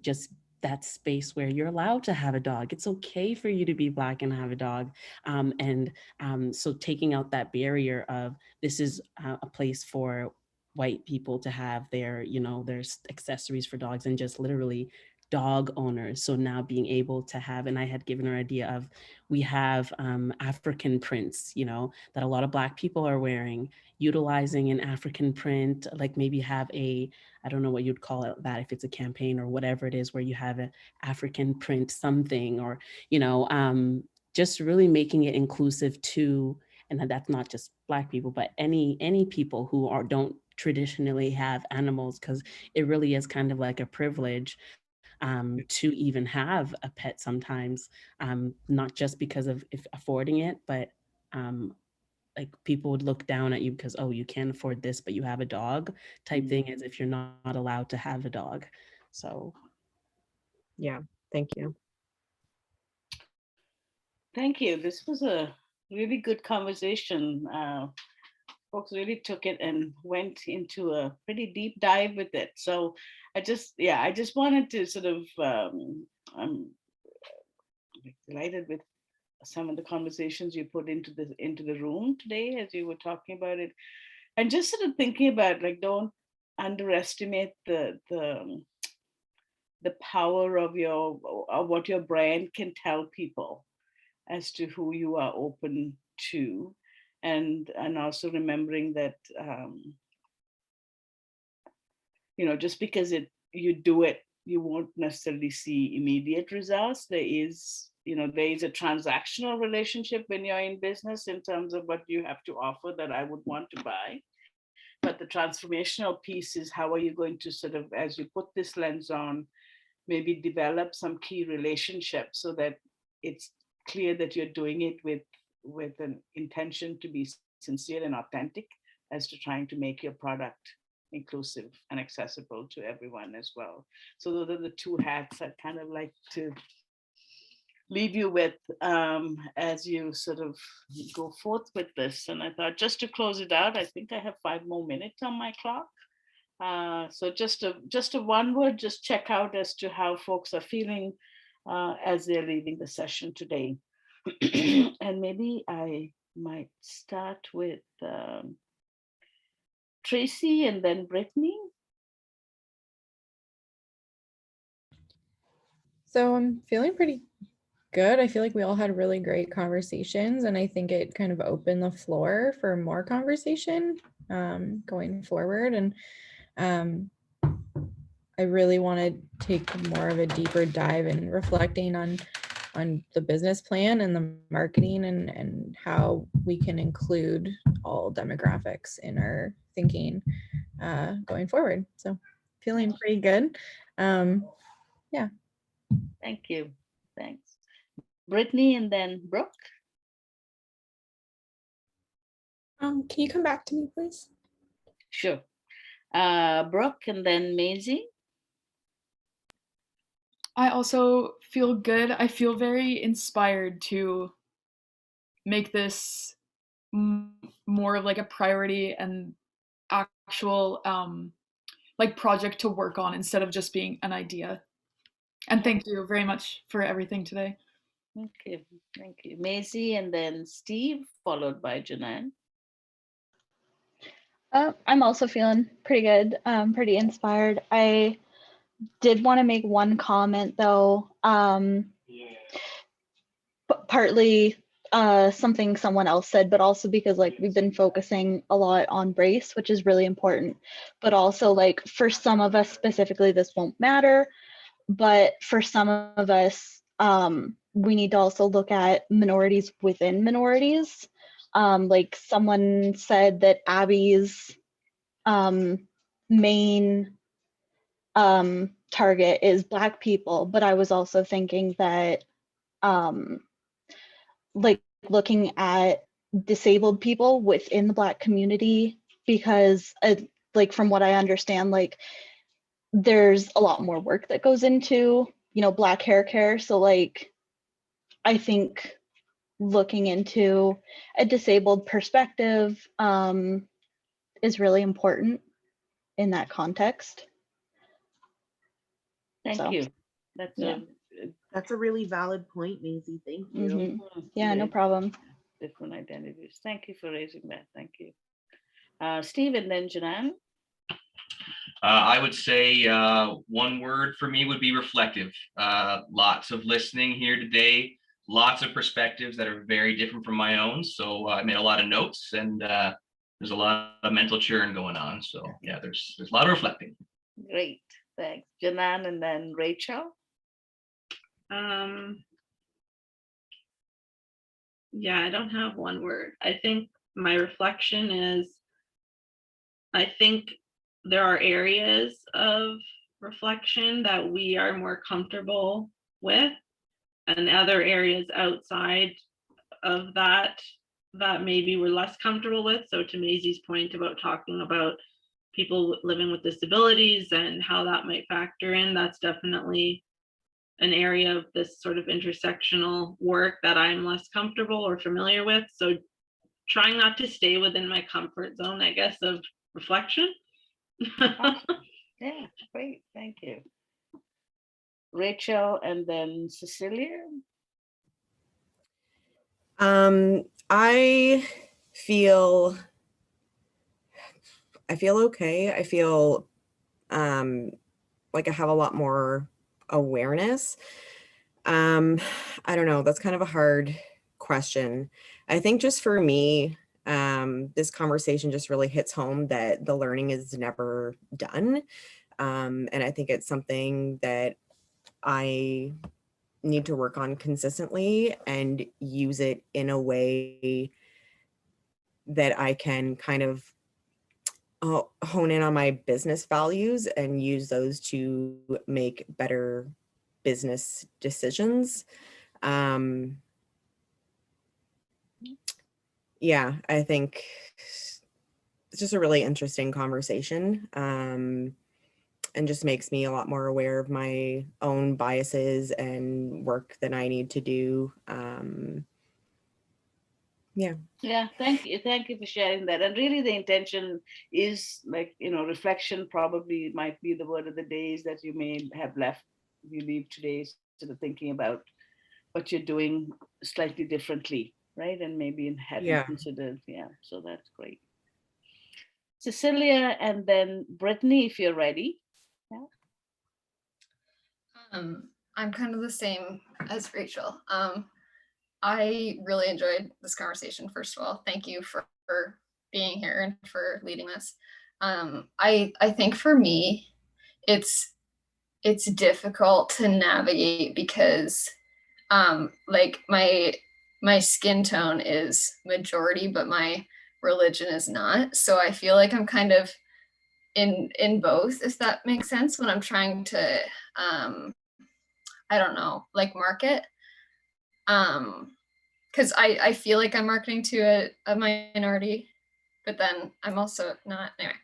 just that space where you're allowed to have a dog. It's okay for you to be Black and have a dog. So taking out that barrier of this is a place for white people to have their accessories for dogs and just literally dog owners. So now being able to have, and I had given her idea of, we have African prints, that a lot of Black people are wearing, utilizing an African print, like maybe have I don't know what you'd call it, that if it's a campaign or whatever it is, where you have an African print something, or, just really making it inclusive to, and that's not just Black people, but any people who don't traditionally have animals, because it really is kind of like a privilege to even have a pet sometimes, not just because of affording it, but like people would look down at you because, oh, you can't afford this, but you have a dog type thing, as if you're not allowed to have a dog. So yeah, thank you. Thank you. This was a really good conversation. Folks really took it and went into a pretty deep dive with it. So I just wanted to sort of, I'm delighted with some of the conversations you put into the room today as you were talking about it, and just sort of thinking about, like, don't underestimate the power of what your brand can tell people as to who you are open to, and also remembering that just because you do it, you won't necessarily see immediate results. There is a transactional relationship when you're in business in terms of what you have to offer that I would want to buy. But the transformational piece is, how are you going to sort of, as you put this lens on, maybe develop some key relationships so that it's clear that you're doing it with an intention to be sincere and authentic as to trying to make your product inclusive and accessible to everyone as well. So those are the two hats I'd kind of like to leave you with as you sort of go forth with this. And I thought, just to close it out, I think I have 5 more minutes on my clock. So just a one word, just check out as to how folks are feeling as they're leaving the session today. And maybe I might start with Tracy and then Brittany. So I'm feeling pretty good. I feel like we all had really great conversations, and I think it kind of opened the floor for more conversation going forward. And I really want to take more of a deeper dive in reflecting on the business plan and the marketing and how we can include all demographics in our thinking going forward. So feeling pretty good. Yeah. Thank you. Thanks. Brittany and then Brooke. Can you come back to me, please? Sure. Brooke and then Maisie. I also feel good. I feel very inspired to make this more of like a priority and actual like project to work on instead of just being an idea. And thank you very much for everything today. Thank you. Thank you. Maisie and then Steve, followed by Janan. I'm also feeling pretty good, pretty inspired. I did want to make one comment though, partly something someone else said, but also because like we've been focusing a lot on race, which is really important, but also like for some of us specifically, this won't matter, but for some of us, we need to also look at minorities within minorities. Like someone said that Abby's main target is Black people, but I was also thinking that like looking at disabled people within the Black community, because like from what I understand, like there's a lot more work that goes into, Black hair care. So like, I think looking into a disabled perspective is really important in that context. Thank you. That's a really valid point, Maisie. Thank you. Mm-hmm. Yeah, no problem. Different identities. Thank you for raising that. Thank you. Steve and then Janan. I would say one word for me would be reflective. Lots of listening here today, lots of perspectives that are very different from my own. So I made a lot of notes, and there's a lot of mental churn going on. So yeah, there's a lot of reflecting. Great, thanks. Janan and then Rachel. Yeah, I don't have one word. I think my reflection is, I think there are areas of reflection that we are more comfortable with, and other areas outside of that maybe we're less comfortable with. So to Maisie's point about talking about people living with disabilities and how that might factor in, that's definitely an area of this sort of intersectional work that I'm less comfortable or familiar with. So trying not to stay within my comfort zone, I guess, of reflection. Yeah, great. Thank you. Rachel and then Cecilia. I feel okay. I feel like I have a lot more awareness. I don't know, that's kind of a hard question. I think just for me, this conversation just really hits home that the learning is never done. And I think it's something that I need to work on consistently and use it in a way that I can kind of hone in on my business values and use those to make better business decisions. Yeah, I think it's just a really interesting conversation, and just makes me a lot more aware of my own biases and work that I need to do. Yeah, thank you for sharing that. And really the intention is, like, reflection probably might be the word of the day, is that you may have you leave today sort of thinking about what you're doing slightly differently, right? And maybe hadn't considered. Yeah, so that's great. Cecilia and then Brittany, if you're ready. Yeah. I'm kind of the same as Rachel. I really enjoyed this conversation. First of all, thank you for being here and for leading this. I think for me, it's difficult to navigate because like my skin tone is majority, but my religion is not. So I feel like I'm kind of in both, if that makes sense, when I'm trying to I don't know, like market. Because I feel like I'm marketing to a minority, but then I'm also not, anyway.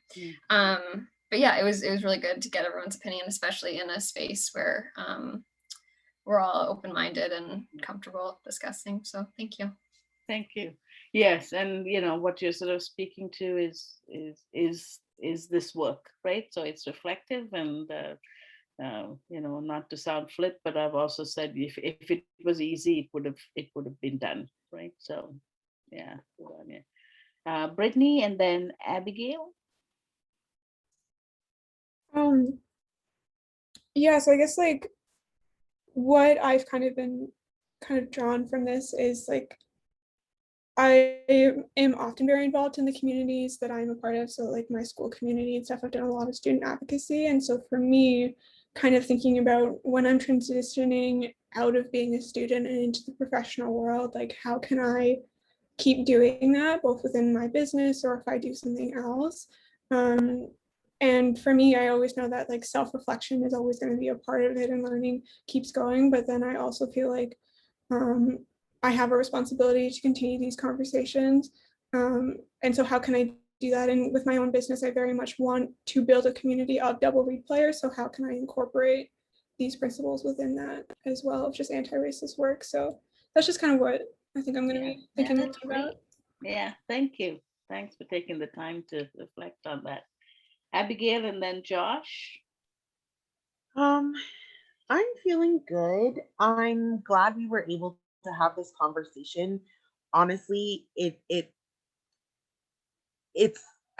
But yeah, it was really good to get everyone's opinion, especially in a space where we're all open-minded and comfortable discussing. So thank you. Thank you. Yes, and what you're sort of speaking to is this work, right? So it's reflective and not to sound flip, but I've also said if it was easy, it would have been done, right? So yeah. Brittany and then Abigail. Yeah, so I guess like what I've kind of drawn from this is like I am often very involved in the communities that I'm a part of. So like my school community and stuff, I've done a lot of student advocacy. And so for me, kind of thinking about when I'm transitioning out of being a student and into the professional world, like how can I keep doing that both within my business or if I do something else. And for me, I always know that like self-reflection is always going to be a part of it and learning keeps going. But then I also feel like I have a responsibility to continue these conversations. And so how can I do that? And with my own business, I very much want to build a community of double read players. So how can I incorporate these principles within that as well of just anti-racist work? So that's just kind of what I think I'm going to be thinking about. Yeah, thank you. Thanks for taking the time to reflect on that. Abigail and then Josh. I'm feeling good. I'm glad we were able to have this conversation. Honestly, it's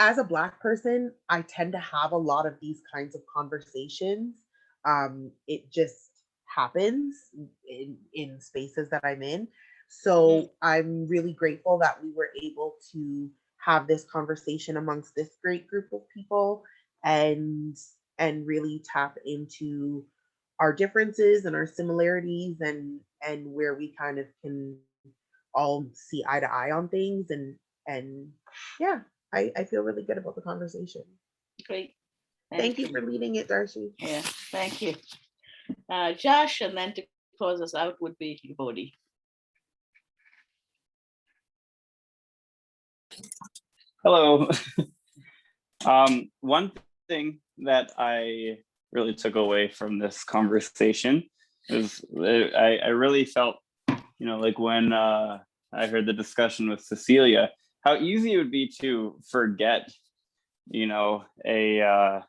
as a Black person, I tend to have a lot of these kinds of conversations. It just happens in spaces that I'm in. So I'm really grateful that we were able to have this conversation amongst this great group of people and really tap into our differences and our similarities and where we kind of can all see eye to eye on things and yeah, I feel really good about the conversation. Great. Thank you for leading it, Dharshi. Yeah, thank you. Josh, and then to close us out would be Bodhi. Hello. One thing that I really took away from this conversation I really felt, like when I heard the discussion with Cecilia, how easy it would be to forget, a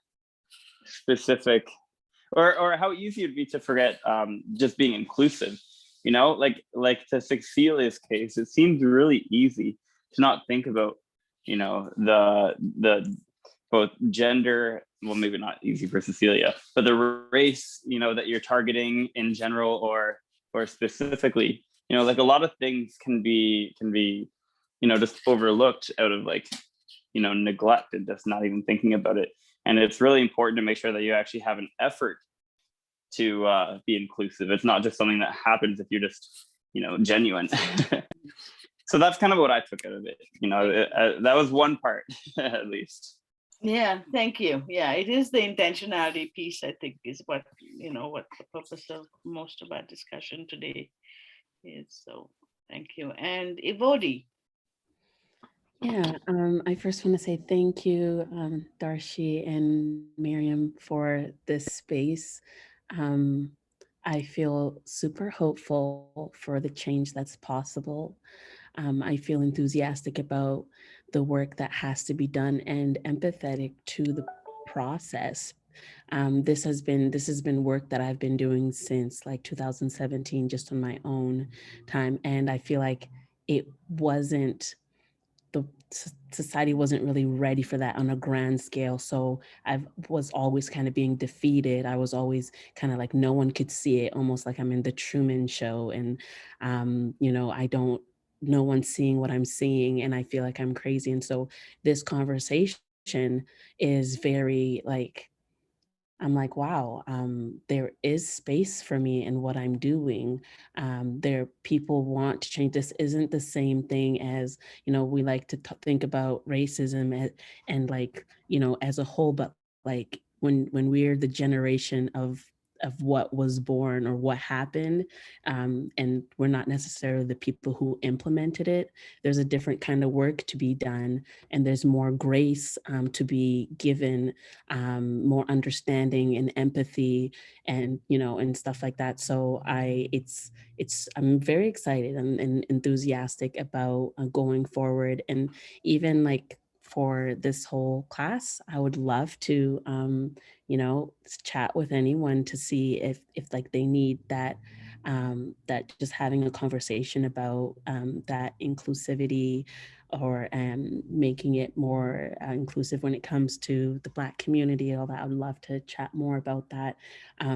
specific, or how easy it'd be to forget just being inclusive, like to Cecilia's case, it seems really easy to not think about, the both gender, well, maybe not easy for Cecilia, but the race, that you're targeting in general or specifically, like a lot of things can be, just overlooked out of like, neglect and just not even thinking about it. And it's really important to make sure that you actually have an effort to be inclusive. It's not just something that happens if you're just, genuine. So that's kind of what I took out of it. That was one part, at least. Yeah, thank you. Yeah, it is the intentionality piece, I think, is what the purpose of most of our discussion today is. So thank you. And Evodi. Yeah, I first want to say thank you, Dharshi and Mariam, for this space. I feel super hopeful for the change that's possible. I feel enthusiastic about the work that has to be done and empathetic to the process. This has been work that I've been doing since like 2017, just on my own time, and I feel like it wasn't the society wasn't really ready for that on a grand scale. So I was always kind of being defeated. I was always kind of like no one could see it, almost like I'm in the Truman Show, and no one's seeing what I'm seeing, and I feel like I'm crazy. And so this conversation is very like, I'm like, wow, there is space for me in what I'm doing. People want to change. This isn't the same thing as, we like to think about racism and like, as a whole, but like when we're the generation of what was born or what happened, and we're not necessarily the people who implemented it, there's a different kind of work to be done, and there's more grace to be given, more understanding and empathy, and and stuff like that. So I'm very excited and enthusiastic about going forward, and even like for this whole class, I would love to chat with anyone to see if like they need that, that just having a conversation about that inclusivity, or making it more inclusive when it comes to the Black community and all that. I would love to chat more about that,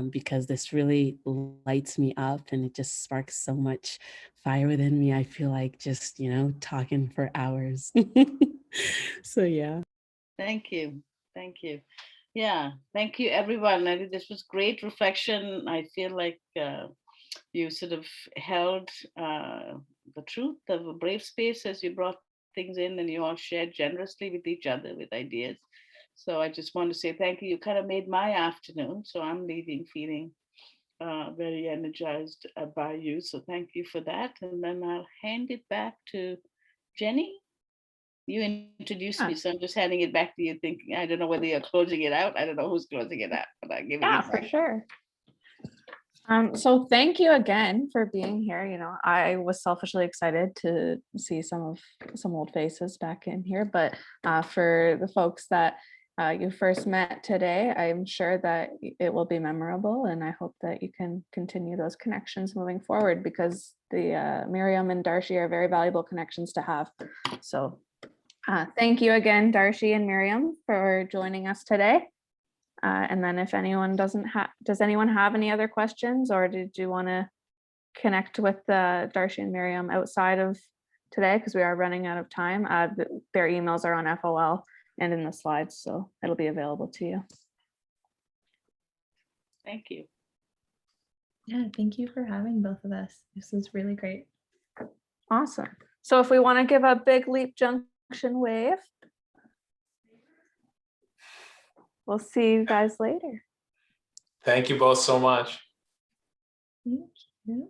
because this really lights me up and it just sparks so much fire within me. I feel like just, talking for hours. So yeah. Thank you. Thank you. Yeah, thank you, everyone. I think this was great reflection. I feel like you sort of held the truth of a brave space as you brought things in, and you all shared generously with each other with ideas. So I just want to say thank you. You kind of made my afternoon. So I'm leaving feeling very energized by you. So thank you for that. And then I'll hand it back to Jenny. You introduced me, so I'm just handing it back to you, thinking, I don't know whether you're closing it out. I don't know who's closing it out, but I'm giving it For back. sure. So thank you again for being here. I was selfishly excited to see some old faces back in here, but for the folks that you first met today, I'm sure that it will be memorable, and I hope that you can continue those connections moving forward, because the Mariam and Dharshi are very valuable connections to have. So thank you again, Dharshi and Mariam, for joining us today. And then if anyone does anyone have any other questions, or did you want to connect with Dharshi and Mariam outside of today, because we are running out of time? Their emails are on FOL and in the slides, so it'll be available to you. Thank you. Yeah, thank you for having both of us. This is really great. Awesome. So if we want to give a big Leap Junction wave, we'll see you guys later. Thank you both so much. Thank you.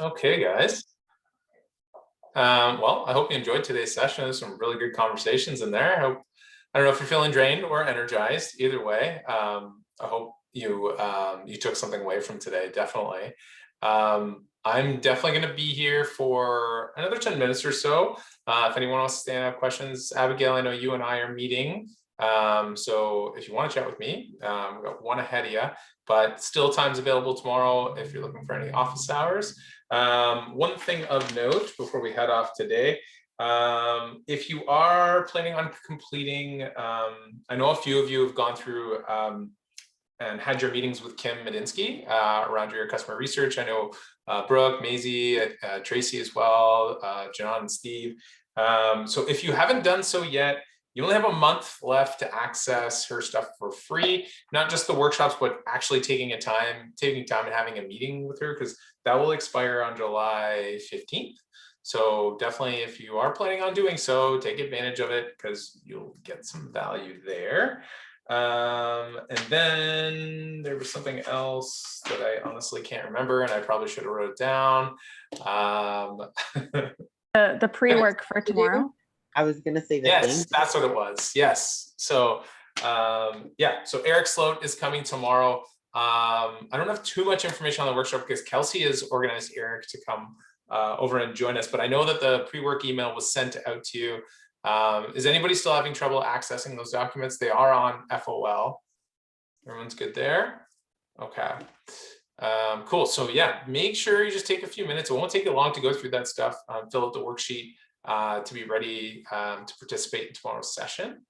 Okay, guys. Well, I hope you enjoyed today's session. There's some really good conversations in there. I don't know if you're feeling drained or energized. Either way, I hope you took something away from today. Definitely. I'm definitely going to be here for another 10 minutes or so. If anyone wants to stay and have questions, Abigail, I know you and I are meeting. So if you want to chat with me, we've got one ahead of you, but still time's available tomorrow if you're looking for any office hours. One thing of note before we head off today, if you are planning on completing, I know a few of you have gone through and had your meetings with Kim Medinsky around your customer research. I know Brooke, Maisie, Tracy as well, John and Steve. So if you haven't done so yet, you only have a month left to access her stuff for free, not just the workshops, but actually taking time and having a meeting with her, because that will expire on July 15th. So definitely, if you are planning on doing so, take advantage of it because you'll get some value there. And then there was something else that I honestly can't remember, and I probably should have wrote it down. The pre-work for tomorrow. I was gonna say the yes, that's what it was. Yes. So yeah, so Eric Sloat is coming tomorrow. I don't have too much information on the workshop because Kelsey has organized Eric to come over and join us, but I know that the pre-work email was sent out to you. Is anybody still having trouble accessing those documents? They are on FOL. Everyone's good there? Okay. Cool. So yeah, make sure you just take a few minutes. It won't take you long to go through that stuff. Fill out the worksheet to be ready to participate in tomorrow's session.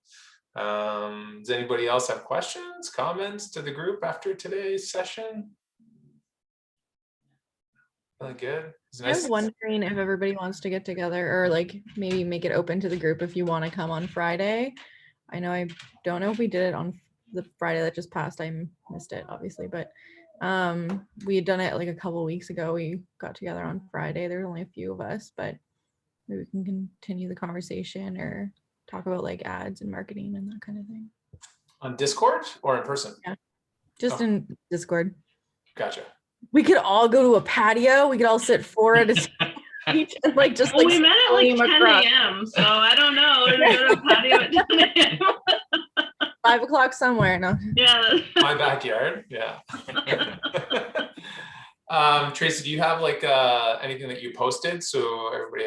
Does anybody else have questions, comments to the group after today's session? Really good. I was wondering if everybody wants to get together or like maybe make it open to the group if you want to come on Friday. I don't know if we did it on the Friday that just passed. I missed it obviously, but we had done it like a couple weeks ago. We got together on Friday. There were only a few of us, but maybe we can continue the conversation or talk about like ads and marketing and that kind of thing. On Discord or in person? Yeah, just in Discord. Gotcha. We could all go to a patio. We could all sit four at a each and like just well, like we met at like 10 across. a.m. So I don't know. We're gonna go to a patio at 10 a.m. 5 o'clock somewhere. No. Yeah. My backyard. Yeah. Tracy, do you have like anything that you posted so everybody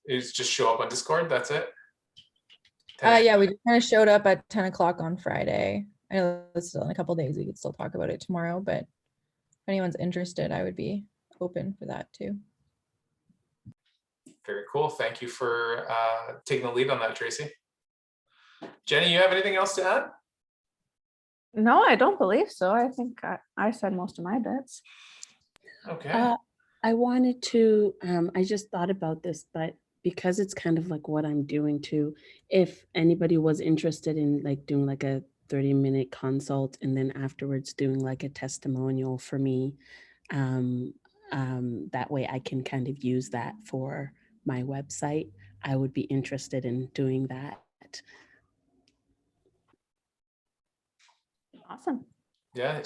is just show up on Discord? That's it. Yeah, we just kind of showed up at 10 o'clock on Friday. I know it's still in a couple of days. We could still talk about it tomorrow, but if anyone's interested, I would be open for that too. Very cool. Thank you for taking the lead on that, Tracy. Jenny, you have anything else to add? No, I don't believe so. I think I said most of my bits. Okay. I wanted to, I just thought about this, but because it's kind of like what I'm doing too, if anybody was interested in like doing like a 30-minute consult and then afterwards doing like a testimonial for me, that way I can kind of use that for my website. I would be interested in doing that. Awesome. Yeah,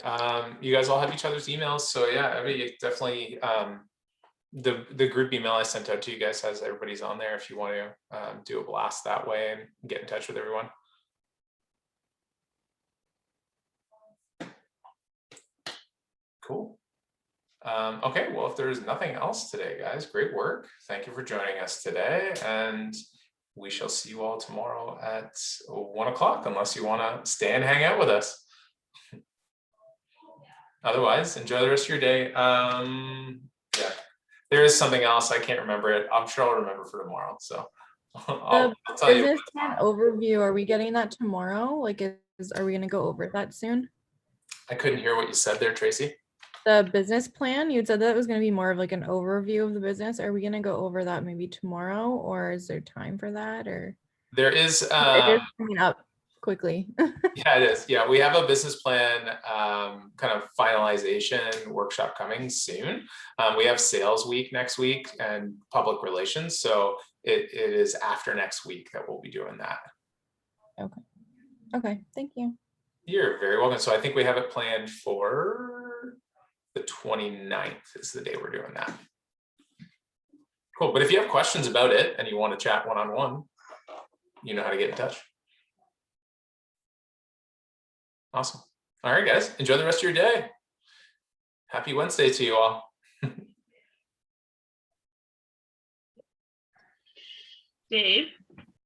you guys all have each other's emails, so yeah, definitely the group email I sent out to you guys has everybody's on there if you want to do a blast that way and get in touch with everyone. Cool. Okay, well, if there's nothing else today, guys, great work. Thank you for joining us today, and we shall see you all tomorrow at 1 o'clock, unless you want to stay and hang out with us. Otherwise, enjoy the rest of your day. Yeah, there is something else. I can't remember it. I'm sure I'll remember for tomorrow. So I'll tell you. Business plan overview, are we getting that tomorrow? Like, are we going to go over that soon? I couldn't hear what you said there, Tracy. The business plan, you said that it was going to be more of like an overview of the business. Are we going to go over that maybe tomorrow, or is there time for that? Or there is. It is coming up quickly. Yeah, it is. Yeah, we have a business plan kind of finalization workshop coming soon. We have sales week next week and public relations. So it is after next week that we'll be doing that. Okay. Okay. Thank you. You're very welcome. So I think we have it planned for the 29th is the day we're doing that. Cool. But if you have questions about it and you want to chat one-on-one, you know how to get in touch. Awesome. All right, guys. Enjoy the rest of your day. Happy Wednesday to you all. Dave?